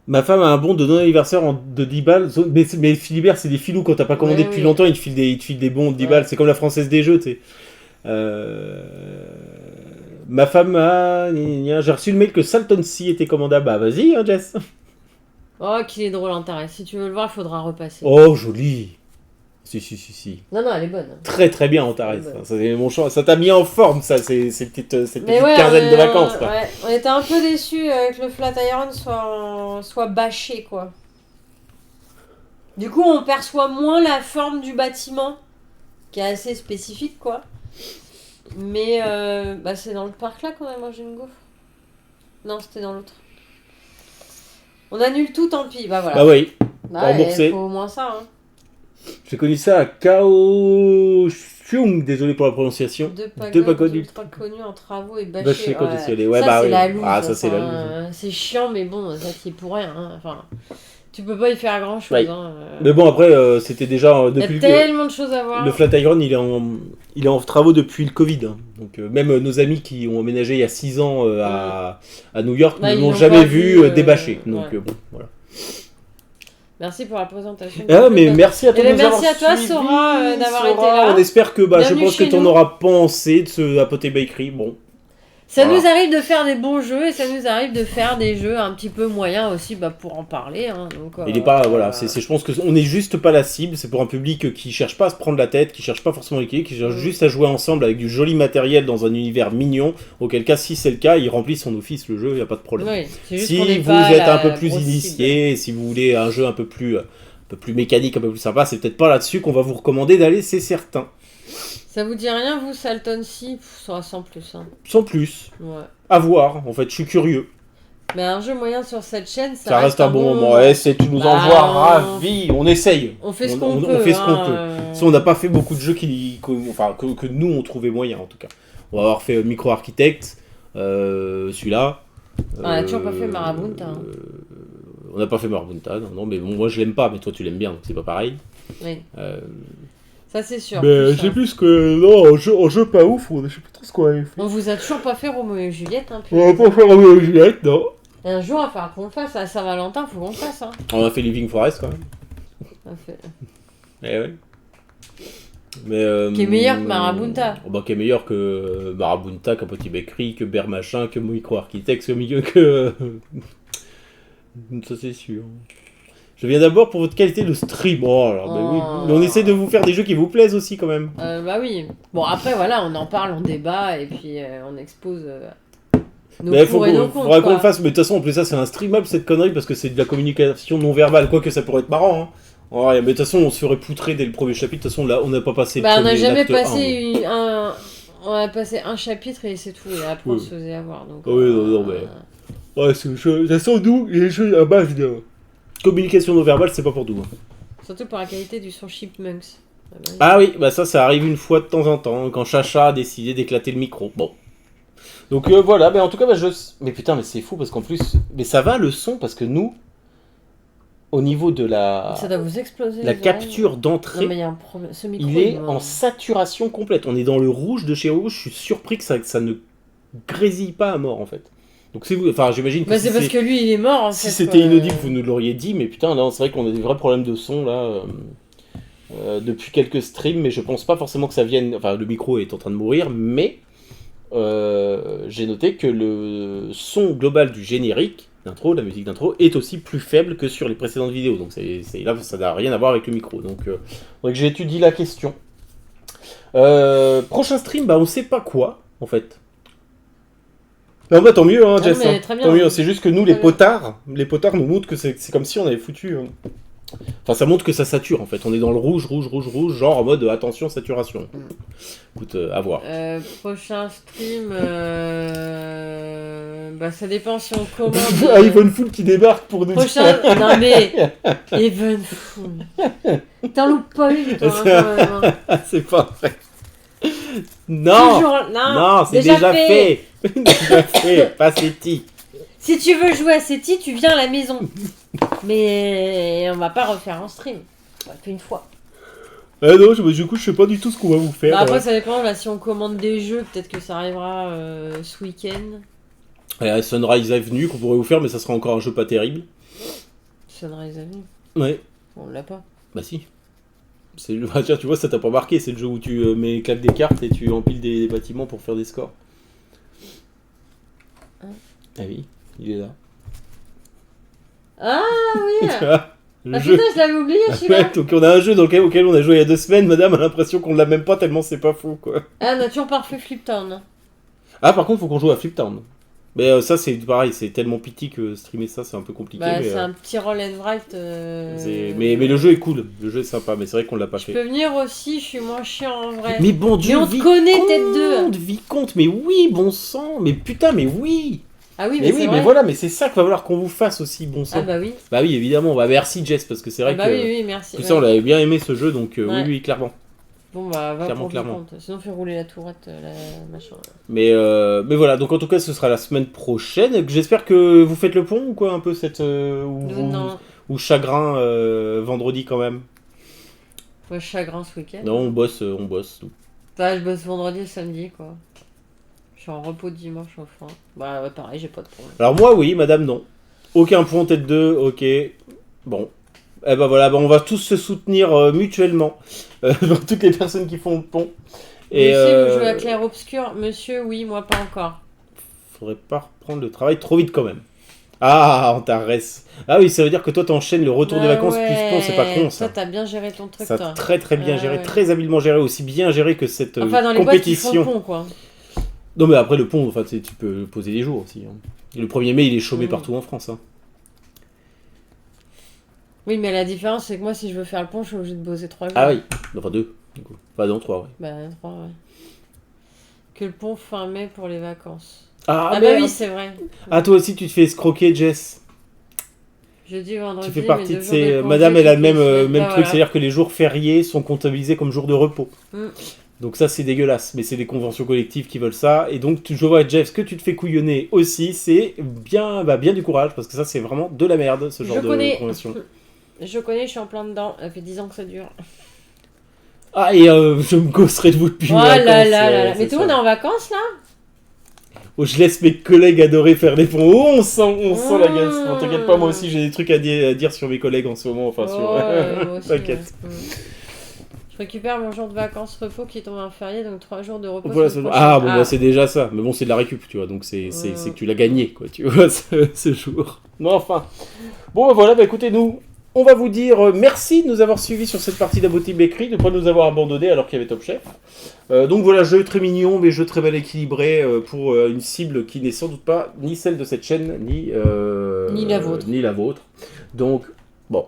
Ma femme a un bon de non-anniversaire de 10 balles. Mais Philibert, c'est des filous. Quand t'as pas commandé depuis longtemps, il te file des bons de 10 balles. C'est comme la Française des Jeux, tu sais. Ma femme a... J'ai reçu le mail que Salton Sea était commandable. Bah vas-y, hein, Jess. Oh, qu'il est drôle, intérêt. Si tu veux le voir, il faudra repasser. Oh, joli. Si. Non, elle est bonne. Très très bien, Antares. Ça t'a mis en forme, ça, cette petite quinzaine de vacances. Quoi. Ouais. On était un peu déçus que le Flatiron soit bâché, quoi. Du coup, on perçoit moins la forme du bâtiment, qui est assez spécifique, quoi. Mais c'est dans le parc là qu'on a mangé une gaufre. Non, c'était dans l'autre. On annule tout, tant pis. Bah voilà. Bah oui. Remboursé. Il faut au moins ça. Hein. J'ai connu ça à Kaohsiung, désolé pour la prononciation. Deux pagodes ultra connues en travaux et bâchées. Conditionnés. Ouais, ça, c'est la loose. Ça, c'est la loose. C'est chiant, mais bon, ça qui est pour rien. Hein. Enfin, Tu peux pas y faire grand chose. Ouais. Hein. Mais bon, après, c'était déjà Il y a depuis tellement de choses à voir. le Flatiron, il est en travaux depuis le Covid. Hein. Donc, même nos amis qui ont emménagé il y a 6 ans à New York Là, ne ils l'ont l'ont jamais pas vu vu, débâcher. Donc, ouais. bon, voilà. Merci pour la présentation. Ah, mais merci à toi Eh ben, de nous avoir merci à toi, suivis. Sora, d'avoir Sora, été là. On espère que, je Bienvenue pense que chez tu en nous. auras pensé de ce Apothé Bakery. Bon. Ça Voilà. nous arrive de faire des bons jeux et ça nous arrive de faire des jeux un petit peu moyens aussi pour en parler. Hein. Donc, Il est pas, voilà, je pense qu'on n'est juste pas la cible, c'est pour un public qui cherche pas à se prendre la tête, qui cherche pas forcément l'équilibre, qui cherche juste à jouer ensemble avec du joli matériel dans un univers mignon, auquel cas, si c'est le cas, il remplit son office, le jeu, il n'y a pas de problème. Oui, c'est juste Si qu'on est vous pas êtes la un peu plus grosse initié, si vous voulez un jeu un peu plus mécanique, un peu plus sympa, c'est peut-être pas là-dessus qu'on va vous recommander d'aller, c'est certain. Ça vous dit rien, vous, Salton Si ça sans plus. Hein. Sans plus, Ouais. à voir, en fait, je suis curieux. Mais un jeu moyen sur cette chaîne, Ça reste un bon moment. Ouais, c'est tu nous envoies ravis. On essaye. On fait ce qu'on peut. On fait ce qu'on hein, peut. Si on n'a pas fait beaucoup de jeux que nous on trouvait moyens en tout cas. On va avoir fait Micro Architect, celui-là. On a toujours pas fait Marabunta. Hein. On n'a pas fait Marabunta, non, mais bon, moi je l'aime pas, mais toi tu l'aimes bien, donc c'est pas pareil. Oui. Ça c'est sûr. Mais j'ai plus que non, en jeu pas ouf, je sais plus trop ce qu'on avait fait. On vous a toujours pas fait Roméo et Juliette. Hein, On va pas faire Roméo et Juliette, non. Et un jour, il va falloir qu'on le fasse. À Saint-Valentin, faut qu'on le fasse. Hein. On a fait Living Forest quand même. On a fait... Eh ouais. Mais, qui est meilleur que Marabunta. Qui est meilleur que Marabunta, qu'un petit Bakery, que Bear Machin, que Micro Architects, que ça c'est sûr. Je viens d'abord pour votre qualité de stream. Oh, alors, oui. Mais on essaie de vous faire des jeux qui vous plaisent aussi quand même. Bah oui. Bon après voilà, on en parle, on débat et puis on expose nos mais pour et nos contre. Faudra qu'on le fasse. Mais de toute façon, en plus ça c'est un streamable cette connerie parce que c'est de la communication non verbale. Quoique ça pourrait être marrant. Hein. Ouais, mais de toute façon on se ferait poutrer dès le premier chapitre. De toute façon là on n'a pas passé. Bah on n'a jamais l'acte passé on a passé un chapitre et c'est tout. Et après on se faisait avoir. Donc, oui, non mais. Ouais, c'est jeu. De toute façon nous les jeux à base de communication non verbale c'est pas pour nous. Hein. Surtout pour la qualité du son Chipmunks. Ah oui, bah ça arrive une fois de temps en temps, quand Chacha a décidé d'éclater le micro. Bon. Donc voilà, mais en tout cas, mais putain, mais c'est fou parce qu'en plus, mais ça va le son parce que nous, au niveau de la, ça doit vous exploser la capture d'entrée, il y a un problème. Ce micro, il est en saturation complète. On est dans le rouge de chez Rouge. Je suis surpris que ça ne grésille pas à mort en fait. Donc c'est vous, enfin j'imagine que bah, c'est parce que lui il est mort en fait. Si c'était inaudible, vous nous l'auriez dit, mais putain, là c'est vrai qu'on a des vrais problèmes de son là depuis quelques streams, mais je pense pas forcément que ça vienne. Enfin, le micro est en train de mourir, mais j'ai noté que le son global du générique d'intro, de la musique d'intro, est aussi plus faible que sur les précédentes vidéos. Donc là, ça n'a rien à voir avec le micro. Donc, faudrait que j'étudie la question. Prochain stream, bah on sait pas quoi en fait. Non, bah tant mieux, hein, Jess. Hein. Tant mieux. C'est juste que nous, les potards nous montrent que c'est comme si on avait foutu. Enfin, ça montre que ça sature en fait. On est dans le rouge, genre en mode attention, saturation. Écoute, à voir. Prochain stream, bah ça dépend si on commande. Evenful qui débarque pour nous dire. Non mais, Evenful. T'en loupes pas une, toi. C'est pas vrai. Non, non, c'est déjà fait. Déjà fait, pas Seti. Si tu veux jouer à Seti, tu viens à la maison. Mais on va pas refaire en stream. On va faire une fois. Non, du coup, je sais pas du tout ce qu'on va vous faire. Bah après, ça dépend. Là, si on commande des jeux, peut-être que ça arrivera ce week-end. Sunrise Avenue qu'on pourrait vous faire, mais ça sera encore un jeu pas terrible. Sunrise Avenue. Ouais. On l'a pas. Bah si. Tiens, tu vois, ça t'a pas marqué. C'est le jeu où tu claques des cartes et tu empiles des bâtiments pour faire des scores. Ah oui, il est là. Ah oui. Le jeu. Putain, je l'avais oublié, celui-là. Ouais, donc on a un jeu auquel on a joué il y a 2 semaines, madame a l'impression qu'on l'a même pas tellement c'est pas fou, quoi. Ah, on a toujours pas refait Fliptown. Ah, par contre, faut qu'on joue à Fliptown. Mais ça, c'est pareil, c'est tellement piti que streamer ça, c'est un peu compliqué. Bah, mais, c'est un petit roll and write. Mais le jeu est cool, le jeu est sympa, mais c'est vrai qu'on l'a pas fait. Je peux venir aussi, je suis moins chiant en vrai. Mais bon Dieu, mais on te connaît, tête 2. Vicomte, mais oui, bon sang, mais putain, mais oui. Ah oui, mais oui, mais voilà, mais c'est ça qu'il va falloir qu'on vous fasse aussi, bon sang. Ah bah oui. Bah oui, évidemment, bah merci Jess, parce que c'est vrai que... oui, merci. Tout ça, on l'avait bien aimé ce jeu, donc oui, clairement. Bon bah, va clairement. Compte. Sinon, fais rouler la tourette, la machin. Mais voilà, donc en tout cas, ce sera la semaine prochaine. J'espère que vous faites le pont ou quoi, un peu cette... Non. Ou chagrin vendredi quand même? Ouais, chagrin ce week-end. Non, on bosse. Bah, je bosse vendredi et samedi, quoi. Je suis en repos dimanche, enfin. Bah, ouais, pareil, j'ai pas de problème. Alors moi, oui, madame, non. Aucun point, tête 2, ok. Bon. Eh ben voilà, on va tous se soutenir mutuellement. Toutes les personnes qui font le pont. Et Monsieur, vous jouez à clair-obscur? Monsieur, oui, moi pas encore. faudrait pas reprendre le travail trop vite quand même. Ah, Antares. Ah oui, ça veut dire que toi t'enchaînes le retour des vacances plus pont, c'est pas con ça. Ça, t'as bien géré ton truc, Ça toi. très très bien géré, ouais. très habilement géré, aussi bien géré que cette Enfin, dans les boîtes qui font compétition. le pont, quoi. Non mais après le pont, enfin, tu peux poser des jours aussi. Hein. Et le 1er mai, il est chômé partout en France. Hein. Oui, mais la différence, c'est que moi, si je veux faire le pont, je suis obligé de bosser 3 jours. Ah oui, enfin 2, du coup. Enfin non, 3, ouais. Bah, 3, ouais. Que le pont fin mai pour les vacances. Ah bah oui, c'est vrai. Ah, toi aussi, tu te fais escroquer, Jess. Jeudi, vendredi, Tu fais partie mais de 2 jours de ces... congé, Madame, elle a le même, toutes les semaines. même Bah, truc, voilà. c'est-à-dire que les jours fériés sont comptabilisés comme jours de repos. Mm. Donc ça, c'est dégueulasse, mais c'est les conventions collectives qui veulent ça. Et donc, je vois, Jeff, ce que tu te fais couillonner aussi, c'est bien, bien du courage, parce que ça, c'est vraiment de la merde, ce genre de convention. Je connais, je suis en plein dedans. Ça fait 10 ans que ça dure. Ah, et je me gosserai de vous depuis Oh mes vacances, là là là là. c'est Mais tout le monde est en vacances, là? Oh, je laisse mes collègues adorer faire les ponts. Oh, on sent la gueule. Bon, t'inquiète pas, moi aussi, j'ai des trucs à dire sur mes collègues en ce moment. Enfin, sur... moi aussi, T'inquiète. ouais. Je récupère mon jour de vacances repos qui tombe en férié, donc 3 jours de repos. Voilà, semaine ah, bon, prochaine. bah, c'est déjà ça. Mais bon, c'est de la récup, tu vois. Donc, c'est que tu l'as gagné, quoi, tu vois, ce jour. Mais enfin. Bon, bah, voilà, bah, écoutez, nous, on va vous dire merci de nous avoir suivis sur cette partie d'Aboti Bakery, de ne pas nous avoir abandonnés alors qu'il y avait Top Chef. Donc voilà, jeu très mignon, mais jeu très mal équilibré pour une cible qui n'est sans doute pas ni celle de cette chaîne, ni la vôtre. Donc, bon,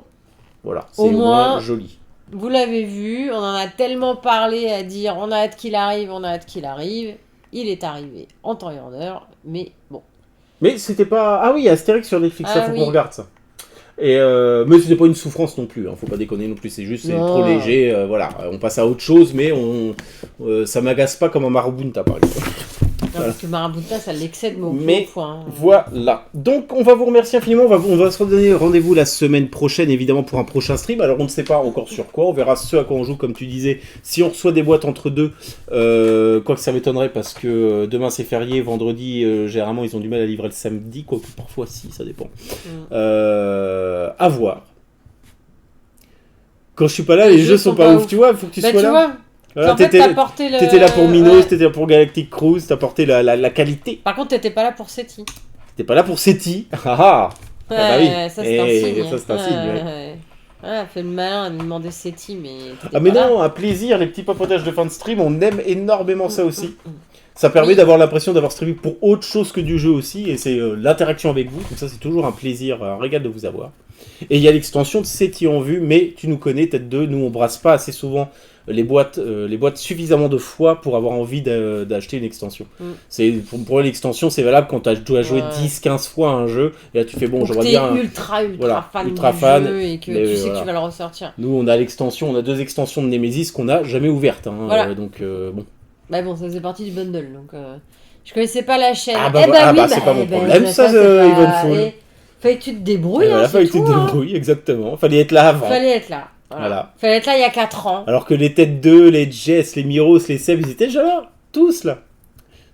voilà, c'est Au au moins moins, joli. Vous l'avez vu, on en a tellement parlé à dire on a hâte qu'il arrive, on a hâte qu'il arrive. Il est arrivé en temps et en heure, mais bon. Mais c'était pas... Ah oui, Astérix sur Netflix, ça Ah faut oui. qu'on regarde ça. Et mais c'était pas une souffrance non plus, hein, faut pas déconner non plus, c'est juste c'est Non. trop léger, voilà, on passe à autre chose, mais ça m'agace pas comme un Marabunta par exemple. Non, parce que Marabunta, ça l'excède, mais au plus Mais haut point. voilà. Donc on va vous remercier infiniment. On va se redonner rendez-vous la semaine prochaine, évidemment, pour un prochain stream. Alors on ne sait pas encore sur quoi. On verra ce à quoi on joue, comme tu disais. Si on reçoit des boîtes entre deux, quoique ça m'étonnerait parce que demain c'est férié, vendredi, généralement ils ont du mal à livrer le samedi, quoique parfois si, ça dépend. À voir. Quand je suis pas là, les jeux sont pas ouf. Tu vois, il faut que tu sois tu là. vois, Voilà, en fait, t'as porté le... T'étais là pour Minos, t'étais là pour Galactic Cruise, t'as porté la qualité. Par contre, t'étais pas là pour SETI. T'es pas là pour SETI. Ah Ouais, bah oui. ça c'est un signe. Ça c'est un signe, ouais. Ouais, fait le malin à nous demander SETI, mais Ah mais pas non, là. un plaisir, les petits papotages de fin de stream, on aime énormément ça aussi. Ça permet d'avoir l'impression d'avoir streamé pour autre chose que du jeu aussi, et c'est l'interaction avec vous, donc ça c'est toujours un plaisir, un régal de vous avoir. Et il y a l'extension de SETI en vue, mais tu nous connais, tête 2, nous on brasse pas assez souvent les boîtes suffisamment de fois pour avoir envie d'acheter une extension. C'est pour l'extension, c'est valable quand tu dois jouer 10-15 fois à un jeu, et là tu fais bon, j'aimerais bien... ultra voilà, fan ultra du fan, jeu et que mais tu sais voilà. que tu vas le ressortir. Nous on a l'extension, on a 2 extensions de Nemesis qu'on n'a jamais ouvertes, hein, Voilà. donc bon. Bah bon, ça faisait partie du bundle, donc je connaissais pas la chaîne. Ah bah, c'est pas mon problème, ça, Yvonne Foul. Fallait que tu te débrouilles, Voilà, hein, fallait c'est que tu tout, te hein. débrouilles, exactement. Fallait être là avant. Fallait être là. Voilà. Fallait être là il y a 4 ans. Alors que les têtes 2, les Jess, les Miros, les Seb, ils étaient déjà là. Tous là.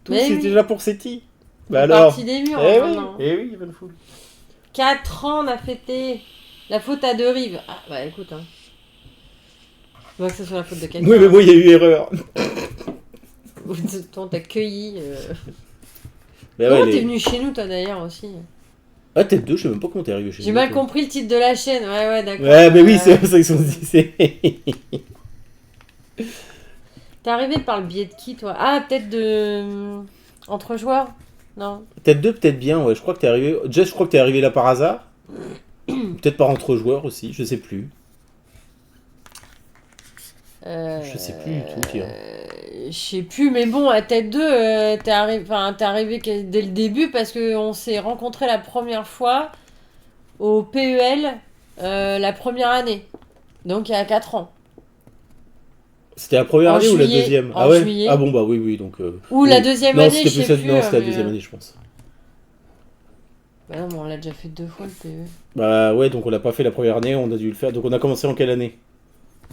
Tous Mais ils oui. étaient là pour SETI. Bah C'est alors. parti des murs, Eh maintenant. oui, Yvonne Foul. 4 ans on a fêté. La faute à 2 rives. Ah bah écoute, hein. Je vois que ce soit la faute de quelqu'un. Oui, mais moi, il y a eu erreur. Toi, on t'a cueilli. Mais Comment ouais, t'es venu chez nous, toi, d'ailleurs, aussi? Ah, tête 2, je sais même pas comment t'es arrivé chez J'ai nous, mal toi. compris le titre de la chaîne. Ouais, d'accord. Ouais, mais oui, c'est pour ça qu'ils se sont dit. T'es arrivé par le biais de qui, toi? Ah, peut-être de... Entre joueurs? Non. Tête 2, peut-être bien, ouais. Je crois que t'es arrivé. Jess, je crois que t'es arrivé là par hasard. Peut-être par entre joueurs aussi, je sais plus. Je sais plus du tout, tiens. Je sais plus, mais bon, à tête 2, t'es arrivé dès le début parce qu'on s'est rencontrés la première fois au PEL la première année. Donc il y a 4 ans. C'était la première En année ou la juillet, deuxième? en Ah ouais. juillet. Ah bon, bah oui, donc. Ou oui. la deuxième Non, année, c'était je sais plus. Non, c'était la mais, deuxième année, je pense. Bah non, mais on l'a déjà fait 2 fois le PE. Bah ouais, donc on l'a pas fait la première année, on a dû le faire. Donc on a commencé en quelle année?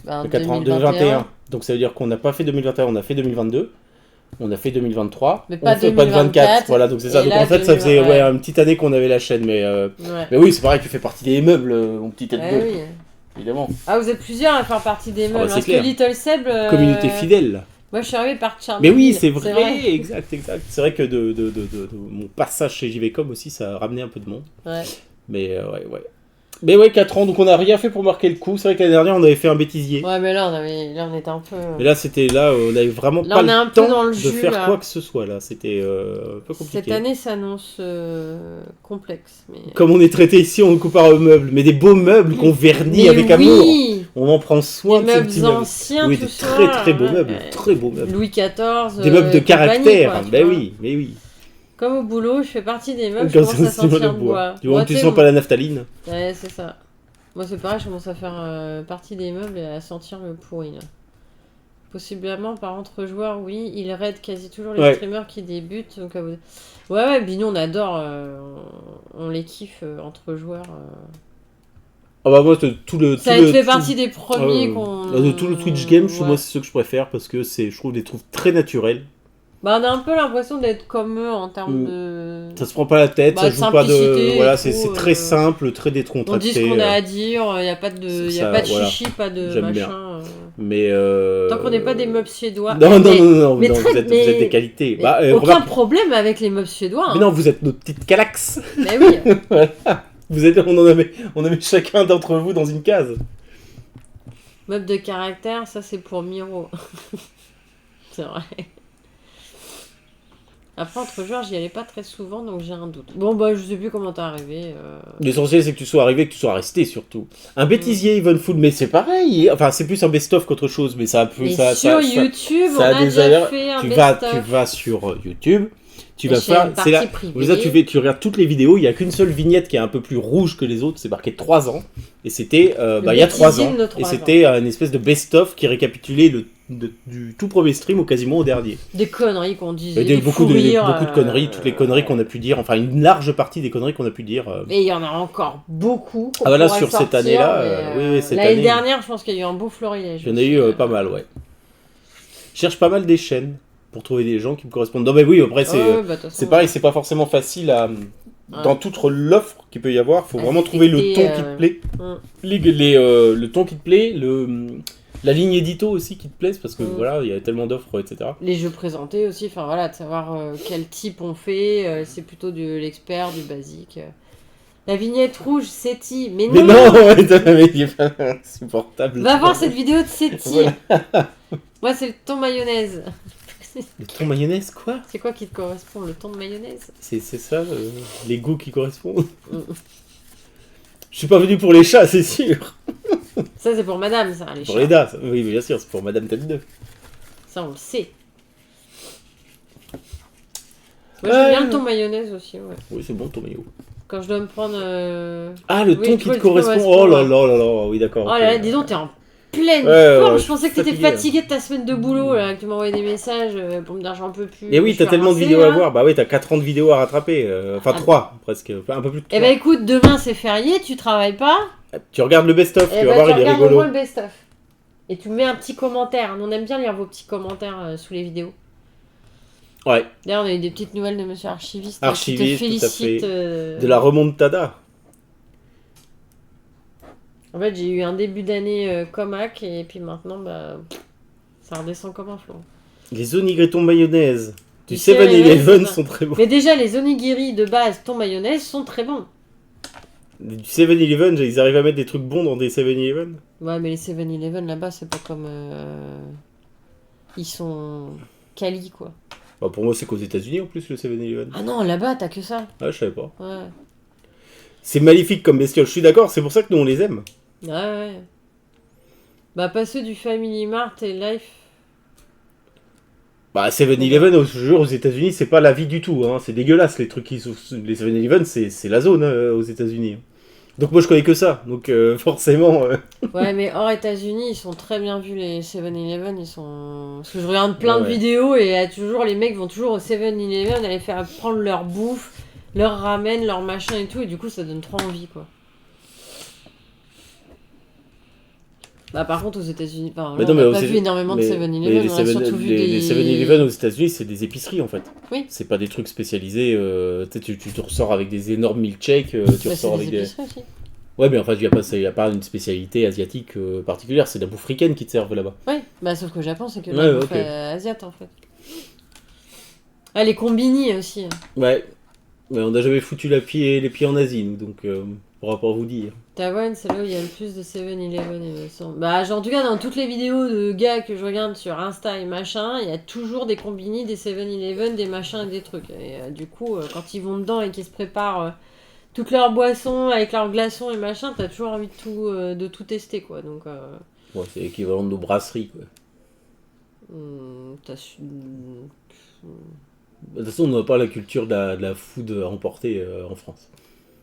Bah en 2021. Donc ça veut dire qu'on n'a pas fait 2021, on a fait 2022. On a fait 2023. Mais pas on fait pas de 24. 2024. Voilà, donc c'est ça. Et Donc là, en fait, ça faisait 2020, ouais. une petite année qu'on avait la chaîne. Mais Ouais. oui, c'est pareil, tu fais partie des meubles, mon petit tête Ouais, bleu. oui. Évidemment. Ah, vous êtes plusieurs à faire partie des meubles. c'est Parce clair. que Little Seb. Communauté fidèle. Moi, je suis arrivée par Tchernobyl. Mais oui, c'est vrai. Exact. C'est vrai que de mon passage chez JVcom aussi, ça a ramené un peu de monde. Ouais. Mais ouais. Mais ouais, 4 ans, donc on n'a rien fait pour marquer le coup. C'est vrai que l'année dernière, on avait fait un bêtisier. Ouais, mais là, on était un peu. Mais là, on avait vraiment Là, pas on est un le peu temps dans le de jus, faire là. quoi que ce soit. Là, c'était un peu compliqué. Cette année s'annonce complexe. Mais... Comme on est traité ici, on compare aux meubles, mais des beaux meubles qu'on vernit mais avec oui amour. On en prend soin des de ces meubles petits meubles. anciens, Oui, tout des ça. très beaux meubles, Ouais. très beaux meubles. Louis XIV. Des meubles de caractère. Compagnie, quoi, Ben tu vois. oui, mais oui. Comme au boulot, je fais partie des meubles, je Comme commence à ça, tu sentir le le bois. Du moment que tu sens pas la naphtaline. Ouais, c'est ça. Moi, c'est pareil, je commence à faire partie des meubles et à sentir le pourri. Là. Possiblement par entre joueurs, oui. Il raid quasi toujours les streamers qui débutent. Donc, ouais, puis nous, on adore. On les kiffe entre joueurs. Ah bah moi, tout le... Ça fait partie des premiers qu'on... De tout le Twitch game, moi, c'est ce que je préfère parce que je trouve les trouve très naturels. Bah, on a un peu l'impression d'être comme eux en termes de... Ça se prend pas la tête, ça joue pas de... Voilà, c'est très simple, très décontracté. On dit ce qu'on a à dire, il n'y a pas de, chichi, pas de J'aime machin. Bien. Mais tant qu'on n'est pas des meubles suédois. Non, vous êtes des qualités. Aucun problème avec les meubles suédois. Hein. Mais non, vous êtes nos petites calax. Mais oui. Voilà. On a mis chacun d'entre vous dans une case. Meubles de caractère, ça c'est pour Miro. C'est vrai. Après, entre joueurs, j'y allais pas très souvent, donc j'ai un doute. Bon, bah, je sais plus comment t'es arrivé. L'essentiel, c'est que tu sois arrivé, que tu sois resté, surtout. Un bêtisier Evenful, mais c'est pareil. Enfin, c'est plus un best-of qu'autre chose, mais ça a plus... Sur YouTube, on a déjà fait un best-of. Tu vas sur YouTube, tu vas faire... C'est là, tu regardes toutes les vidéos, il n'y a qu'une seule vignette qui est un peu plus rouge que les autres, c'est marqué 3 ans. Et c'était il y a 3 ans. Et c'était une espèce de best-of qui récapitulait du tout premier stream ou quasiment au dernier. Des conneries qu'on disait. Beaucoup de conneries, toutes les conneries qu'on a pu dire, enfin une large partie des conneries qu'on a pu dire. Et il y en a encore beaucoup. Ah bah là sur cette année-là, oui, cette année. L'année dernière, je pense qu'il y a eu un beau florilège. J'en ai eu pas mal, ouais. Je cherche pas mal des chaînes pour trouver des gens qui me correspondent. Non mais oui, après c'est pareil, c'est pas forcément facile à... Dans toute l'offre qu'il peut y avoir, faut vraiment trouver le ton qui te plaît. Le ton qui te plaît, la ligne édito aussi qui te plaise, parce que voilà, il y a tellement d'offres, etc. Les jeux présentés aussi, enfin voilà, de savoir quel type on fait, c'est plutôt de l'expert, du basique. La vignette rouge, Seti, mais non. C'est insupportable. Va voir cette vidéo de Seti. Voilà. Moi, c'est le thon mayonnaise. Le thon mayonnaise, quoi? C'est quoi qui te correspond, le thon de mayonnaise? C'est ça, les goûts qui correspondent. Je suis pas venu pour les chats, c'est sûr. Ça, c'est pour madame, ça, les chats. Pour les dames, oui, bien sûr, c'est pour madame tête 2. Ça, on le sait. Moi, j'aime bien le thon mayonnaise aussi, ouais. Oui, c'est bon, ton maillot. Quand je dois me prendre... Ah, le thon qui te correspond. Oh là là, oui, d'accord. Oh là là, dis donc, t'es en pleine forme. Je pensais que t'étais fatigué de ta semaine de boulot, là, que tu m'envoyais des messages pour me dire j'en peux plus. Et oui, t'as tellement de vidéos à voir. Bah oui, t'as 4 ans de vidéos à rattraper. Enfin, 3, presque. Un peu plus de 3. Eh bah écoute, demain c'est férié, tu travailles pas. Tu regardes le best-of, tu vas voir, il est rigolo. Tu regardes le best-of. Et tu mets un petit commentaire. On aime bien lire vos petits commentaires sous les vidéos. Ouais. D'ailleurs, on a eu des petites nouvelles de Monsieur Archiviste. Archiviste, qui te félicite. De la remontada. En fait, j'ai eu un début d'année comac et puis maintenant, bah, ça redescend comme un flot. Les onigiri mayonnaise du 7-Eleven sont très bons. Mais déjà, les onigiri de base, thon mayonnaise, sont très bons. Du 7-Eleven, ils arrivent à mettre des trucs bons dans des 7-Eleven. Ouais, mais les 7-Eleven là-bas, c'est pas comme. Ils sont quali, quoi. Bah pour moi, c'est qu'aux États-Unis en plus, le 7-Eleven. Ah non, là-bas, t'as que ça. Ah, je savais pas. Ouais. C'est magnifique comme bestiole, je suis d'accord, c'est pour ça que nous on les aime. Ouais. Bah, pas ceux du Family Mart et Life. Bah, 7-Eleven, aux États-Unis, c'est pas la vie du tout, hein. C'est dégueulasse les trucs qui sont. Les 7-Eleven, c'est la zone aux États-Unis. Donc moi je connais que ça, donc forcément. Ouais, mais hors États-Unis, ils sont très bien vus les 7-Eleven. Ils sont. Parce que je regarde plein de vidéos et toujours les mecs vont toujours au 7-Eleven aller faire prendre leur bouffe. leur ramen, leur machin et tout, et du coup ça donne trop envie quoi. Bah par contre aux États-Unis, on n'a pas vu énormément de 7-Eleven, on a surtout vu les 7-Eleven aux États-Unis, c'est des épiceries en fait. Oui. C'est pas des trucs spécialisés. Tu te ressors avec des énormes milkshakes, tu ressors avec des. Aussi. Ouais, mais en fait, il n'y a pas une spécialité asiatique particulière, c'est de la bouffe africaine qui te servent là-bas. Oui, bah sauf qu'au Japon, c'est que la bouffe asiatique en fait. Ah, les combini aussi. Ouais, mais on n'a jamais foutu les pieds en Asie, nous, donc on pourra pas vous dire. Taïwan, c'est là où il y a le plus de 7-Eleven, il me semble. Bah, en tout cas, dans toutes les vidéos de gars que je regarde sur Insta et machin, il y a toujours des combini, des 7-Eleven, des machins et des trucs. Et du coup, quand ils vont dedans et qu'ils se préparent toutes leurs boissons avec leurs glaçons et machin, t'as toujours envie de tout tester, quoi. Donc, ouais, c'est l'équivalent de nos brasseries, quoi. De toute façon, on n'a pas la culture de la food emportée en France.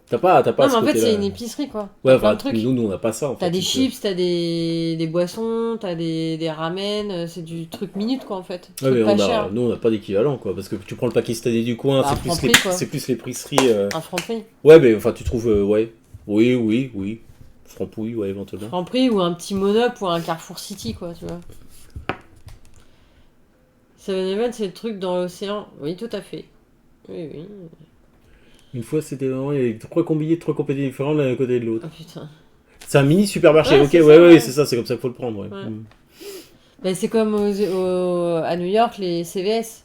T'as pas non, mais en fait, c'est une épicerie, quoi. Ouais, enfin, nous, on n'a pas ça, en fait. T'as des chips, t'as des boissons, t'as des ramen, c'est du truc minute, quoi, en fait. Ouais, mais nous, on n'a pas d'équivalent, quoi. Parce que tu prends le pakistanais du coin, c'est plus l'épicerie. Un Franprix. Ouais, mais enfin, tu trouves, ouais. Oui. Frampouille, ouais, éventuellement. Franprix ou un petit Monop ou un Carrefour City, quoi, tu vois. 7-Eleven, c'est le truc dans l'océan. Oui, tout à fait. Oui. Une fois, c'était vraiment, il y avait 3 combinés, 3 compagnies différentes l'un à côté de l'autre. Oh putain. C'est un mini supermarché, ok, c'est ça, c'est comme ça qu'il faut le prendre, ouais. Bah, c'est comme à New York, les CVS.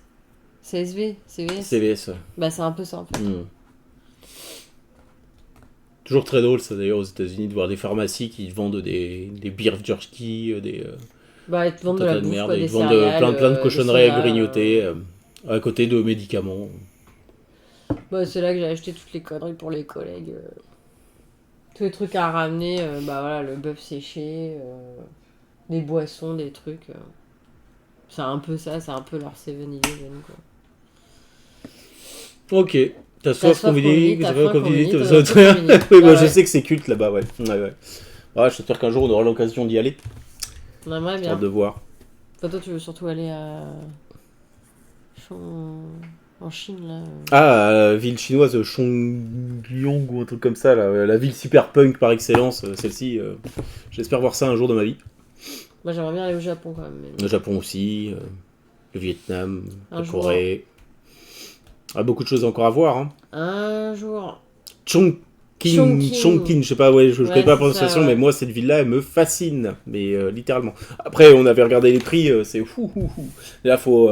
CSV, CVS. CVS, ouais. Bah, c'est un peu ça, en fait. Toujours très drôle, ça, d'ailleurs, aux États-Unis, de voir des pharmacies qui vendent des beer jerky, bah, ils te vendent de la bouffe, quoi, ils te vendent plein de cochonneries à grignoter, à côté de médicaments. Bah, c'est là que j'ai acheté toutes les conneries pour les collègues. Tous les trucs à ramener, bah voilà, le bœuf séché, des boissons, des trucs. C'est un peu ça, c'est un peu leur 7-Eleven, quoi. Ok. T'as soif qu'on dit, oui, moi je sais que c'est culte là-bas, ouais. Ouais, j'espère qu'un jour on aura l'occasion d'y aller. On aimerait bien. De voir. Enfin, toi, tu veux surtout aller à... en Chine, là. Ah, ville chinoise, Chongyong ou un truc comme ça, là, la ville super punk par excellence, celle-ci. J'espère voir ça un jour dans ma vie. Moi, j'aimerais bien aller au Japon quand même. Le Japon aussi, le Vietnam, la Corée. Beaucoup de choses encore à voir. Hein. Un jour. Chongqing, je sais pas, je connais pas la prononciation, mais moi cette ville-là, elle me fascine, mais littéralement. Après, on avait regardé les prix, c'est Là, faut.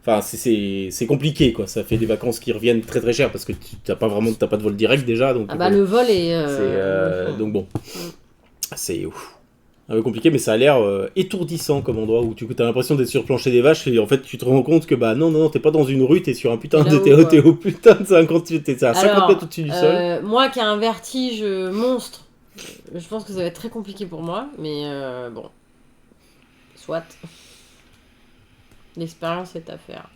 Enfin, c'est compliqué, quoi. Ça fait des vacances qui reviennent très très cher parce que t'as pas de vol direct déjà. Donc, le vol est. Donc bon. C'est un peu compliqué, mais ça a l'air étourdissant comme endroit où tu as l'impression d'être sur le plancher des vaches et en fait tu te rends compte que non, t'es pas dans une rue, t'es sur un putain t'es au putain de 50 mètres au-dessus du sol. Moi qui ai un vertige monstre, je pense que ça va être très compliqué pour moi, mais bon, soit. L'expérience est à faire.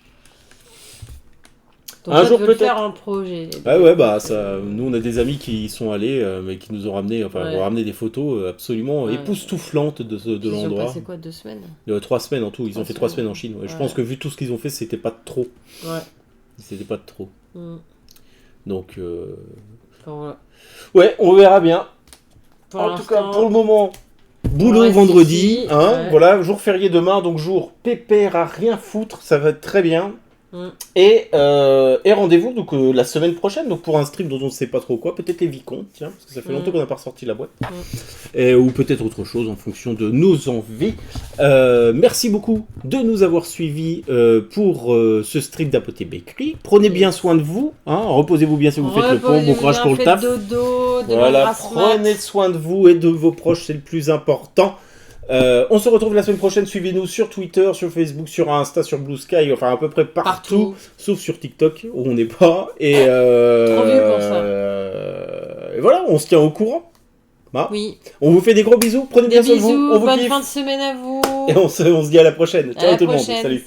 Donc un jour peut-être faire un projet. Nous on a des amis qui y sont allés, mais qui nous ont ramené, ont ramené des photos absolument époustouflantes de l'endroit. Ils ont passé quoi, 2 semaines 3 semaines en tout, ils ont fait 3 semaines en Chine. Ouais. Je pense que vu tout ce qu'ils ont fait, c'était pas trop. Ouais. C'était pas trop. Donc. Voilà. Ouais, on verra bien. En tout cas, pour le moment. Boulot vendredi, ici, voilà, jour férié demain, donc jour pépère à rien foutre, ça va être très bien. Et rendez-vous donc la semaine prochaine, donc pour un stream dont on ne sait pas trop quoi, peut-être les Vicomtes, tiens, parce que ça fait longtemps qu'on n'a pas ressorti la boîte, ou peut-être autre chose en fonction de nos envies. Merci beaucoup de nous avoir suivis pour ce stream d'Apothé Bakery. Prenez bien soin de vous, reposez-vous bien si vous faites le pont, bon courage pour le taf. Voilà, prenez soin de vous et de vos proches, c'est le plus important. On se retrouve la semaine prochaine, suivez-nous sur Twitter, sur Facebook, sur Insta, sur Blue Sky, enfin à peu près partout. Sauf sur TikTok où on n'est pas. Et, trop vieux pour ça. Et voilà, on se tient au courant. Oui. On vous fait des gros bisous, prenez bien soin de vous. Bonne fin de semaine à vous. Et on se dit à la prochaine. Ciao tout le monde, salut.